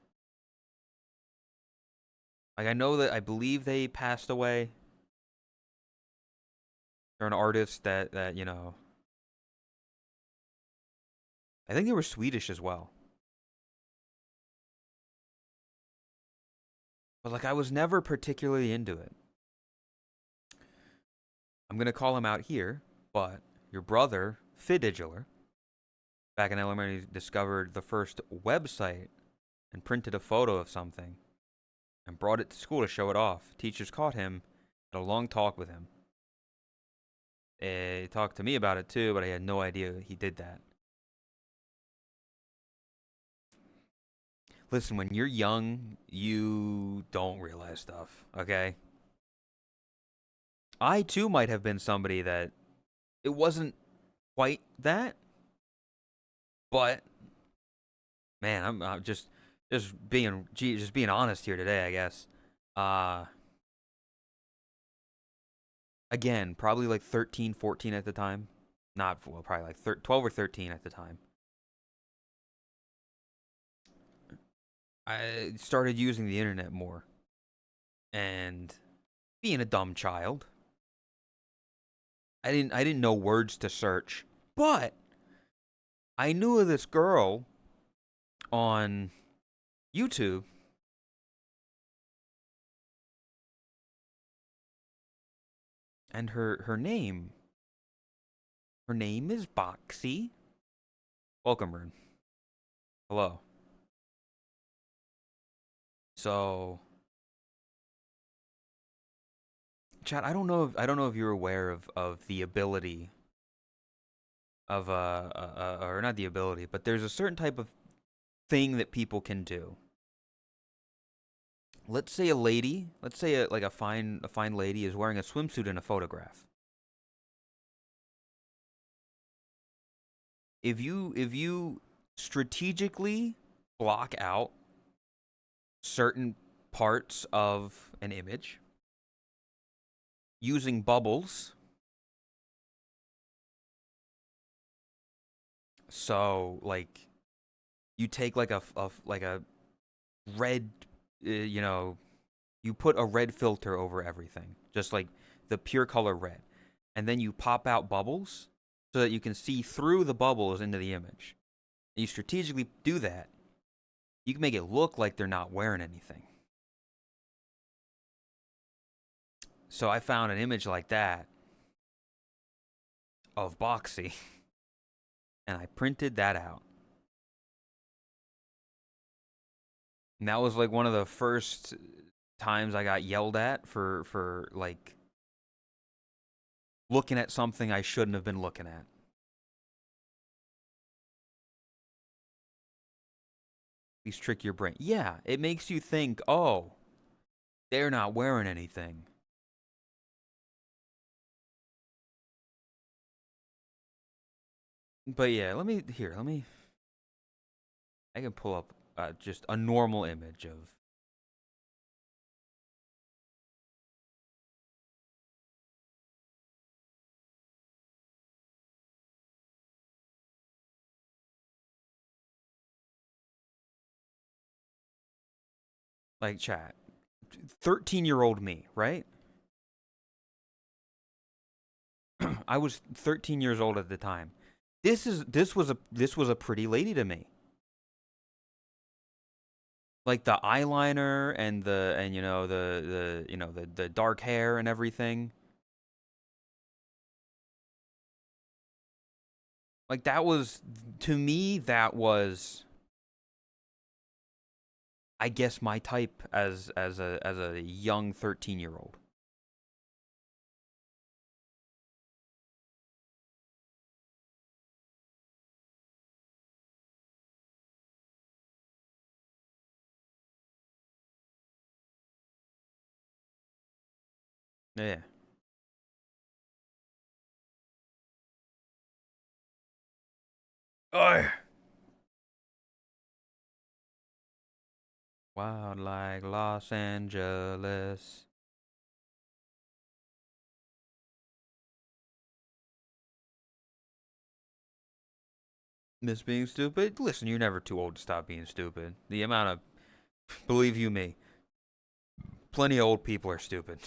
Like I know that I believe they passed away. They're an artist that you know. I think they were Swedish as well. But like I was never particularly into it. I'm gonna call him out here, but your brother, Fidicular, back in elementary, discovered the first website and printed a photo of something and brought it to school to show it off. Teachers caught him, had a long talk with him. He talked to me about it too, but I had no idea he did that. Listen, when you're young, you don't realize stuff, okay? I too might have been somebody that it wasn't quite that, but man, I'm just being honest here today, I guess. Uh Again, probably like 13, 14 at the time. Not well, probably like 12 or 13 at the time. I started using the internet more and being a dumb child, I didn't know words to search, but I knew of this girl on YouTube, and her name is Boxy. Welcome, Rune. Hello. So, Chad, I don't know if you're aware of the ability of or not the ability, but there's a certain type of thing that people can do. Let's say a lady, let's say like a fine lady is wearing a swimsuit in a photograph. If you strategically block out certain parts of an image using bubbles, so like you take like a red, you know, you put a red filter over everything, just like the pure color red, and then you pop out bubbles so that you can see through the bubbles into the image. And you strategically do that, you can make it look like they're not wearing anything. So I found an image like that of Boxy, and I printed that out. And that was like one of the first times I got yelled at for like looking at something I shouldn't have been looking at. These trick your brain. Yeah, it makes you think, oh, they're not wearing anything. But yeah, I can pull up just a normal image of like chat. 13-year-old me, right? I was 13 years old at the time. This was a pretty lady to me. Like the eyeliner and the dark hair and everything. Like that was, to me, that was, I guess, my type as a young 13-year-old. Yeah. Oh. Wild like Los Angeles. Miss being stupid? Listen, you're never too old to stop being stupid. The amount of, believe you me, plenty of old people are stupid.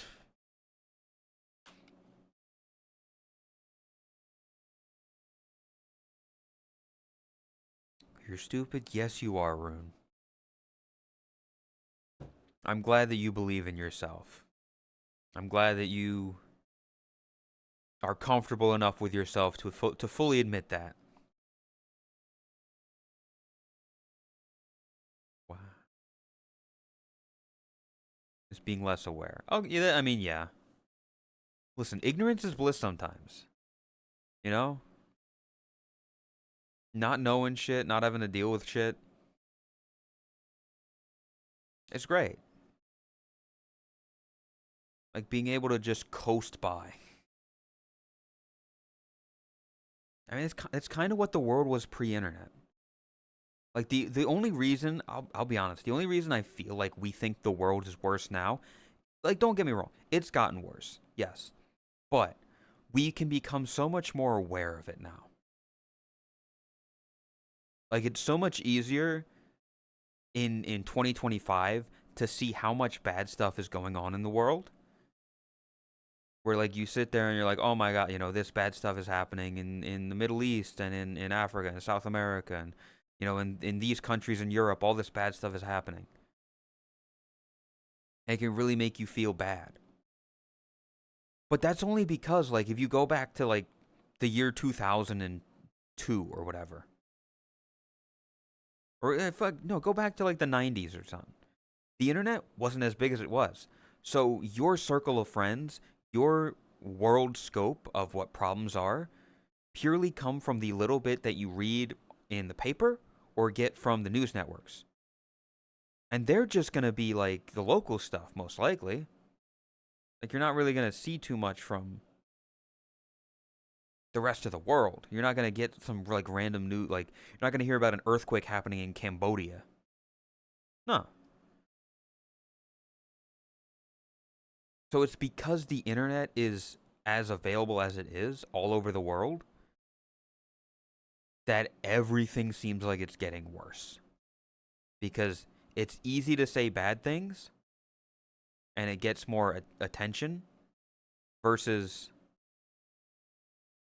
You're stupid? Yes, you are, Rune. I'm glad that you believe in yourself. I'm glad that you are comfortable enough with yourself to fully admit that. Wow. Just being less aware. Oh, yeah, I mean, yeah. Listen, ignorance is bliss sometimes. You know? Not knowing shit, not having to deal with shit. It's great. Like being able to just coast by. I mean, it's kind of what the world was pre-internet. Like the only reason, I'll be honest, the only reason I feel like we think the world is worse now, like don't get me wrong, it's gotten worse. Yes. But we can become so much more aware of it now. Like it's so much easier in 2025 to see how much bad stuff is going on in the world. Where like you sit there and you're like, oh my god, this bad stuff is happening in the Middle East and in Africa and South America and in these countries in Europe, all this bad stuff is happening. And it can really make you feel bad. But that's only because like if you go back to like the year 2002 or whatever. Or if no, go back to like the 90s or something. The internet wasn't as big as it was. So your circle of friends, your world scope of what problems are, purely come from the little bit that you read in the paper or get from the news networks. And they're just going to be like the local stuff, most likely. Like, you're not really going to see too much from the rest of the world. You're not going to get some, like, random news. Like, you're not going to hear about an earthquake happening in Cambodia. No. So it's because the internet is as available as it is all over the world that everything seems like it's getting worse. Because it's easy to say bad things and it gets more attention versus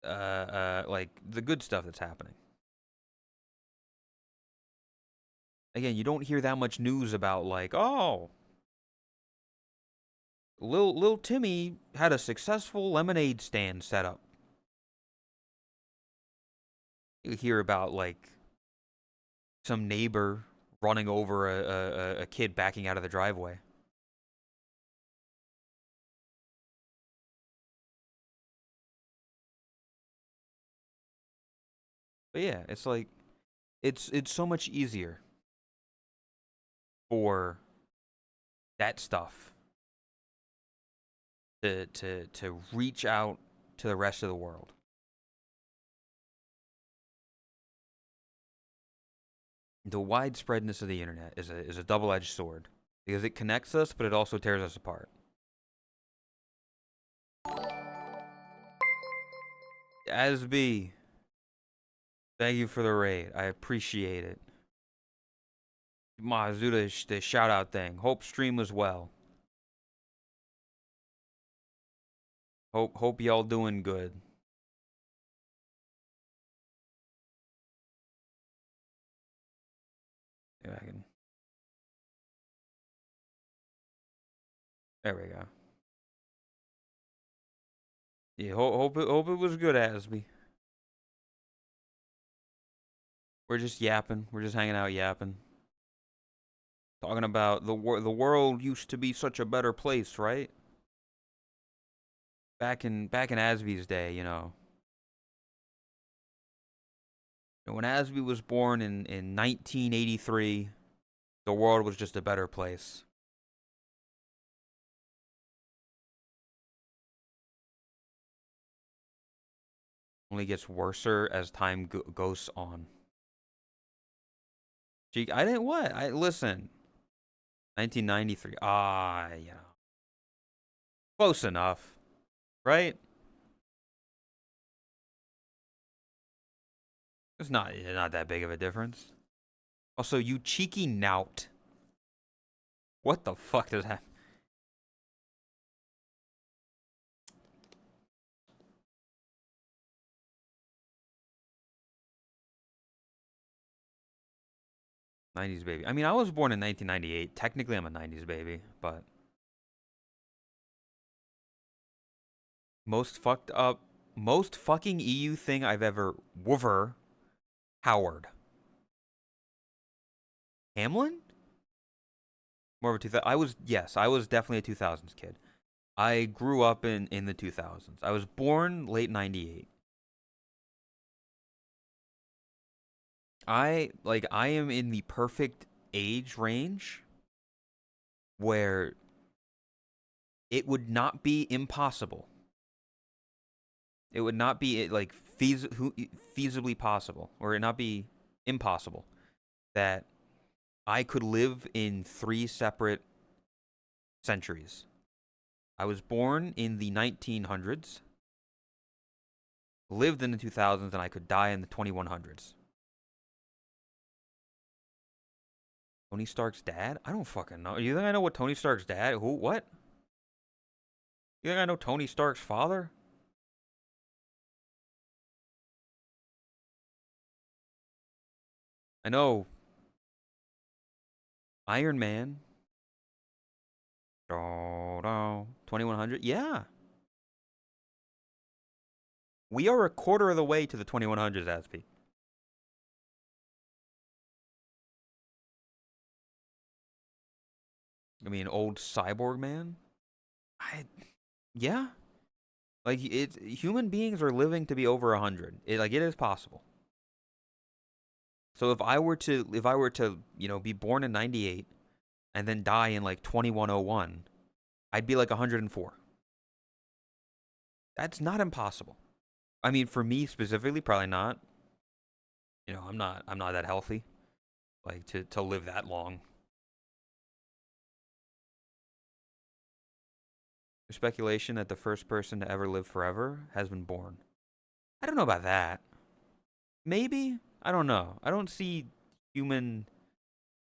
like the good stuff that's happening. Again, you don't hear that much news about like, oh, Lil Timmy had a successful lemonade stand set up. You hear about like some neighbor running over a kid backing out of the driveway. But yeah, it's like it's so much easier for that stuff to reach out to the rest of the world. The widespreadness of the internet is a double-edged sword because it connects us, but it also tears us apart. Asby, thank you for the raid. I appreciate it. Ma, do the shout out thing. Hope stream was well. Hope y'all doing good. Yeah, I can There we go. Yeah, hope it was good, Asby. We're just yapping. We're just hanging out yapping. Talking about the world used to be such a better place, right? Back in Asby's day, you know. And when Asby was born in 1983, the world was just a better place. Only gets worser as time goes on. Gee, I didn't what? I listen. 1993. Ah, you know. Close enough, right? It's not that big of a difference. Also, you cheeky knout. What the fuck does that? 90s baby. I mean, I was born in 1998. Technically, I'm a 90s baby, but most fucked up, most fucking EU thing I've ever woover Howard Hamlin. More of a 2000. I was definitely a 2000s kid. I grew up in the 2000s. I was born late 98. I am in the perfect age range where it would not be impossible. It would not be like feasibly possible, or it not be impossible that I could live in three separate centuries. I was born in the 1900s, lived in the 2000s, and I could die in the 2100s. Tony Stark's dad? I don't fucking know. You think I know what Tony Stark's dad? Who? What? You think I know Tony Stark's father? I know Iron Man. 2100. Yeah. We are a quarter of the way to the 2100s, Aspie. I mean, old cyborg man? I yeah. Like it's human beings are living to be over 100. It is possible. So if I were to, you know, be born in 98 and then die in like 2101, I'd be like 104. That's not impossible. I mean, for me specifically, probably not. You know, I'm not that healthy like to live that long. There's speculation that the first person to ever live forever has been born. I don't know about that. Maybe? I don't know. I don't see human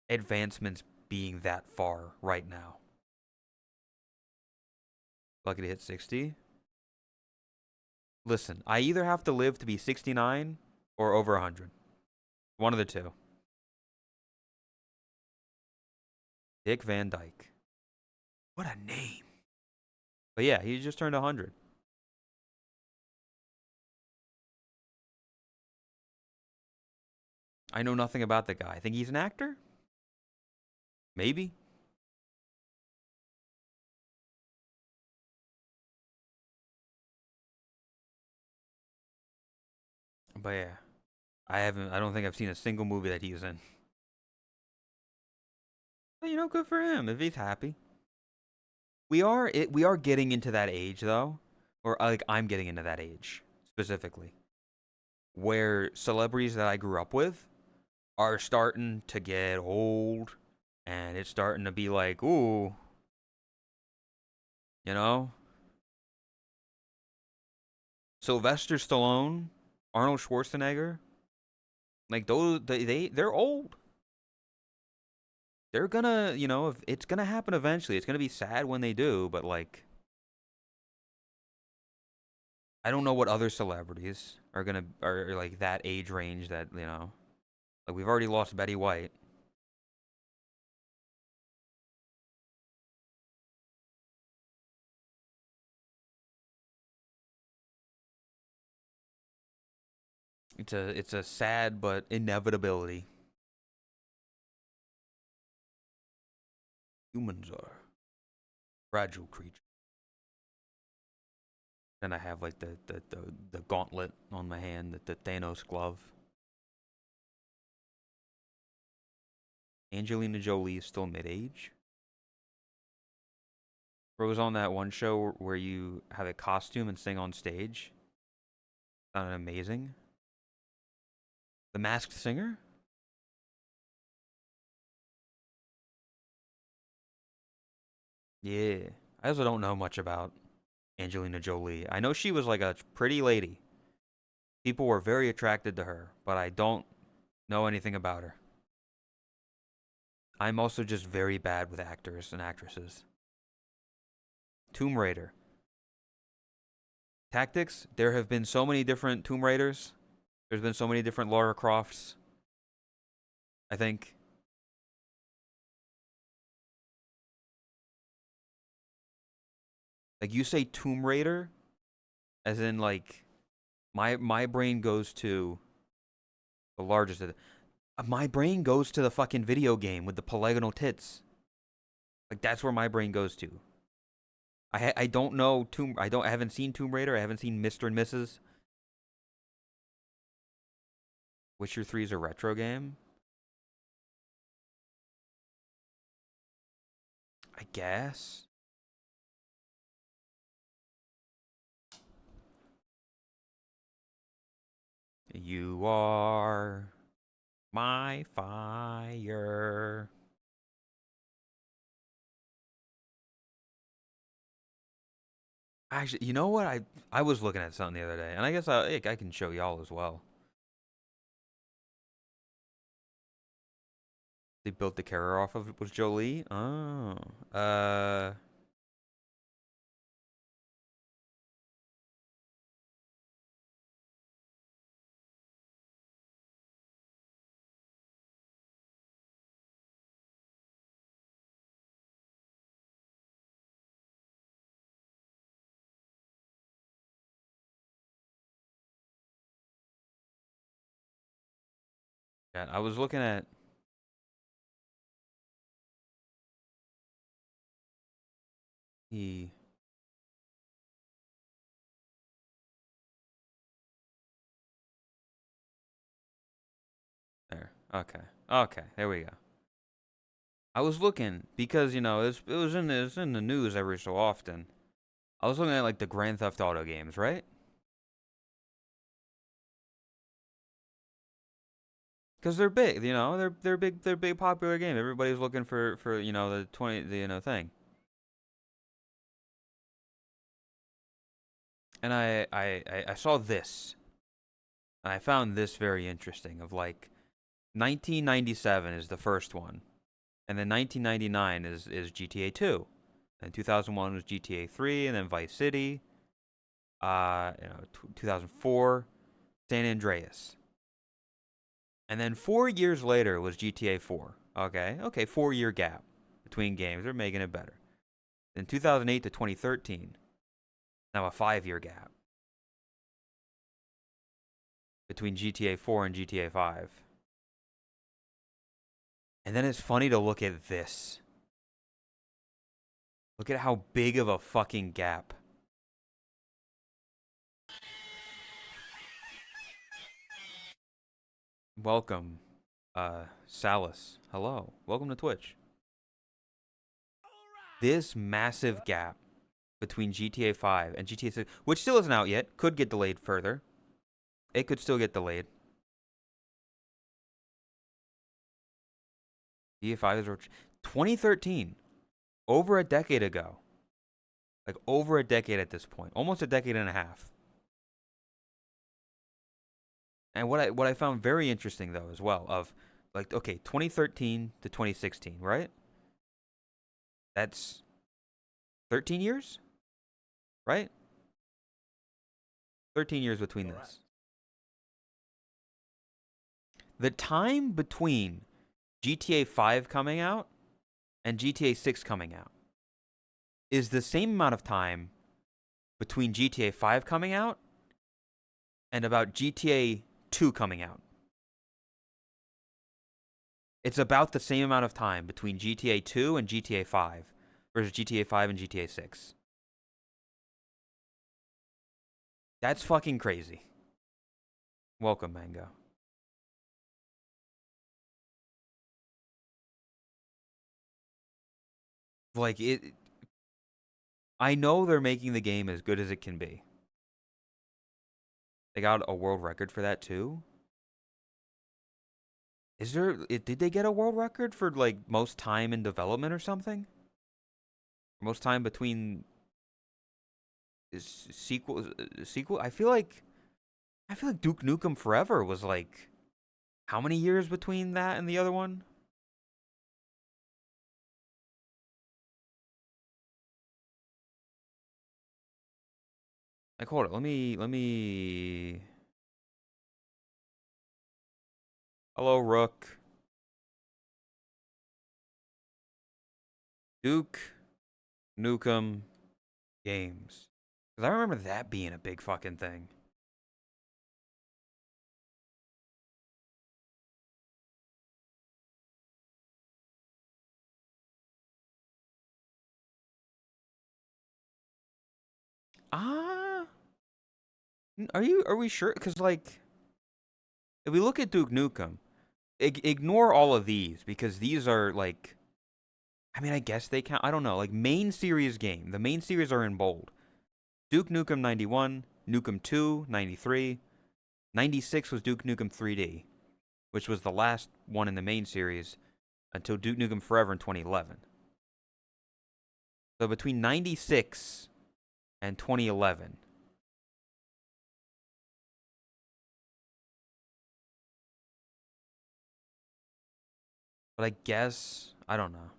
advancements being that far right now. Lucky to hit 60. Listen, I either have to live to be 69 or over 100. One of the two. Dick Van Dyke. What a name. But yeah, he just turned 100. I know nothing about the guy. I think he's an actor? Maybe. But yeah, I don't think I've seen a single movie that he's in. But you know, good for him if he's happy. We are getting into that age though, or like I'm getting into that age specifically, where celebrities that I grew up with are starting to get old, and it's starting to be like, ooh, you know, Sylvester Stallone, Arnold Schwarzenegger, like those they're old. They're gonna, you know, if it's gonna happen eventually. It's gonna be sad when they do, but like I don't know what other celebrities are like that age range that, you know, like we've already lost Betty White. It's a sad but inevitability. Humans are fragile creatures. Then I have like the gauntlet on my hand, the Thanos glove. Angelina Jolie is still mid-age. Or was on that one show where you have a costume and sing on stage. Sounded amazing. The Masked Singer? Yeah. I also don't know much about Angelina Jolie. I know she was like a pretty lady. People were very attracted to her, but I don't know anything about her. I'm also just very bad with actors and actresses. Tomb Raider. Tactics, there have been so many different Tomb Raiders. There's been so many different Lara Crofts. I think. Like you say Tomb Raider, as in like my brain goes to the largest of the, my brain goes to the fucking video game with the polygonal tits. Like that's where my brain goes to. I don't know I haven't seen Tomb Raider. I haven't seen Mr. and Mrs. Witcher 3 is a retro game. I guess. You are my fire. Actually, you know what? I was looking at something the other day, and I guess I can show y'all as well. They built the carrier off of was Jolie. Oh, yeah. I was looking at the there. Okay, okay. There we go. I was looking because it was in the news every so often. I was looking at like the Grand Theft Auto games, right? Because they're big, they're big popular game. Everybody's looking for the 20 the thing. And I saw this, and I found this very interesting. Of like 1997 is the first one, and then 1999 is GTA 2, and 2001 was GTA 3, and then Vice City. 2004 San Andreas, and then 4 years later was GTA 4. Okay, 4 year gap between games. They're making it better. Then 2008 to 2013, now a 5 year gap between GTA 4 and GTA 5. And then it's funny to look at this. Look at how big of a fucking gap. Welcome, Salus. Hello. Welcome to Twitch. This massive gap between GTA 5 and GTA 6, which still isn't out yet, could get delayed further. It could still get delayed. GTA 5 is 2013, over a decade ago. Like over a decade at this point, almost a decade and a half. And what I found very interesting though as well of like 2013 to 2016, right? That's 13 years, right? 13 years between this. The time between GTA 5 coming out and GTA 6 coming out is the same amount of time between GTA 5 coming out and about GTA 2 coming out. It's about the same amount of time between GTA 2 and GTA 5 versus GTA 5 and GTA 6. That's fucking crazy. Welcome, Mango. Like, I know they're making the game as good as it can be. They got a world record for that, too. Did they get a world record for, like, most time in development or something? Most time between sequel? I feel like Duke Nukem Forever was, like, how many years between that and the other one? Like, hold it. Let me. Hello, Rook. Duke Nukem games. Because I remember that being a big fucking thing. Ah, are we sure? Because, like, if we look at Duke Nukem, ignore all of these because these are, like, I mean, I guess they count. I don't know. Like, main series game. The main series are in bold. Duke Nukem 91, Nukem 2, 93. 96 was Duke Nukem 3D, which was the last one in the main series until Duke Nukem Forever in 2011. So between 96 and 2011. But I guess, I don't know.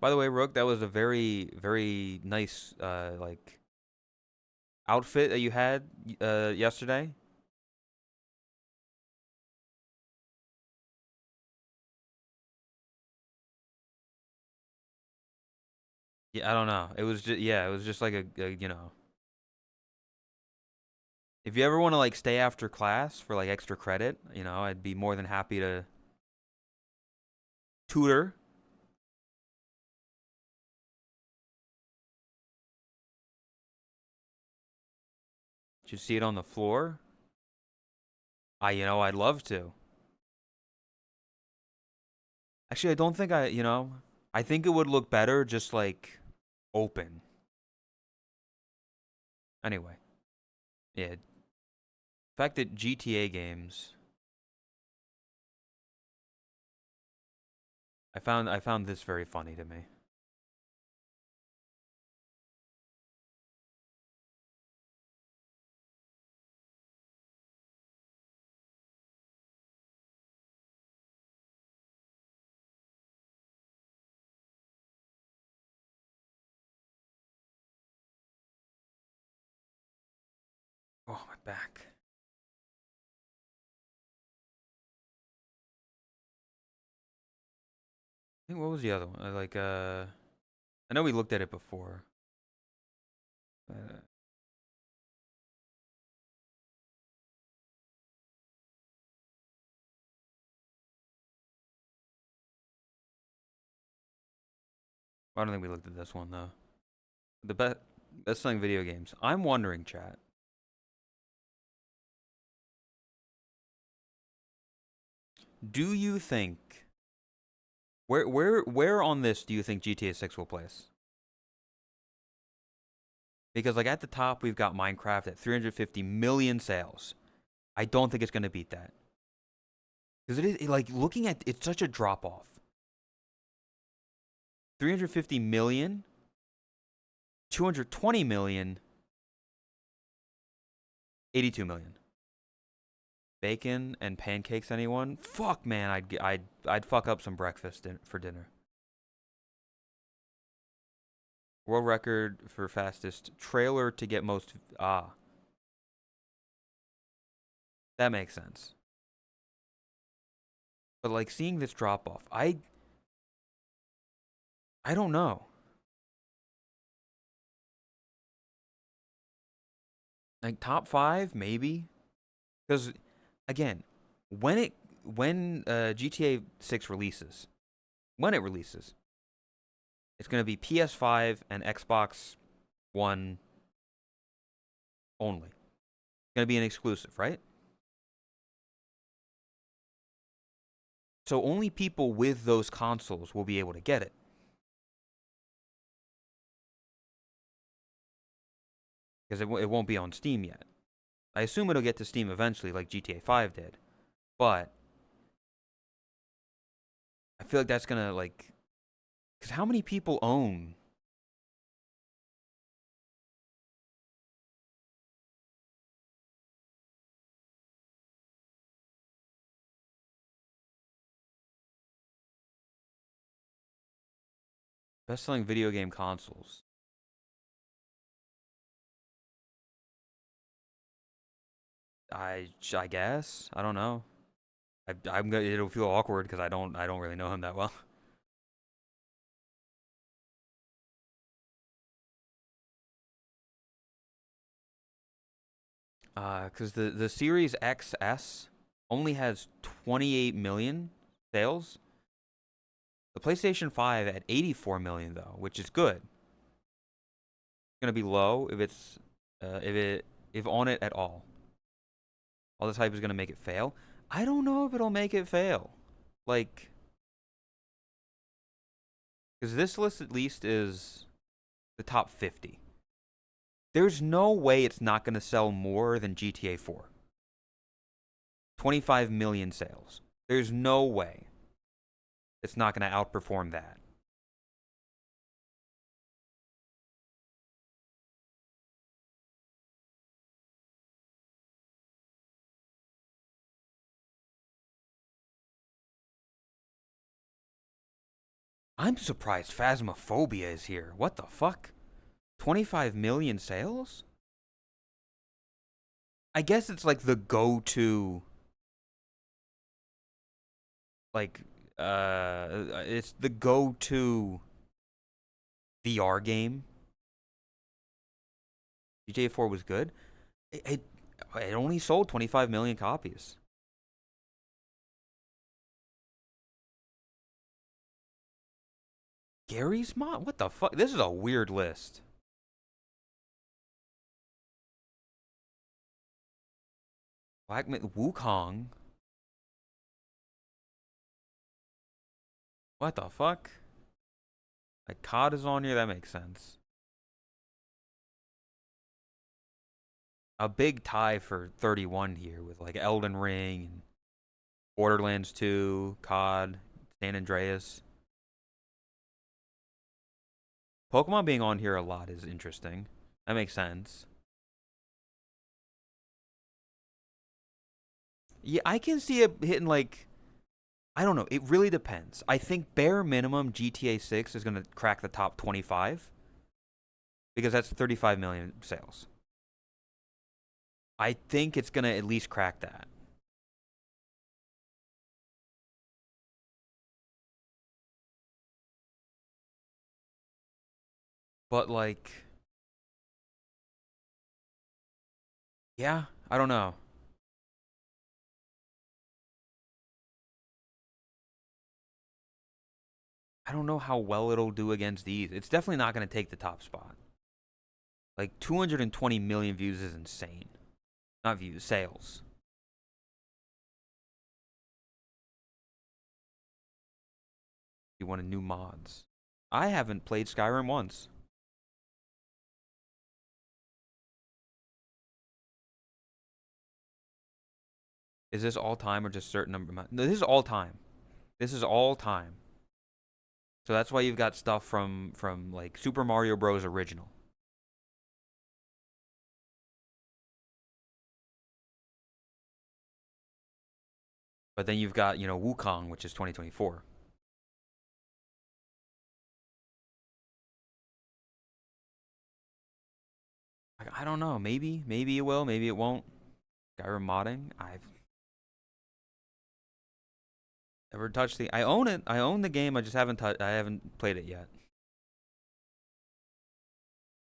By the way, Rook, that was a very, very nice, like, outfit that you had yesterday. Yeah, I don't know. It was just, yeah, it was just like you know. If you ever want to, like, stay after class for, like, extra credit, you know, I'd be more than happy to tutor. Did you see it on the floor? I'd love to. Actually, I don't think I think it would look better just, like, open. Anyway, yeah. The fact that GTA games, I found this very funny to me. Oh, my back. I think what was the other one? I know we looked at it before. Uh, I don't think we looked at this one though. The best selling video games. I'm wondering, chat. Do you think where on this do you think GTA 6 will place? Because, like, at the top we've got Minecraft at 350 million sales. I don't think it's gonna beat that. Because it is, like, looking at it's such a drop off. 350 million, 220 million, 82 million. Bacon and pancakes, anyone? Fuck, man, I'd fuck up some breakfast for dinner. World record for fastest trailer to get most. That makes sense. But, like, seeing this drop off, I don't know. Like top 5 maybe, because again, when GTA 6 releases, when it releases, it's going to be PS5 and Xbox One only. It's going to be an exclusive, right? So only people with those consoles will be able to get it. Because it won't be on Steam yet. I assume it'll get to Steam eventually, like GTA 5 did. But I feel like that's going to, like... Because how many people own... best-selling video game consoles? I guess. I don't know. I'm gonna. It'll feel awkward because I don't really know him that well. Because the Series XS only has 28 million sales. The PlayStation 5 at 84 million though, which is good. It's gonna be low if it's if on it at all. All this hype is gonna make it fail. I don't know if it'll make it fail. Like, because this list at least is the top 50. There's no way it's not gonna sell more than GTA 4. 25 million sales. There's no way it's not going to outperform that. I'm surprised Phasmophobia is here. What the fuck? 25 million sales? I guess it's like the go-to, like, it's the go-to VR game. GTA 4 was good. It only sold 25 million copies. Gary's Mod? What the fuck? This is a weird list. Black Wukong? What the fuck? Like, COD is on here? That makes sense. A big tie for 31 here with, like, Elden Ring, and Borderlands 2, COD, San Andreas. Pokemon being on here a lot is interesting. That makes sense. Yeah, I can see it hitting, like, I don't know. It really depends. I think bare minimum GTA 6 is going to crack the top 25 because that's 35 million sales. I think it's going to at least crack that. But, like, yeah, I don't know. I don't know how well it'll do against these. It's definitely not going to take the top spot. Like 220 million views is insane. Not views, sales. You wanted new mods. I haven't played Skyrim once. Is this all time or just certain number? No, this is all time. This is all time. So that's why you've got stuff from like Super Mario Bros. Original. But then you've got, Wukong, which is 2024. Like, I don't know. Maybe it will. Maybe it won't. Skyrim modding. I've never touched the. I own it. I own the game. I just haven't touched. I haven't played it yet.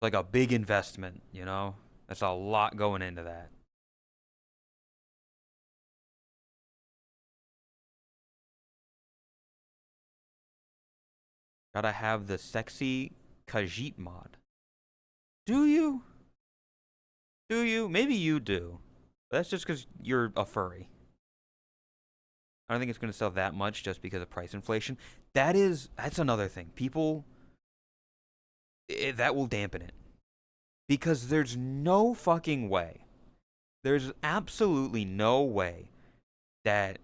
Like a big investment, you know. That's a lot going into that. Gotta have the sexy Khajiit mod. Do you? Do you? Maybe you do. That's just because you're a furry. I don't think it's going to sell that much just because of price inflation. That's another thing. People, that will dampen it. Because there's no fucking way. There's absolutely no way that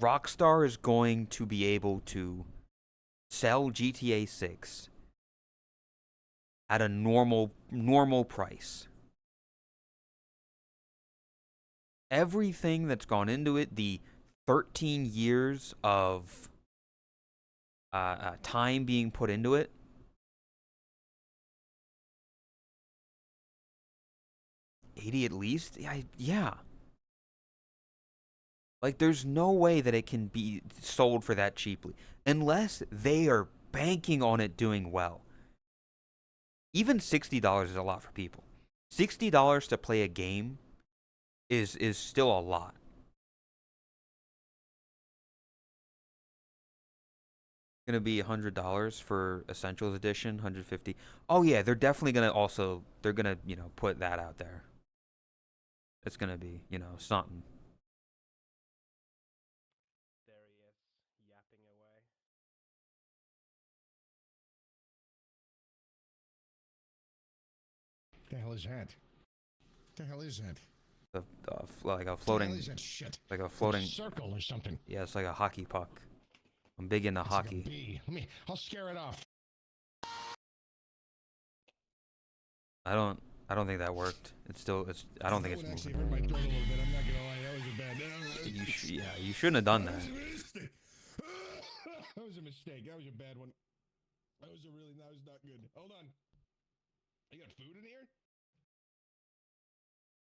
Rockstar is going to be able to sell GTA 6 at a normal price. Everything that's gone into it, the 13 years of time being put into it, 80 at least. Yeah. Like, there's no way that it can be sold for that cheaply unless they are banking on it doing well. Even $60 is a lot for people. $60 to play a game is still a lot. Gonna be $100 for Essentials Edition, 150. Oh yeah, they're definitely gonna put that out there. It's gonna be something. There he is, yapping away. The hell is that? The hell is that? Like a The floating, hell is that shit? like a Like floating. a circle or something. Yeah, it's like a hockey puck. I'm big into It's hockey. like a bee. I'll scare it off. I don't think that worked. I don't think it's actually moving. hurt my throat a little bit. I'm not gonna lie. That was a bad. You shouldn't have done that. That was a mistake. That was a bad one. That was not good. Hold on. You got food in here?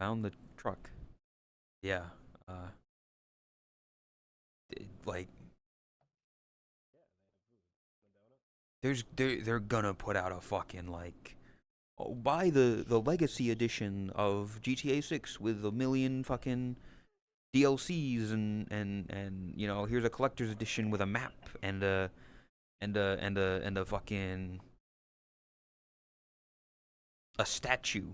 Found the truck. Yeah. Like they're gonna put out a fucking like, oh, buy the legacy edition of GTA 6 with a million fucking DLCs and here's a collector's edition with a map and a fucking a statue.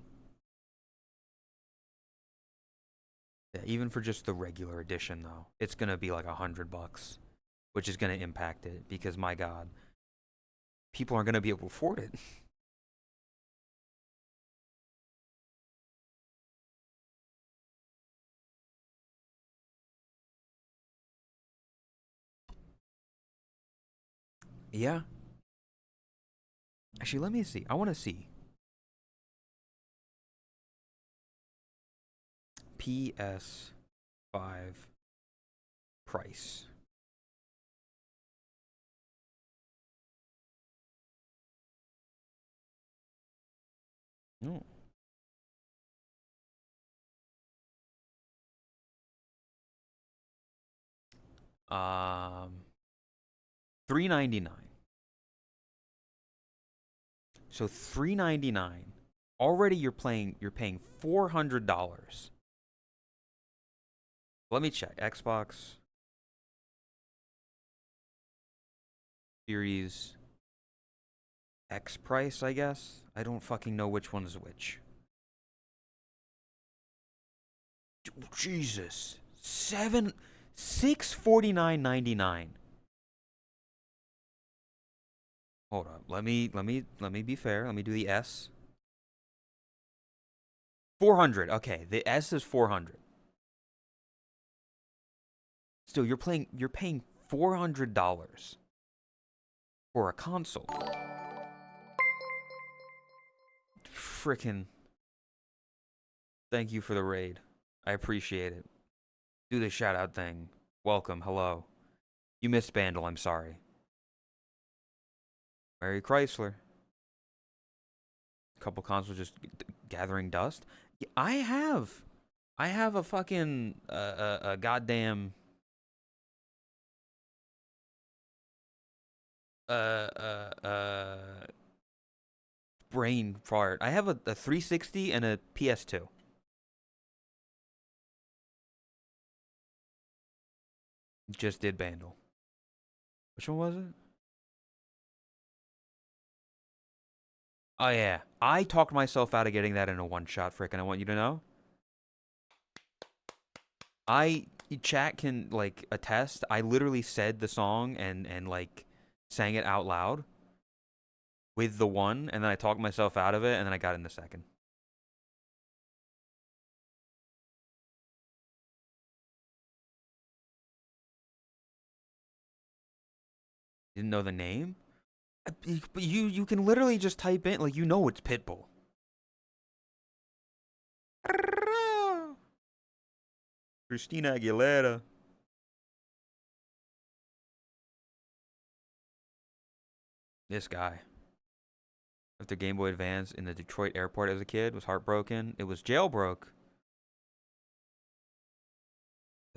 Yeah, even for just the regular edition though, it's gonna be like $100, which is gonna impact it because my God, people aren't gonna be able to afford it. Yeah. Actually, let me see. I want to see. PS5 price. No. Um, $399. So $399. Already you're paying $400. Let me check. Xbox Series X price, I guess. I don't fucking know which one is which. Jesus. 649.99. Hold up. Let me be fair. Let me do the S. 400. Okay, the S is 400. Still, you're paying $400 for a console. Frickin'. Thank you for the raid. I appreciate it. Do the shout out thing. Welcome. Hello. You missed Bandle. I'm sorry. Mary Chrysler. Couple consoles just gathering dust. I have a fucking a goddamn uh brain fart. I have a 360 and a PS2. Just did Bandle. Which one was it? Oh yeah, I talked myself out of getting that in a one shot. Frickin', I want you to know. Chat can like attest. I literally said the song and like sang it out loud with the one, and then I talked myself out of it, and then I got in the second. Didn't know the name? But you can literally just type in, like, you know it's Pitbull. Christina Aguilera. This guy. After Game Boy Advance in the Detroit airport as a kid, was heartbroken. It was jailbroke.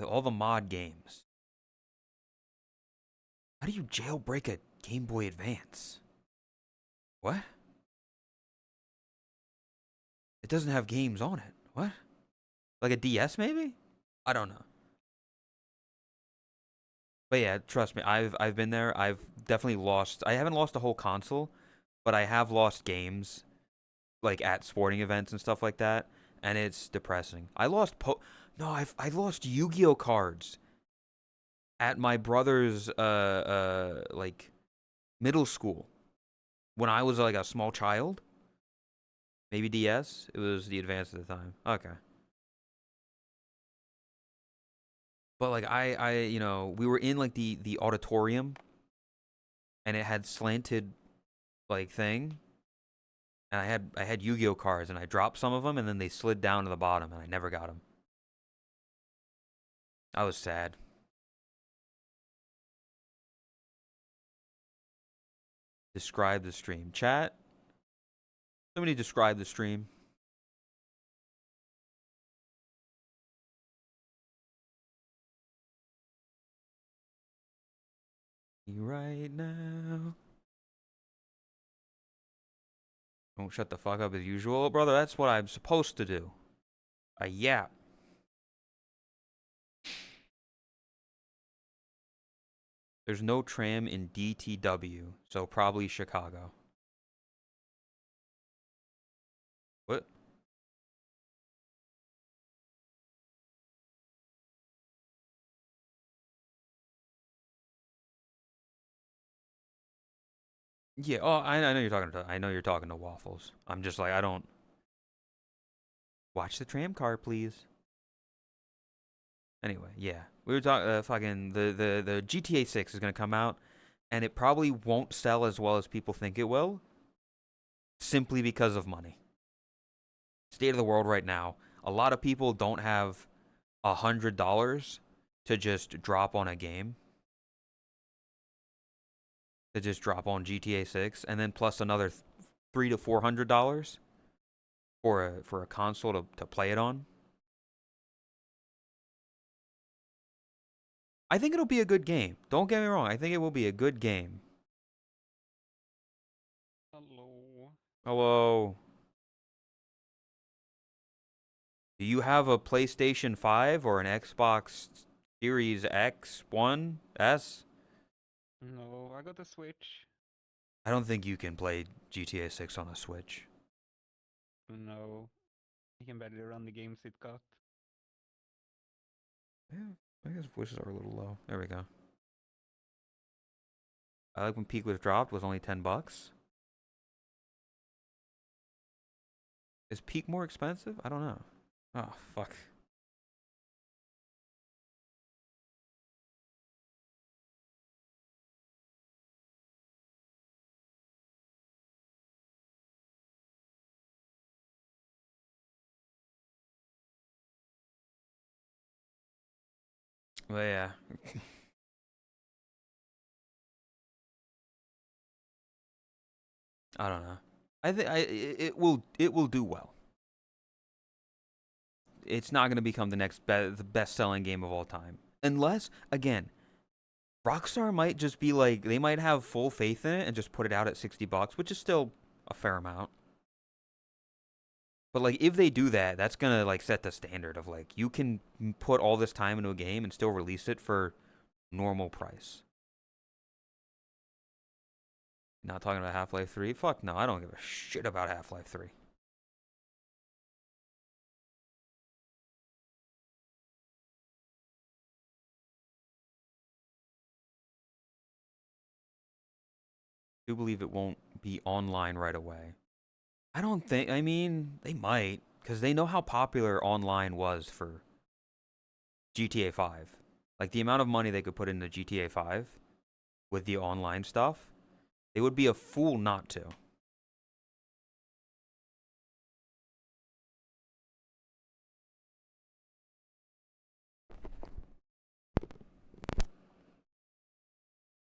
All the mod games. How do you jailbreak a Game Boy Advance? What? It doesn't have games on it. What? Like a DS maybe? I don't know. But yeah, trust me, I've been there. I've definitely lost. I haven't lost a whole console, but I have lost games like at sporting events and stuff like that, and it's depressing. I lost I lost Yu-Gi-Oh cards at my brother's like middle school when I was like a small child. Maybe DS. It was the Advance at the time. Okay. But like you know, we were in like the auditorium, and it had slanted like thing, and I had Yu-Gi-Oh cards, and I dropped some of them, and then they slid down to the bottom, and I never got them. I was sad. Describe the stream. Chat. Somebody describe the stream. Right now. Don't shut the fuck up as usual, brother. That's what I'm supposed to do. A yap. There's no tram in DTW, so probably Chicago. What? Yeah. Oh, I know you're talking to. I know you're talking to Waffles. I'm just like I don't. Watch the tram car, please. Anyway, yeah, we were talking. Fucking the GTA 6 is gonna come out, and it probably won't sell as well as people think it will, simply because of money. State of the world right now. A lot of people don't have $100 to just drop on a game. To just drop on GTA 6, and then plus another $300 to $400 for a console to play it on. I think it'll be a good game. Don't get me wrong. I think it will be a good game. Hello. Hello. Do you have a PlayStation 5 or an Xbox Series X, 1, S? No, I got a Switch. I don't think you can play GTA 6 on a Switch. No. I can barely run the games it got. Yeah, I guess voices are a little low. There we go. I like when Peak was dropped was only $10. Is Peak more expensive? I don't know. Oh, fuck. Well, yeah. I don't know. I think it will do well. It's not going to become the best selling game of all time, unless again, Rockstar might just be like they might have full faith in it and just put it out at $60, which is still a fair amount. But like, if they do that, that's gonna like set the standard of like you can put all this time into a game and still release it for normal price. Not talking about Half-Life 3. Fuck no, I don't give a shit about Half-Life 3. I do believe it won't be online right away. I don't think. I mean, they might because they know how popular online was for GTA 5. Like the amount of money they could put into GTA 5 with the online stuff, they would be a fool not to.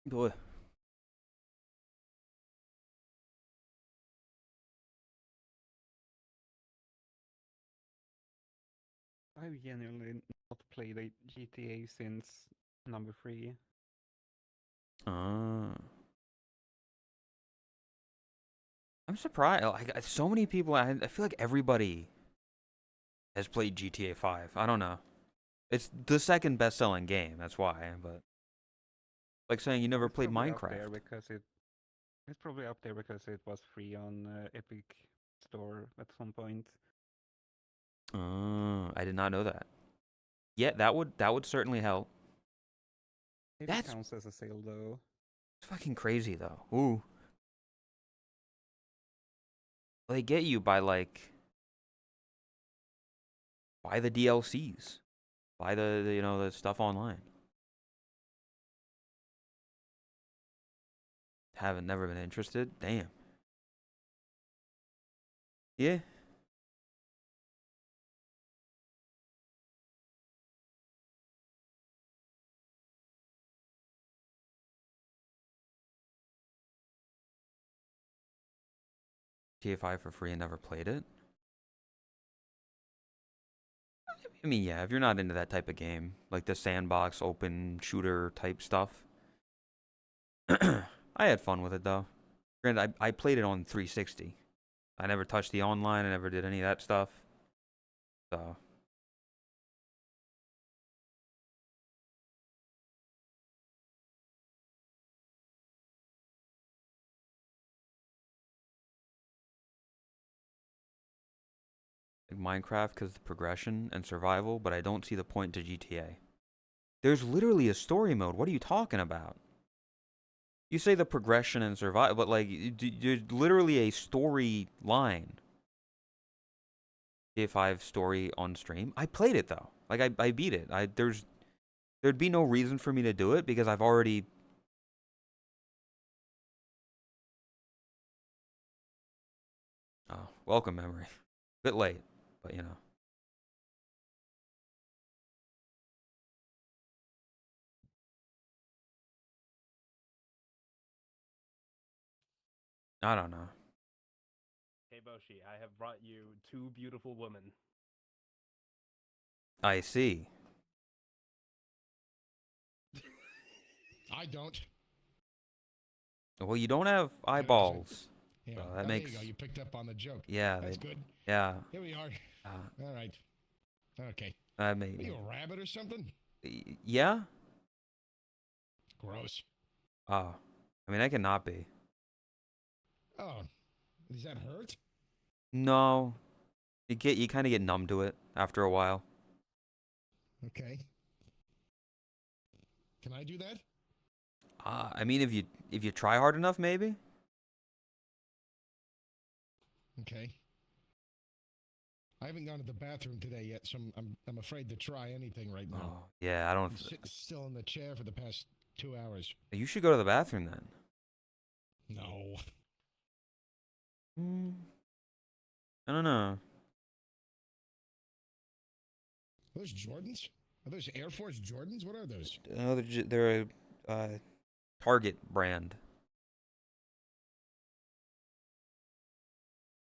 Boy. I've genuinely not played a GTA since number 3. I'm surprised. Like so many people. I feel like everybody has played GTA 5. I don't know. It's the second best-selling game. That's why. But like saying you never It's played probably up there Minecraft. because it's probably up there because it was free on Epic Store at some point. I did not know that. Yeah, that would certainly help. Maybe it That's counts as a sale though. fucking crazy though. Ooh. They get you by like buy the DLCs. Buy the stuff online. Haven't never been interested. Damn. Yeah. GTA 5 for free and never played it. I mean, yeah, if you're not into that type of game, like the sandbox open shooter type stuff. I had fun with it though. Granted, I played it on 360. I never touched the online. I never did any of that stuff. So like Minecraft because the progression and survival, but I don't see the point to GTA. There's literally a story mode. What are you talking about? You say the progression and survival, but like there's literally a story line. GTA 5 story on stream. I played it though. Like I beat it. There'd be no reason for me to do it because I've already. Oh, welcome memory. Bit late, but you know. I don't know. Hey Boshi, I have brought you two beautiful women. I see. I don't. Well, you don't have Good answer. eyeballs. Yeah. So that Oh, makes. there you go. You picked up on the joke. Yeah. That's good. Yeah. Here we are. Uh, All right. Okay. I Are you mean. a rabbit or something? Yeah. Gross. Oh. I mean, I cannot be. Oh, does that hurt? No. You kind of get numb to it after a while. Okay. Can I do that? I mean, if you try hard enough, maybe. Okay. I haven't gone to the bathroom today yet, so I'm afraid to try anything right now. Oh, yeah. I don't. I'm sitting still in the chair for the past 2 hours. You should go to the bathroom then. No. I don't know. Are those Jordans? Are those Air Force Jordans? What are those? No, they're a Target brand.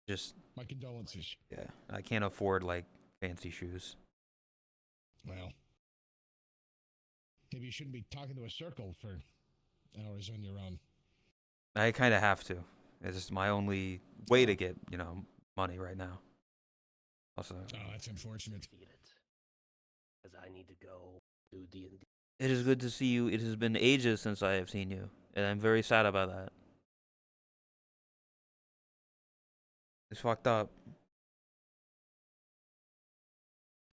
Just My condolences. yeah, I can't afford like fancy shoes. Well, maybe you shouldn't be talking to a circle for hours on your own. I kind of have to. It's just my only way to get money right now. Also, Oh, that's unfortunate. Defeat it. Because I need to go do D&D. it is good to see you. It has been ages since I have seen you, and I'm very sad about that. It's fucked up.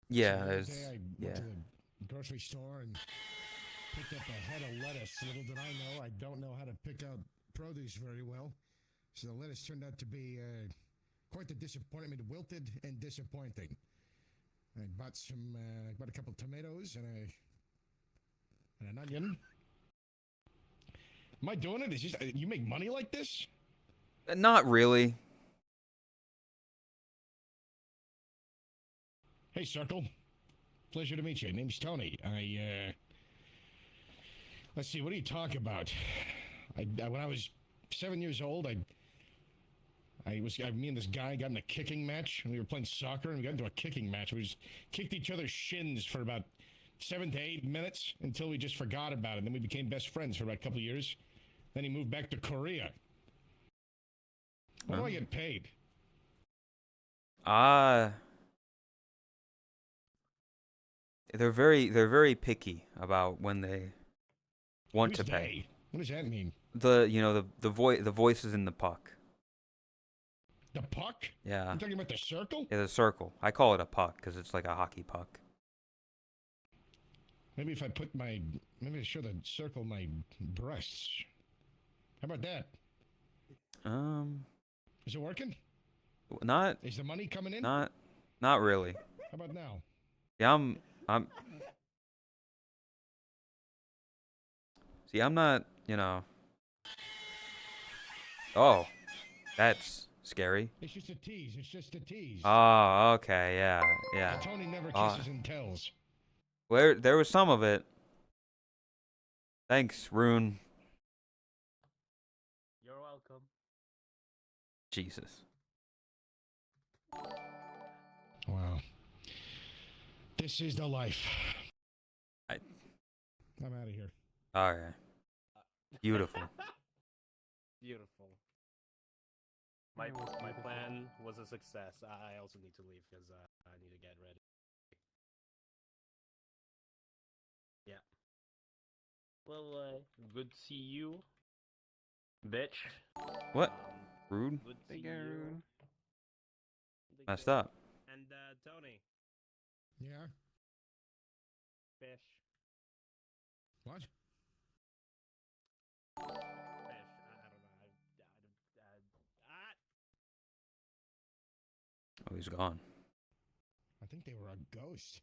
Yeah, So the other it's day I yeah. went to the grocery store and picked up a head of lettuce. Little did I know, I don't know how to pick out produce very well. So the lettuce turned out to be quite the disappointment, wilted and disappointing. I bought bought a couple tomatoes and an onion. Am I doing it? Is just you make money like this? Not really. Hey, Circle. Pleasure to meet you. Name's Tony. Let's see. What do you talk about? When I was 7 years old, me and this guy got in a kicking match, and we were playing soccer, and we got into a kicking match. We just kicked each other's shins for about 7 to 8 minutes until we just forgot about it. Then we became best friends for about a couple of years. Then he moved back to Korea. What do I get paid? They're very picky about when they want Who's to pay. they? What does that mean? The voices in the puck. The puck? Yeah. You talking about the circle? Yeah, the circle. I call it a puck because it's like a hockey puck. Maybe if I maybe I show the circle my breasts. How about that? Is it working? Not Is the money coming in? not really. How about now? Yeah, See, I'm not, Oh, that's scary. It's just a tease. It's just a tease. Oh, okay, yeah. Tony never kisses and tells. There was some of it. Thanks, Rune. You're welcome. Jesus. Wow. This is the life. I'm out of here. Okay. Beautiful. Beautiful. My plan was a success. I also need to leave because I need to get ready. Yeah. Well, good to see you, bitch. What? Rude? Good to Big see you. Aaron. Messed up. And Tony, Yeah? fish. What? Fish. I don't know. Oh, he's gone. I think they were a ghost.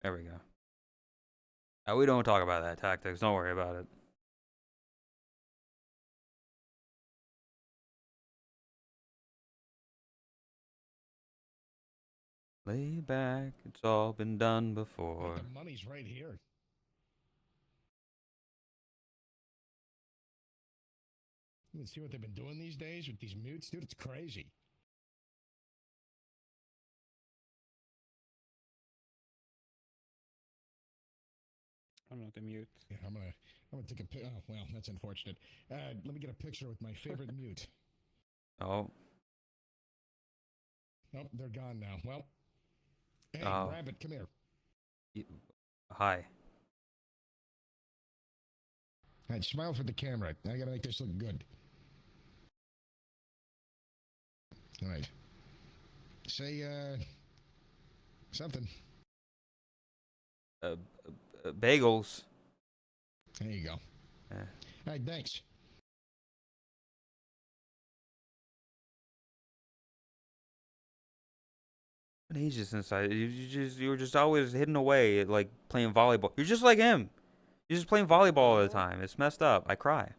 There we go. We don't talk about that tactics. Don't worry about it. Lay back, it's all been done before. The money's right here. You see what they've been doing these days with these mutes? Dude, it's crazy. I'm not a mute. Yeah, I'm gonna take a pic. Oh, well, that's unfortunate. Let me get a picture with my favorite mute. Oh. Nope, they're gone now. Well, hey, Oh. Rabbit, come here. Hi. All right, smile for the camera. I gotta make this look good. All right. Say, something. Bagels. There you go. Yeah. All right, thanks. Been ages since you were just always hidden away, like playing volleyball. You're just like him. You're just playing volleyball all the time. It's messed up. I cry.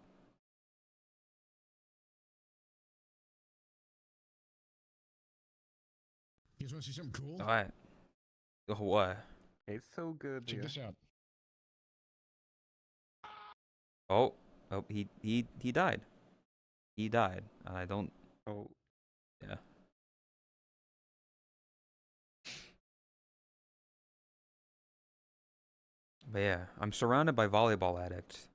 You guys want to see something cool? All right. What? It's so good. Check Yeah. this out. Oh, he died. He died. And I don't. Oh, Yeah. But yeah, I'm surrounded by volleyball addicts.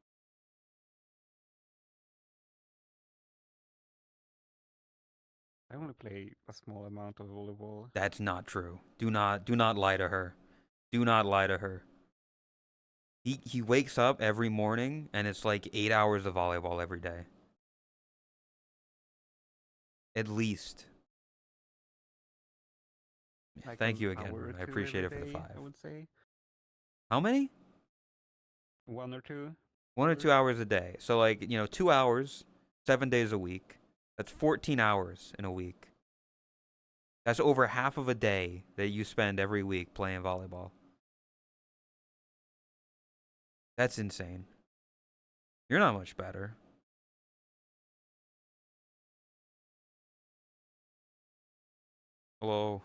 I only play a small amount of volleyball. That's not true. Do not lie to her. Do not lie to her. He wakes up every morning and it's like 8 hours of volleyball every day. At least. Like Thank an you again, hour or Rune. I two appreciate it every for the day, 5. I would say. How many? 1 or 2. 1 or 2 hours a day. So like, 2 hours, 7 days a week. That's 14 hours in a week. That's over half of a day that you spend every week playing volleyball. That's insane. You're not much better. Hello.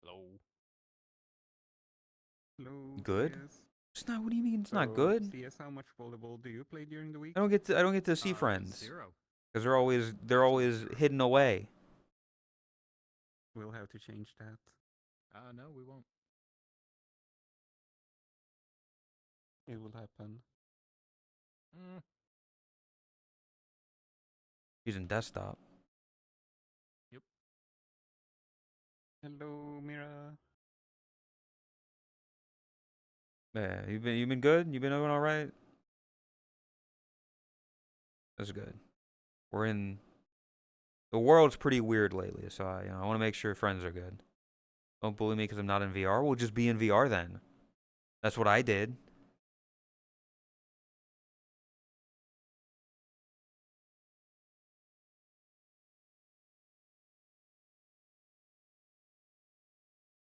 Hello. Hello, Good? CS. It's not. What do you mean it's not So, good? CS, how much volleyball do you play during the week? I don't get to see friends 0. because they're Absolutely always 0. hidden away. We'll have to change that. No, we won't. It will happen. Mm, Using desktop. yep. Hello, Mira. Yeah, you've been good. You've been doing all right. That's good. We're in. The world's pretty weird lately, so I want to make sure friends are good. Don't bully me because I'm not in VR. We'll just be in VR then. That's what I did.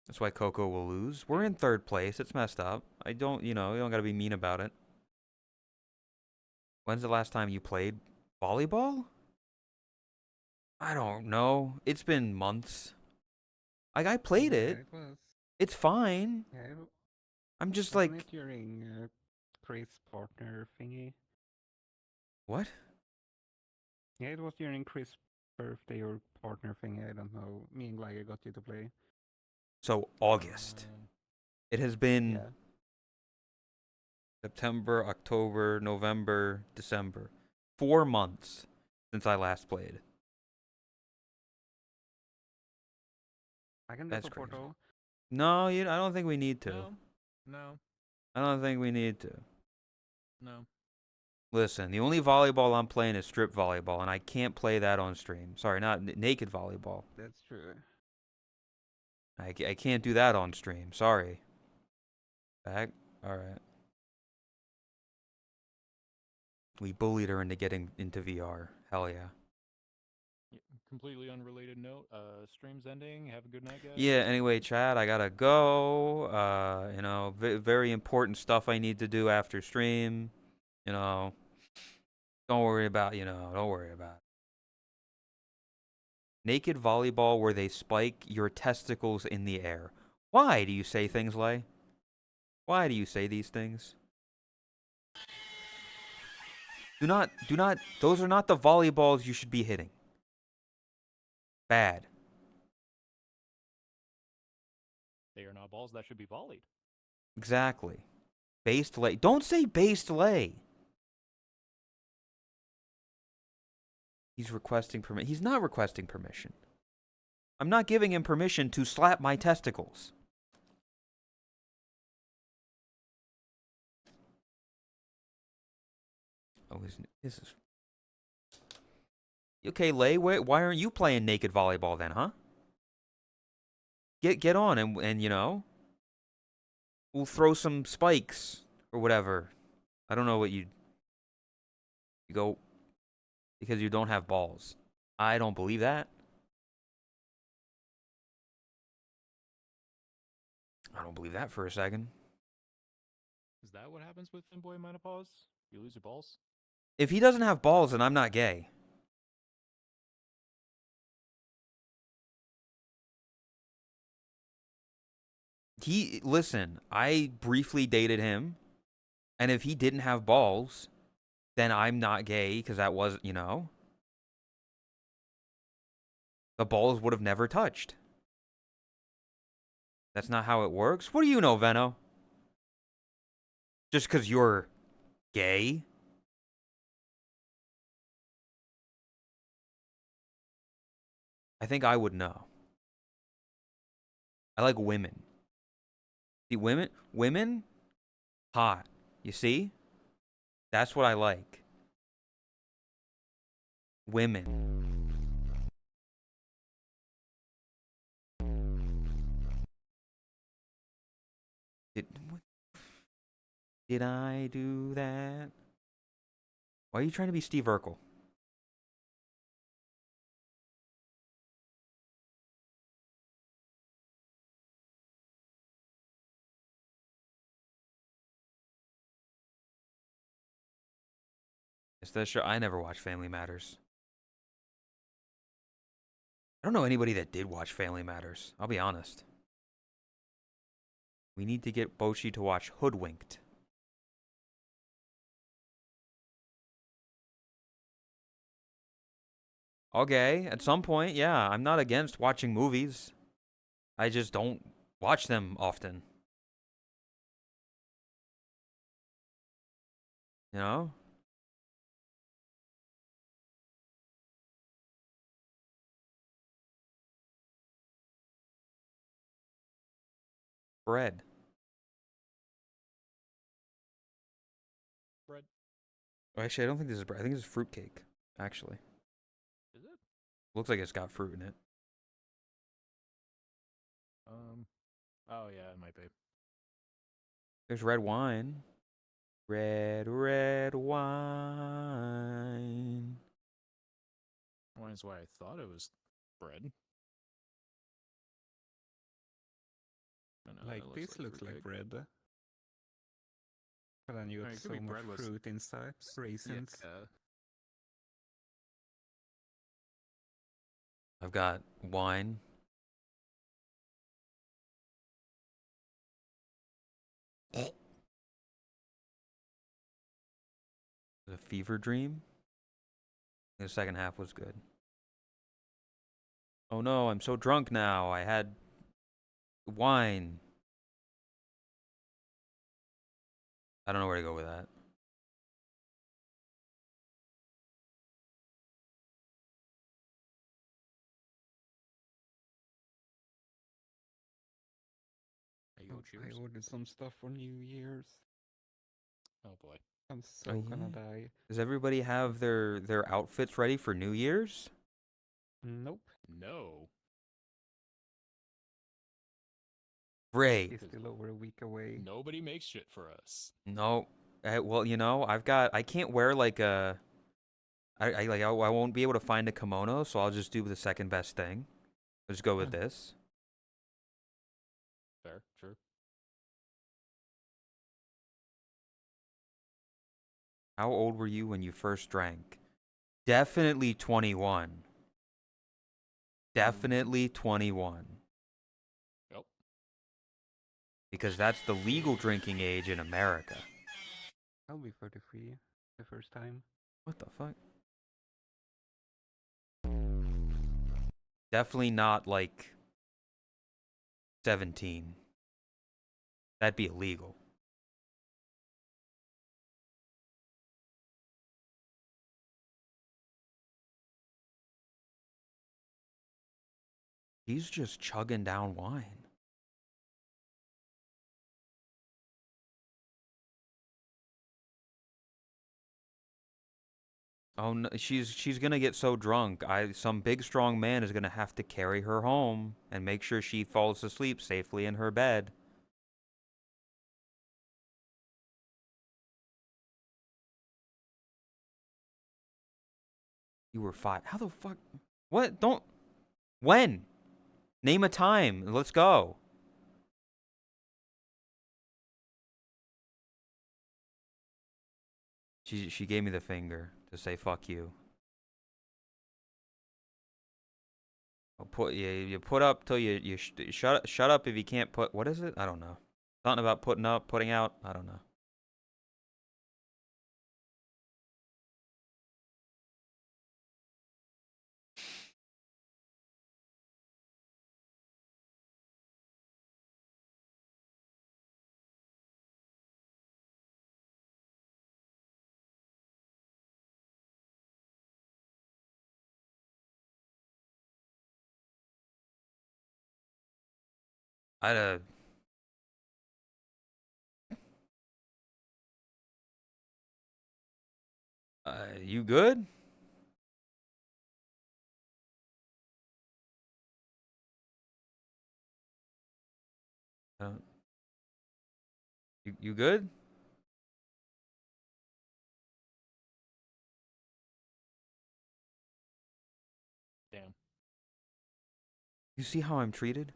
That's why Coco will lose. We're in 3rd place. It's messed up. You don't gotta be mean about it. When's the last time you played volleyball? I don't know. It's been months. Like, I played Yeah, it. it was. It's fine. Yeah, I'm just wasn't like, it during Chris' partner thingy? what? Yeah, it was during Chris' birthday or partner thingy. I don't know. Me and Gliga got you to play. So, August. It has been Yeah. September, October, November, December. 4 months since I last played. I can That's drop a crazy. portal. No, I don't think we need to. No. No. I don't think we need to. No. Listen, the only volleyball I'm playing is strip volleyball, and I can't play that on stream. Sorry, not naked volleyball. That's true. I can't do that on stream. Sorry. Back? Alright. We bullied her into getting into VR. Hell yeah. Completely unrelated note. Stream's ending. Have a good night, guys. Yeah, anyway, Chad, I gotta go. Very important stuff I need to do after stream. Don't worry about, don't worry about it. Naked volleyball where they spike your testicles in the air. Why do you say things like? Why do you say these things? Do not, those are not the volleyballs you should be hitting. Bad. They are not balls that should be volleyed. Exactly. Based lay. Don't say based lay. He's requesting permission. He's not requesting permission. I'm not giving him permission to slap my testicles. Oh, this is... Okay, Lay, why aren't you playing naked volleyball then, huh? Get on and we'll throw some spikes or whatever. I don't know what you go because you don't have balls. I don't believe that. I don't believe that for a second. Is that what happens with femboy menopause? You lose your balls? If he doesn't have balls, then I'm not gay. Listen, I briefly dated him, and if he didn't have balls, then I'm not gay because that was, the balls would have never touched. That's not how it works. What do you know, Veno? Just because you're gay? I think I would know. I like women. See, women, hot. You see? That's what I like. Women. Did I do that? Why are you trying to be Steve Urkel? Is that show? I never watched Family Matters. I don't know anybody that did watch Family Matters. I'll be honest. We need to get Boshi to watch Hoodwinked. Okay, at some point, yeah. I'm not against watching movies. I just don't watch them often. You know? Bread. Bread. Actually, I don't think this is bread. I think this is fruitcake, actually. Is it? Looks like it's got fruit in it. Oh yeah, it might be. There's red wine. Red wine. That's why I thought it was bread. No, Like that this looks like fruitcake. bread. But then you I got mean, it could so be much bread with fruit inside. Raisins. Yeah. I've got wine. The fever dream. The second half was good. Oh no, I'm so drunk now. I had wine. I don't know where to go with that. Oh, I ordered some stuff for New Year's. Oh boy. I'm so Oh, gonna yeah. die. Does everybody have their outfits ready for New Year's? Nope. No. Great. It's still over a week away. Nobody makes shit for us. No. Well, you know, I can't wear like a. I won't be able to find a kimono, so I'll just do the second best thing. I'll just go with this. Fair, true. How old were you when you first drank? Definitely 21. Definitely 21. Yep. Because that's the legal drinking age in America. I'll be 33 the first time. What the fuck? Definitely not like 17. That'd be illegal. He's just chugging down wine. Oh no, she's gonna get so drunk. Some big strong man is gonna have to carry her home and make sure she falls asleep safely in her bed. You were 5. How the fuck? What? Don't. When? Name a time. Let's go. She gave me the finger to say fuck you. You put up till you shut up if you can't put. What is it? I don't know. Something about putting up, putting out. I don't know. I you good? Uh, you good? Damn. You see how I'm treated?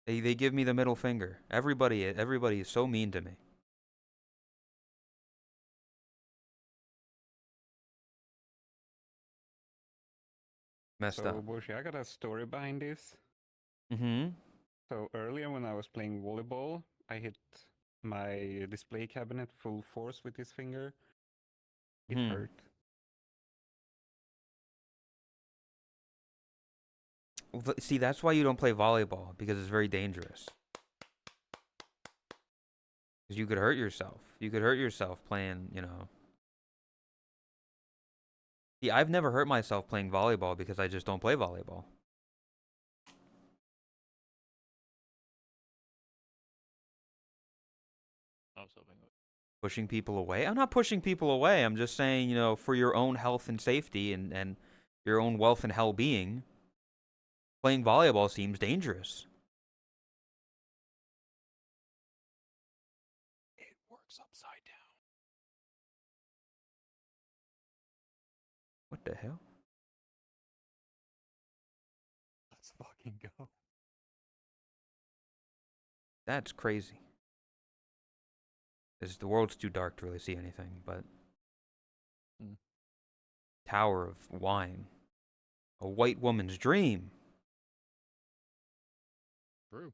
They give me the middle finger. Everybody is so mean to me. Messed So, up. Boshi, I got a story behind this. Mm-hmm. So earlier when I was playing volleyball, I hit my display cabinet full force with this finger. It Hmm. hurt. See, that's why you don't play volleyball, because it's very dangerous. Because you could hurt yourself. You could hurt yourself playing, you know. See, I've never hurt myself playing volleyball because I just don't play volleyball. I was hoping. Pushing people away? I'm not pushing people away. I'm just saying, you know, for your own health and safety and your own wealth and well-being, playing volleyball seems dangerous. It works upside down. What the hell? Let's fucking go. That's crazy. The world's too dark to really see anything, but... Tower of Wine. A white woman's dream. True.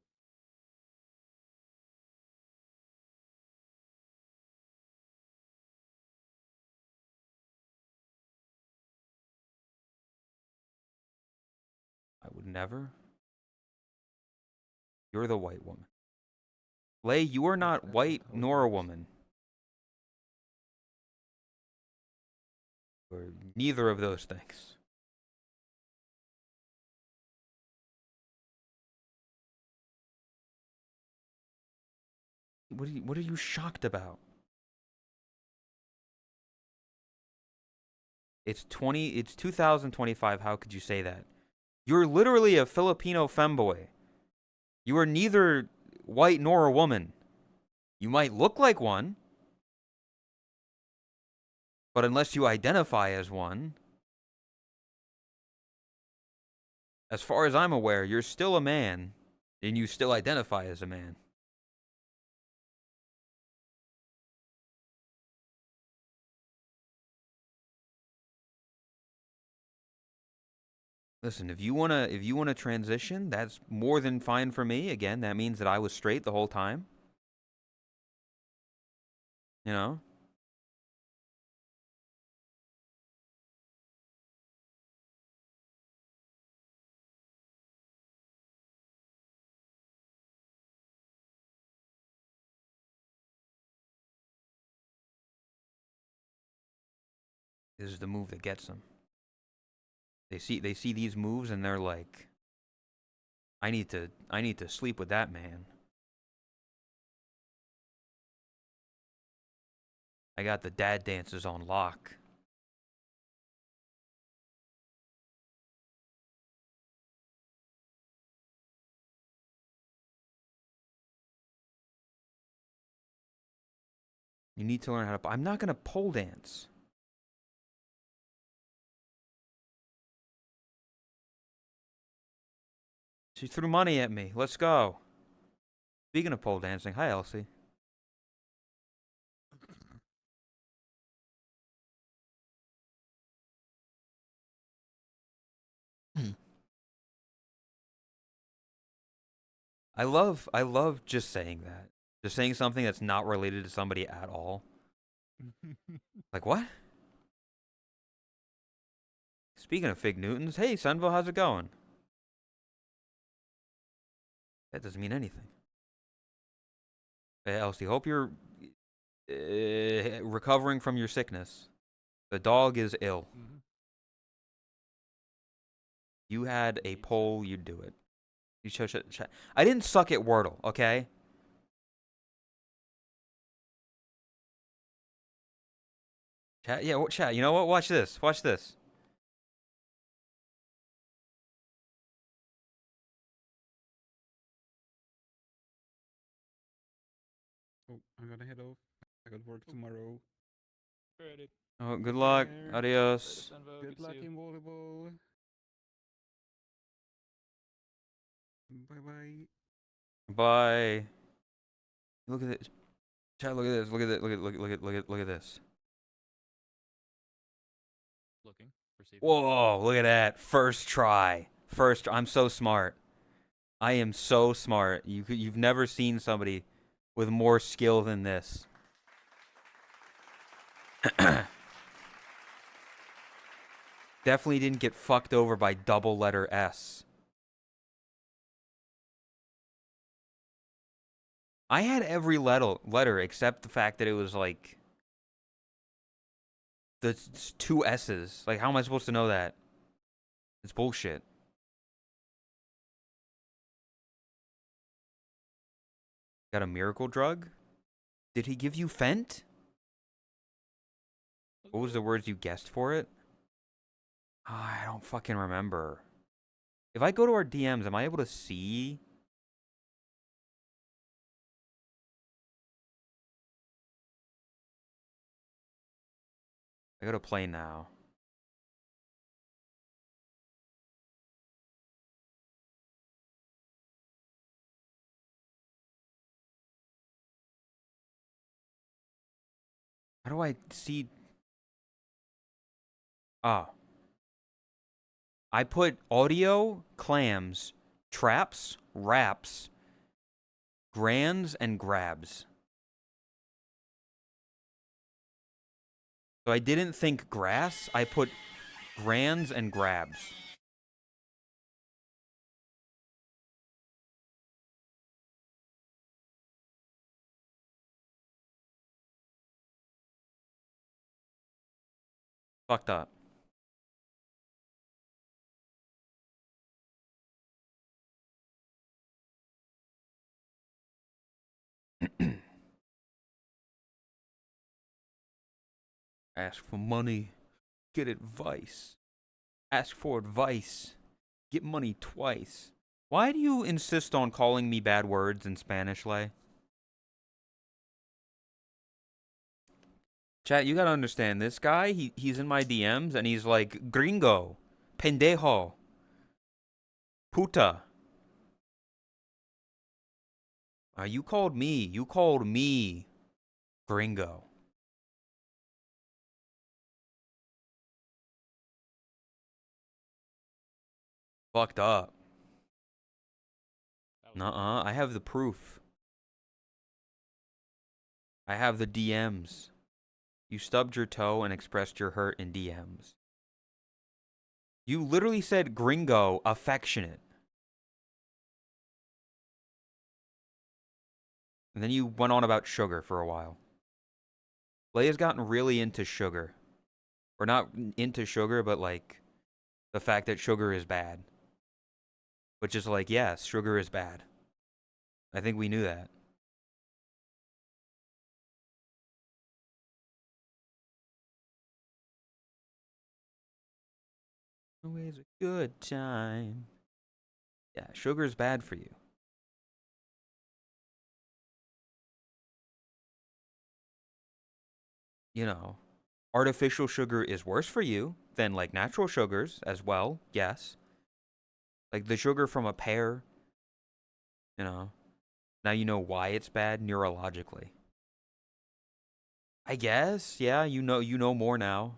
I would never. You're the white woman. Lay, you are not That's white how it nor a works. woman. Or neither of those things. What are you shocked about? It's 2025. How could you say that? You're literally a Filipino femboy. You are neither white nor a woman. You might look like one, but unless you identify as one, as far as I'm aware, you're still a man, and you still identify as a man. Listen, if you wanna transition, that's more than fine for me. Again, that means that I was straight the whole time. You know? This is the move that gets them. They see these moves and they're like, I need to sleep with that man. I got the dad dances on lock. You need to learn how to. I'm not gonna pole dance. She threw money at me. Let's go. Speaking of pole dancing, hi Elsie. I love just saying that. Just saying something that's not related to somebody at all. Like what? Speaking of Fig Newtons, hey Sunville, how's it going? That doesn't mean anything. Hey Elsie, hope you're recovering from your sickness. The dog is ill. Mm-hmm. You had a poll, you'd do it. You chat. I didn't suck at Wordle, okay? Chat, yeah, chat. You know what? Watch this. Watch this. Oh, I'm gonna head off. I got work tomorrow. Alrighty. Oh, good Take luck. care. Later, Adios. Sunvo. Good Good to see luck you. in volleyball. Bye bye. Bye. Look at this. Chat, look at this. Look at it. Look at this. Looking. Perceiving. Whoa, look at that. First try. I'm so smart. I am so smart. You've never seen somebody with more skill than this. Definitely didn't get fucked over by double letter S. I had every letter except the fact that it was like the two S's. Like, how am I supposed to know that? It's bullshit. Got a miracle drug? Did he give you Fent? What was the words you guessed for it? Oh, I don't fucking remember. If I go to our DMs, am I able to see? I gotta play now. How do I see? Ah. I put audio, clams, traps, wraps, grands, and grabs. So I didn't think grass. I put grands and grabs. Fucked up. Ask for money. Get advice. Ask for advice. Get money twice. Why do you insist on calling me bad words in Spanish, Lay? Chat, you gotta understand, this guy, he's in my DMs, and he's like, gringo, pendejo, puta. You called me gringo. Fucked up. Nuh-uh, I have the proof. I have the DMs. You stubbed your toe and expressed your hurt in DMs. You literally said gringo, affectionate. And then you went on about sugar for a while. Leia's gotten really into sugar. Or not into sugar, but like the fact that sugar is bad. Which is like, yes, sugar is bad. I think we knew that. Always a good time. Yeah, sugar's bad for you. You know, artificial sugar is worse for you than like natural sugars as well. Yes. Like the sugar from a pear, you know. Now you know why it's bad neurologically. I guess, yeah, you know more now.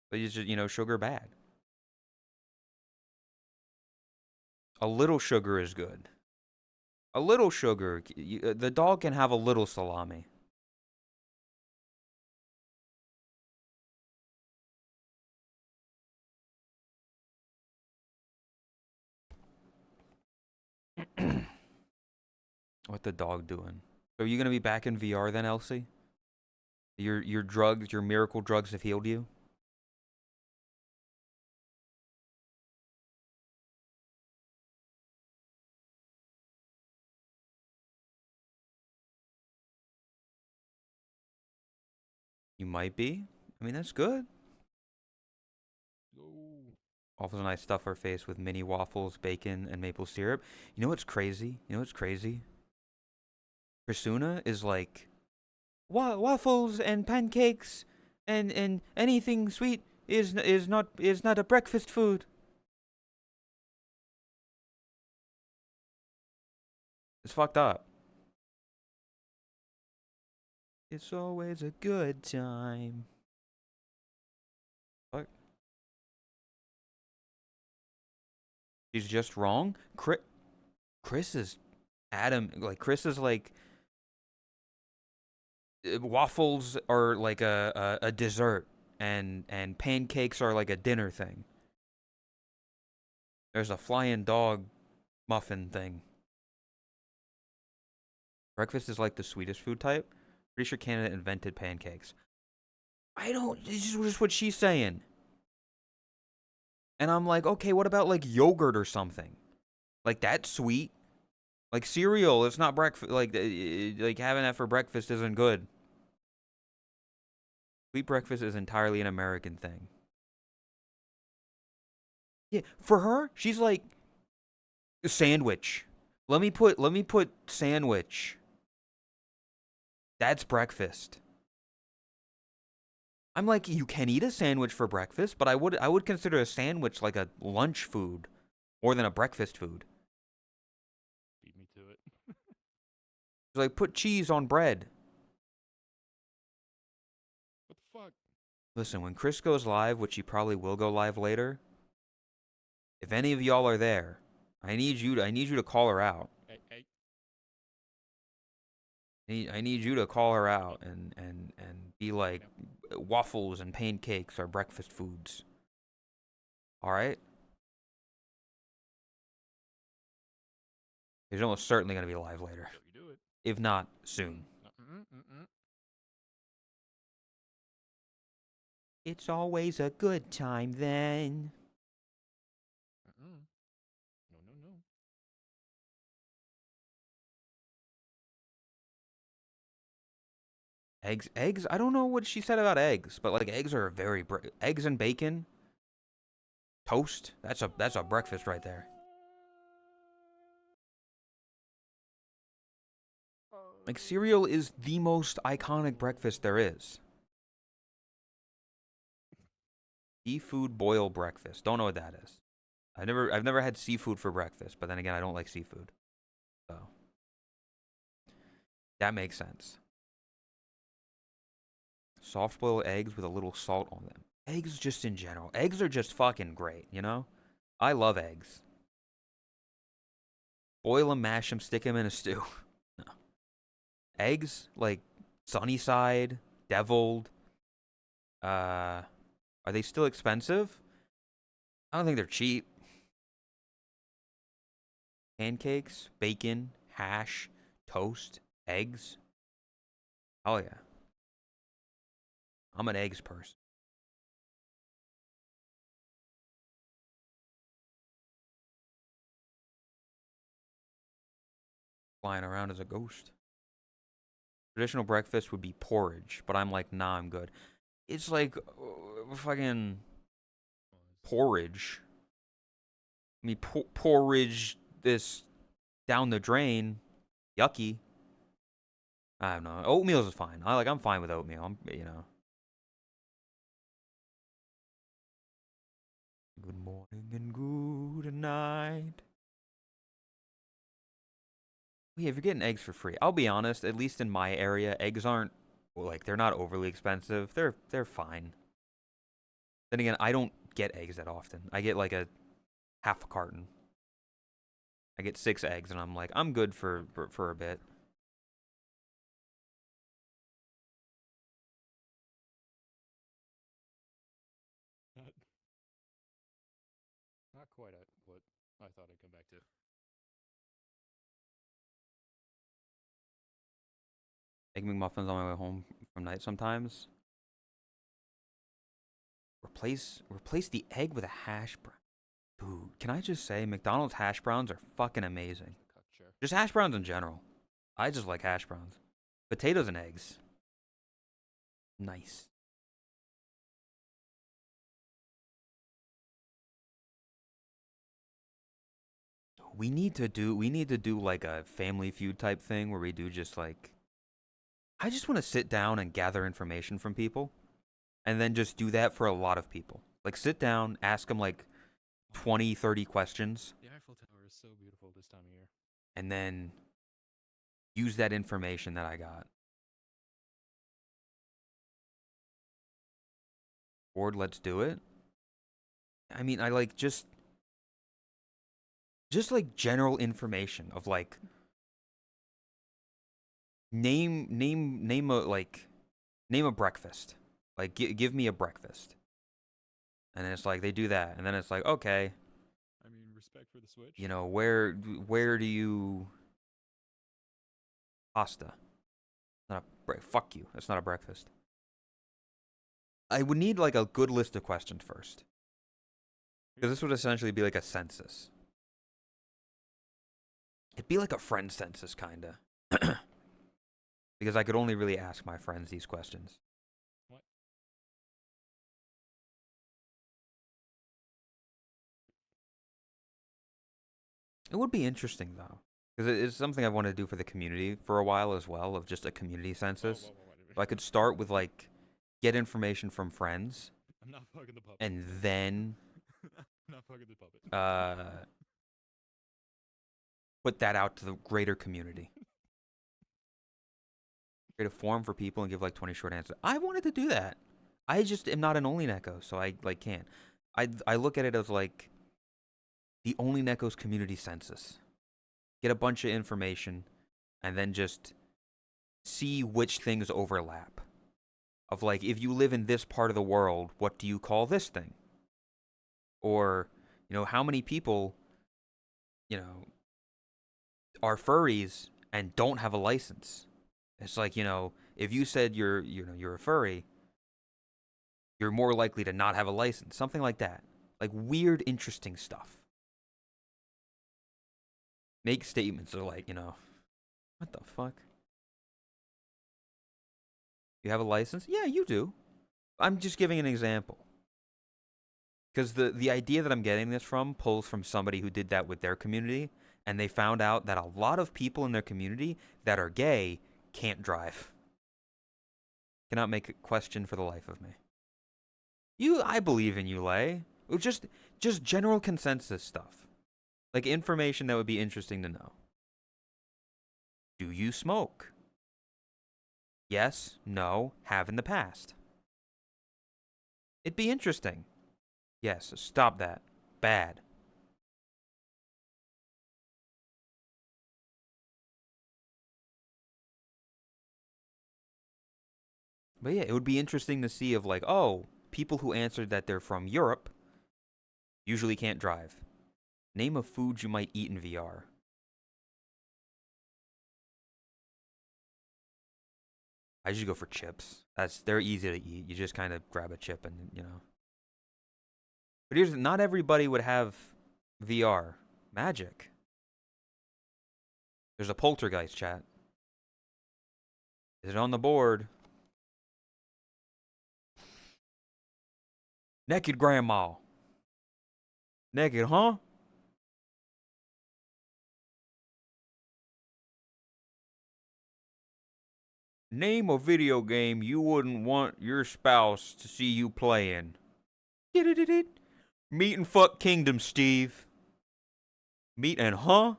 But it's just, sugar bad. A little sugar is good. A little sugar, the dog can have a little salami. What the dog doing? So are you gonna be back in VR then, Elsie? Your drugs, your miracle drugs have healed you? You might be. I mean, that's good. Go. Waffles and I stuff our face with mini waffles, bacon, and maple syrup. You know what's crazy? You know what's crazy? Prisuna is like, waffles and pancakes and anything sweet is not a breakfast food. It's fucked up. It's always a good time. Fuck. She's just wrong. Chris is Chris is like waffles are like a dessert and pancakes are like a dinner thing. There's a flying dog muffin thing. Breakfast is like the sweetest food type. Pretty sure Canada invented pancakes. I don't. This is just what she's saying. And I'm like, okay, what about like yogurt or something? Like that's sweet. Like cereal, it's not breakfast. Like having that for breakfast isn't good. Sweet breakfast is entirely an American thing. Yeah, for her, she's like sandwich. Let me put sandwich. That's breakfast. I'm like, you can eat a sandwich for breakfast, but I would consider a sandwich like a lunch food more than a breakfast food. Beat me to it. Like put cheese on bread. What the fuck? Listen, when Chris goes live, which he probably will go live later, if any of y'all are there, I need you to call her out. I need you to call her out and be like, waffles and pancakes are breakfast foods. All right? He's almost certainly going to be live later. You do it. If not, soon. It's always a good time then. No, no, no. Eggs. I don't know what she said about eggs, but like eggs are very eggs and bacon, toast. That's a breakfast right there. Like cereal is the most iconic breakfast there is. Seafood boil breakfast. Don't know what that is. I've never had seafood for breakfast, but then again, I don't like seafood. So that makes sense. Soft boiled eggs with a little salt on them. Eggs just in general. Eggs are just fucking great, you know? I love eggs. Boil them, mash them, stick them in a stew. No. Eggs, like sunny side, deviled. Are they still expensive? I don't think they're cheap. Pancakes, bacon, hash, toast, eggs. Oh yeah. I'm an eggs person. Flying around as a ghost. Traditional breakfast would be porridge, but I'm like, nah, I'm good. It's like fucking porridge. I mean, porridge this down the drain. Yucky. I don't know. Oatmeal is fine. I'm fine with oatmeal. Good morning and good night. Yeah, if you're getting eggs for free, I'll be honest. At least in my area, eggs aren't they're not overly expensive. They're fine. Then again, I don't get eggs that often. I get like a half a carton. I get 6 eggs, and I'm like, I'm good for a bit. Not quite what I thought I'd come back to. Egg McMuffins on my way home from night sometimes. Replace the egg with a hash brown. Dude, can I just say McDonald's hash browns are fucking amazing. Sure. Just hash browns in general. I just like hash browns. Potatoes and eggs. Nice. We need to do like a Family Feud type thing where we do just like, I just want to sit down and gather information from people and then just do that for a lot of people. Like sit down, ask them like 20, 30 questions The Eiffel Tower is so beautiful this time of year. and then use that information that I got. Board, let's do it. I mean, I like just like general information of like name a breakfast. Like give me a breakfast. And then it's like they do that and then it's like, okay, I mean, respect for the Switch. you know, where do you pasta? Not a fuck you. That's not a breakfast. I would need like a good list of questions first. Because this would essentially be like a census. It'd be like a friend census, kinda. Because I could only really ask my friends these questions. What? It would be interesting, though. Because it's something I want to do for the community for a while as well, of just a community census. Whoa. So I could start with, like, get information from friends, I'm not fucking the puppet. and then I'm not fucking the puppet. put that out to the greater community. Create a forum for people and give like 20 short answers. I wanted to do that. I just am not an Only Neko, so I like can't. I look at it as like the Only Neko's community census. Get a bunch of information and then just see which things overlap. Of like, if you live in this part of the world, what do you call this thing? Or, you know, how many people, you know, are furries and don't have a license? It's like, you know, if you said you're a furry, you're more likely to not have a license. Something like that. Like weird, interesting stuff. Make statements that are like, you know, what the fuck? You have a license? Yeah, you do. I'm just giving an example. Because the idea that I'm getting this from pulls from somebody who did that with their community, and they found out that a lot of people in their community that are gay can't drive. Cannot make a question for the life of me. I believe in you, Lay. Just general consensus stuff. Like information that would be interesting to know. Do you smoke? Yes, no, have in the past. It'd be interesting. Yes, stop that. Bad. But yeah, it would be interesting to see of like, oh, people who answered that they're from Europe usually can't drive. Name a food you might eat in VR. I usually go for chips. They're easy to eat. You just kind of grab a chip and, you know. But here's, not everybody would have VR. Magic. There's a poltergeist, chat. Is it on the board? Naked grandma. Naked, huh? Name a video game you wouldn't want your spouse to see you playing. Meat and fuck kingdom, Steve. Meat and huh?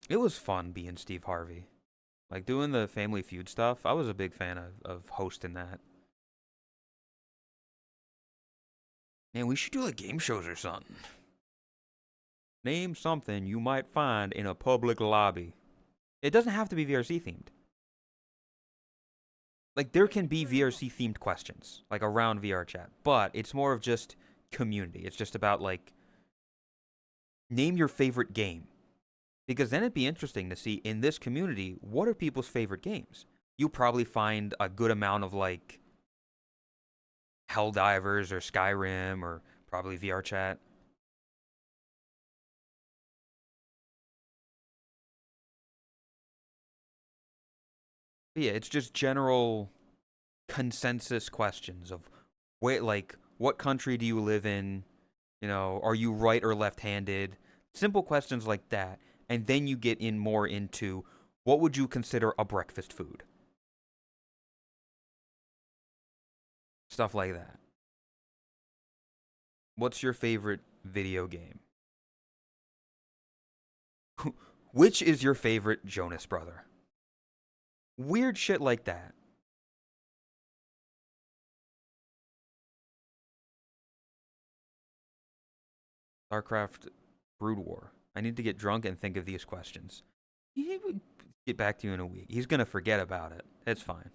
It was fun being Steve Harvey. Like doing the Family Feud stuff, I was a big fan of hosting that. Man, we should do like game shows or something. Name something you might find in a public lobby. It doesn't have to be VRC themed. Like there can be VRC themed questions, like around VR chat, but it's more of just community. It's just about like, name your favorite game. Because then it'd be interesting to see in this community, what are people's favorite games? You'll probably find a good amount of like Helldivers or Skyrim or probably VR chat. But yeah, it's just general consensus questions of what country do you live in? You know, are you right or left-handed? Simple questions like that. And then you get in more into what would you consider a breakfast food? Stuff like that. What's your favorite video game? Which is your favorite Jonas Brother? Weird shit like that. StarCraft Brood War. I need to get drunk and think of these questions. He would get back to you in a week. He's gonna forget about it. It's fine.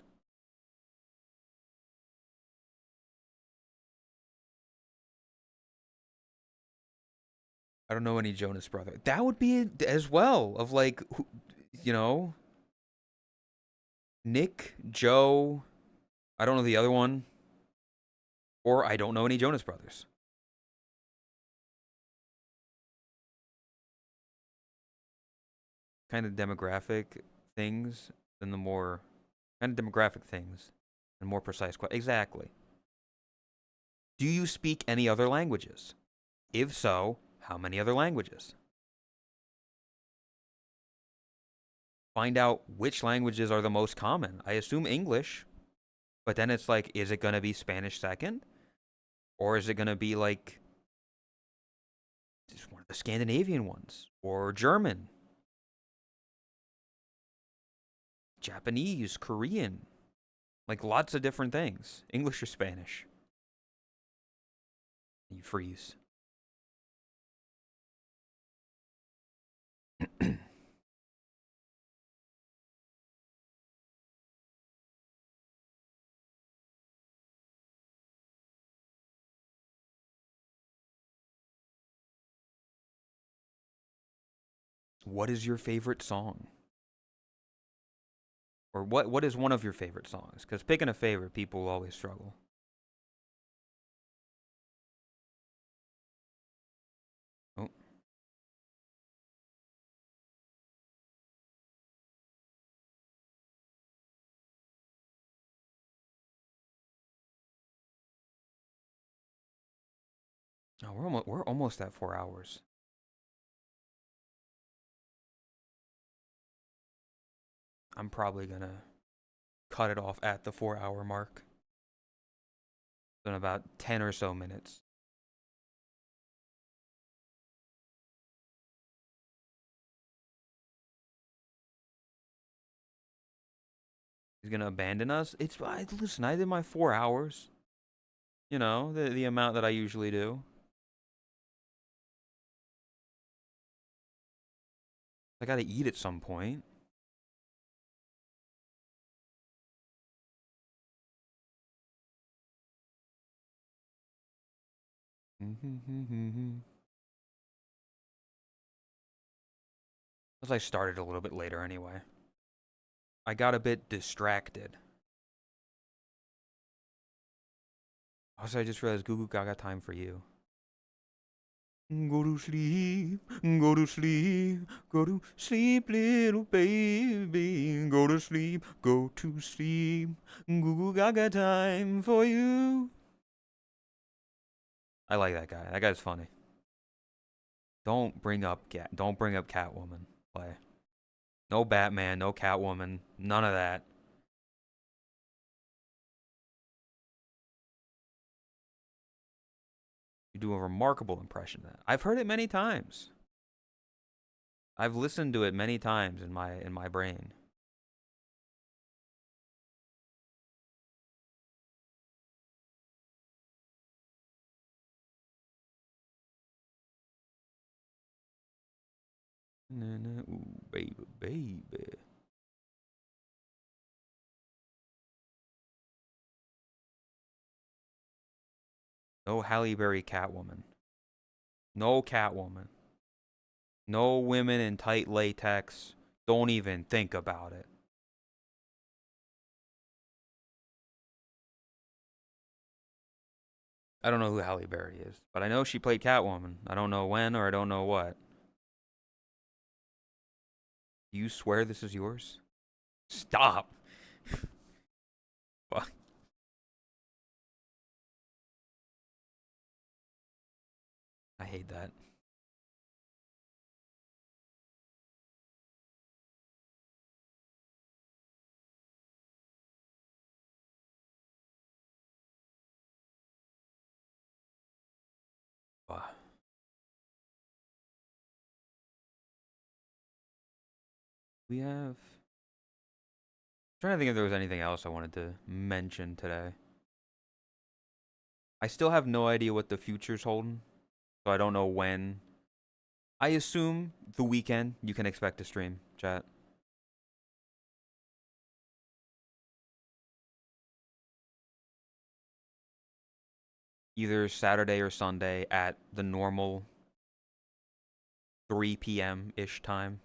I don't know any Jonas Brother. That would be as well of like, you know, Nick, Joe. I don't know the other one. Or I don't know any Jonas Brothers. Kind of demographic things than the more kind of demographic things and more precise questions. Exactly. Do you speak any other languages? If so, how many other languages? Find out which languages are the most common. I assume English, but then it's like, is it going to be Spanish second? Or is it going to be like just one of the Scandinavian ones? Or German? Japanese, Korean? Like lots of different things. English or Spanish? You freeze. What is your favorite song? Or what is one of your favorite songs? Because picking a favorite, people always struggle. Oh. Oh, we're almost at 4 hours. I'm probably gonna cut it off at the 4 hour mark. In about 10 or so minutes. He's gonna abandon us. Listen. I did my 4 hours. You know, the amount that I usually do. I gotta eat at some point. As I started a little bit later anyway. I got a bit distracted. Also, I just realized Goo Gaga time for you. Go to sleep, go to sleep, go to sleep, little baby. Go to sleep, go to sleep. Goo Gaga time for you. I like that guy. That guy's funny. Don't bring up Catwoman. Play. No Batman, no Catwoman, none of that. You do a remarkable impression of that. I've heard it many times. I've listened to it many times in my brain. Ooh, baby, baby. No Halle Berry Catwoman. No Catwoman. No women in tight latex. Don't even think about it. I don't know who Halle Berry is, but I know she played Catwoman. I don't know when or I don't know what. You swear this is yours? Stop. Fuck. I hate that. Wow. We have... trying to think if there was anything else I wanted to mention today. I still have no idea what the future's holding, so I don't know when. I assume the weekend you can expect to stream, chat. Either Saturday or Sunday at the normal 3 p.m.-ish time.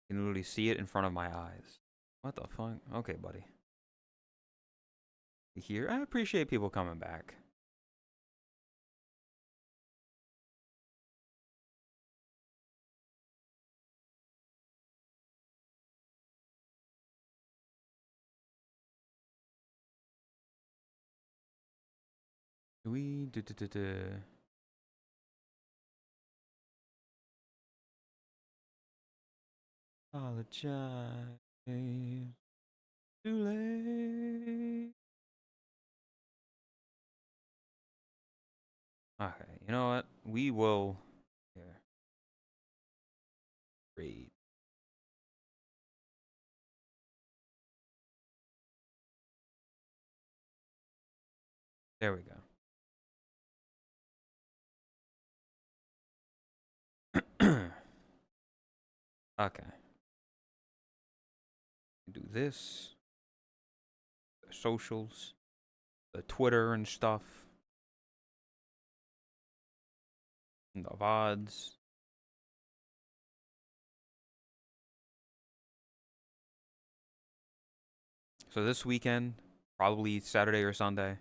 You can literally see it in front of my eyes. What the fuck? Okay, buddy. Here, I appreciate people coming back. We do. Apologize. Too late. Okay, you know what? We will here. Read. There we go. Okay. Do this. The socials. The Twitter and stuff. And the vods. So this weekend, probably Saturday or Sunday,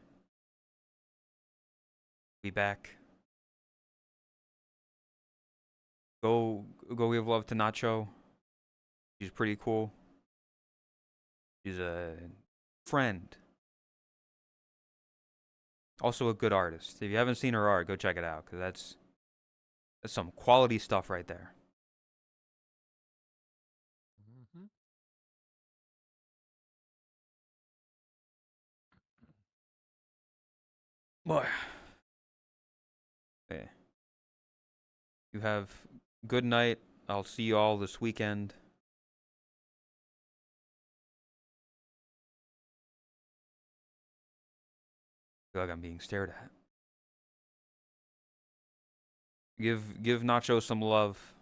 be back. Go give love to Nacho. She's pretty cool. She's a friend. Also a good artist. If you haven't seen her art, go check it out, because that's some quality stuff right there. Mm-hmm. Boy. Okay. You have good night. I'll see you all this weekend. I feel like I'm being stared at. Give Nacho some love.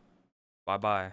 Bye-bye.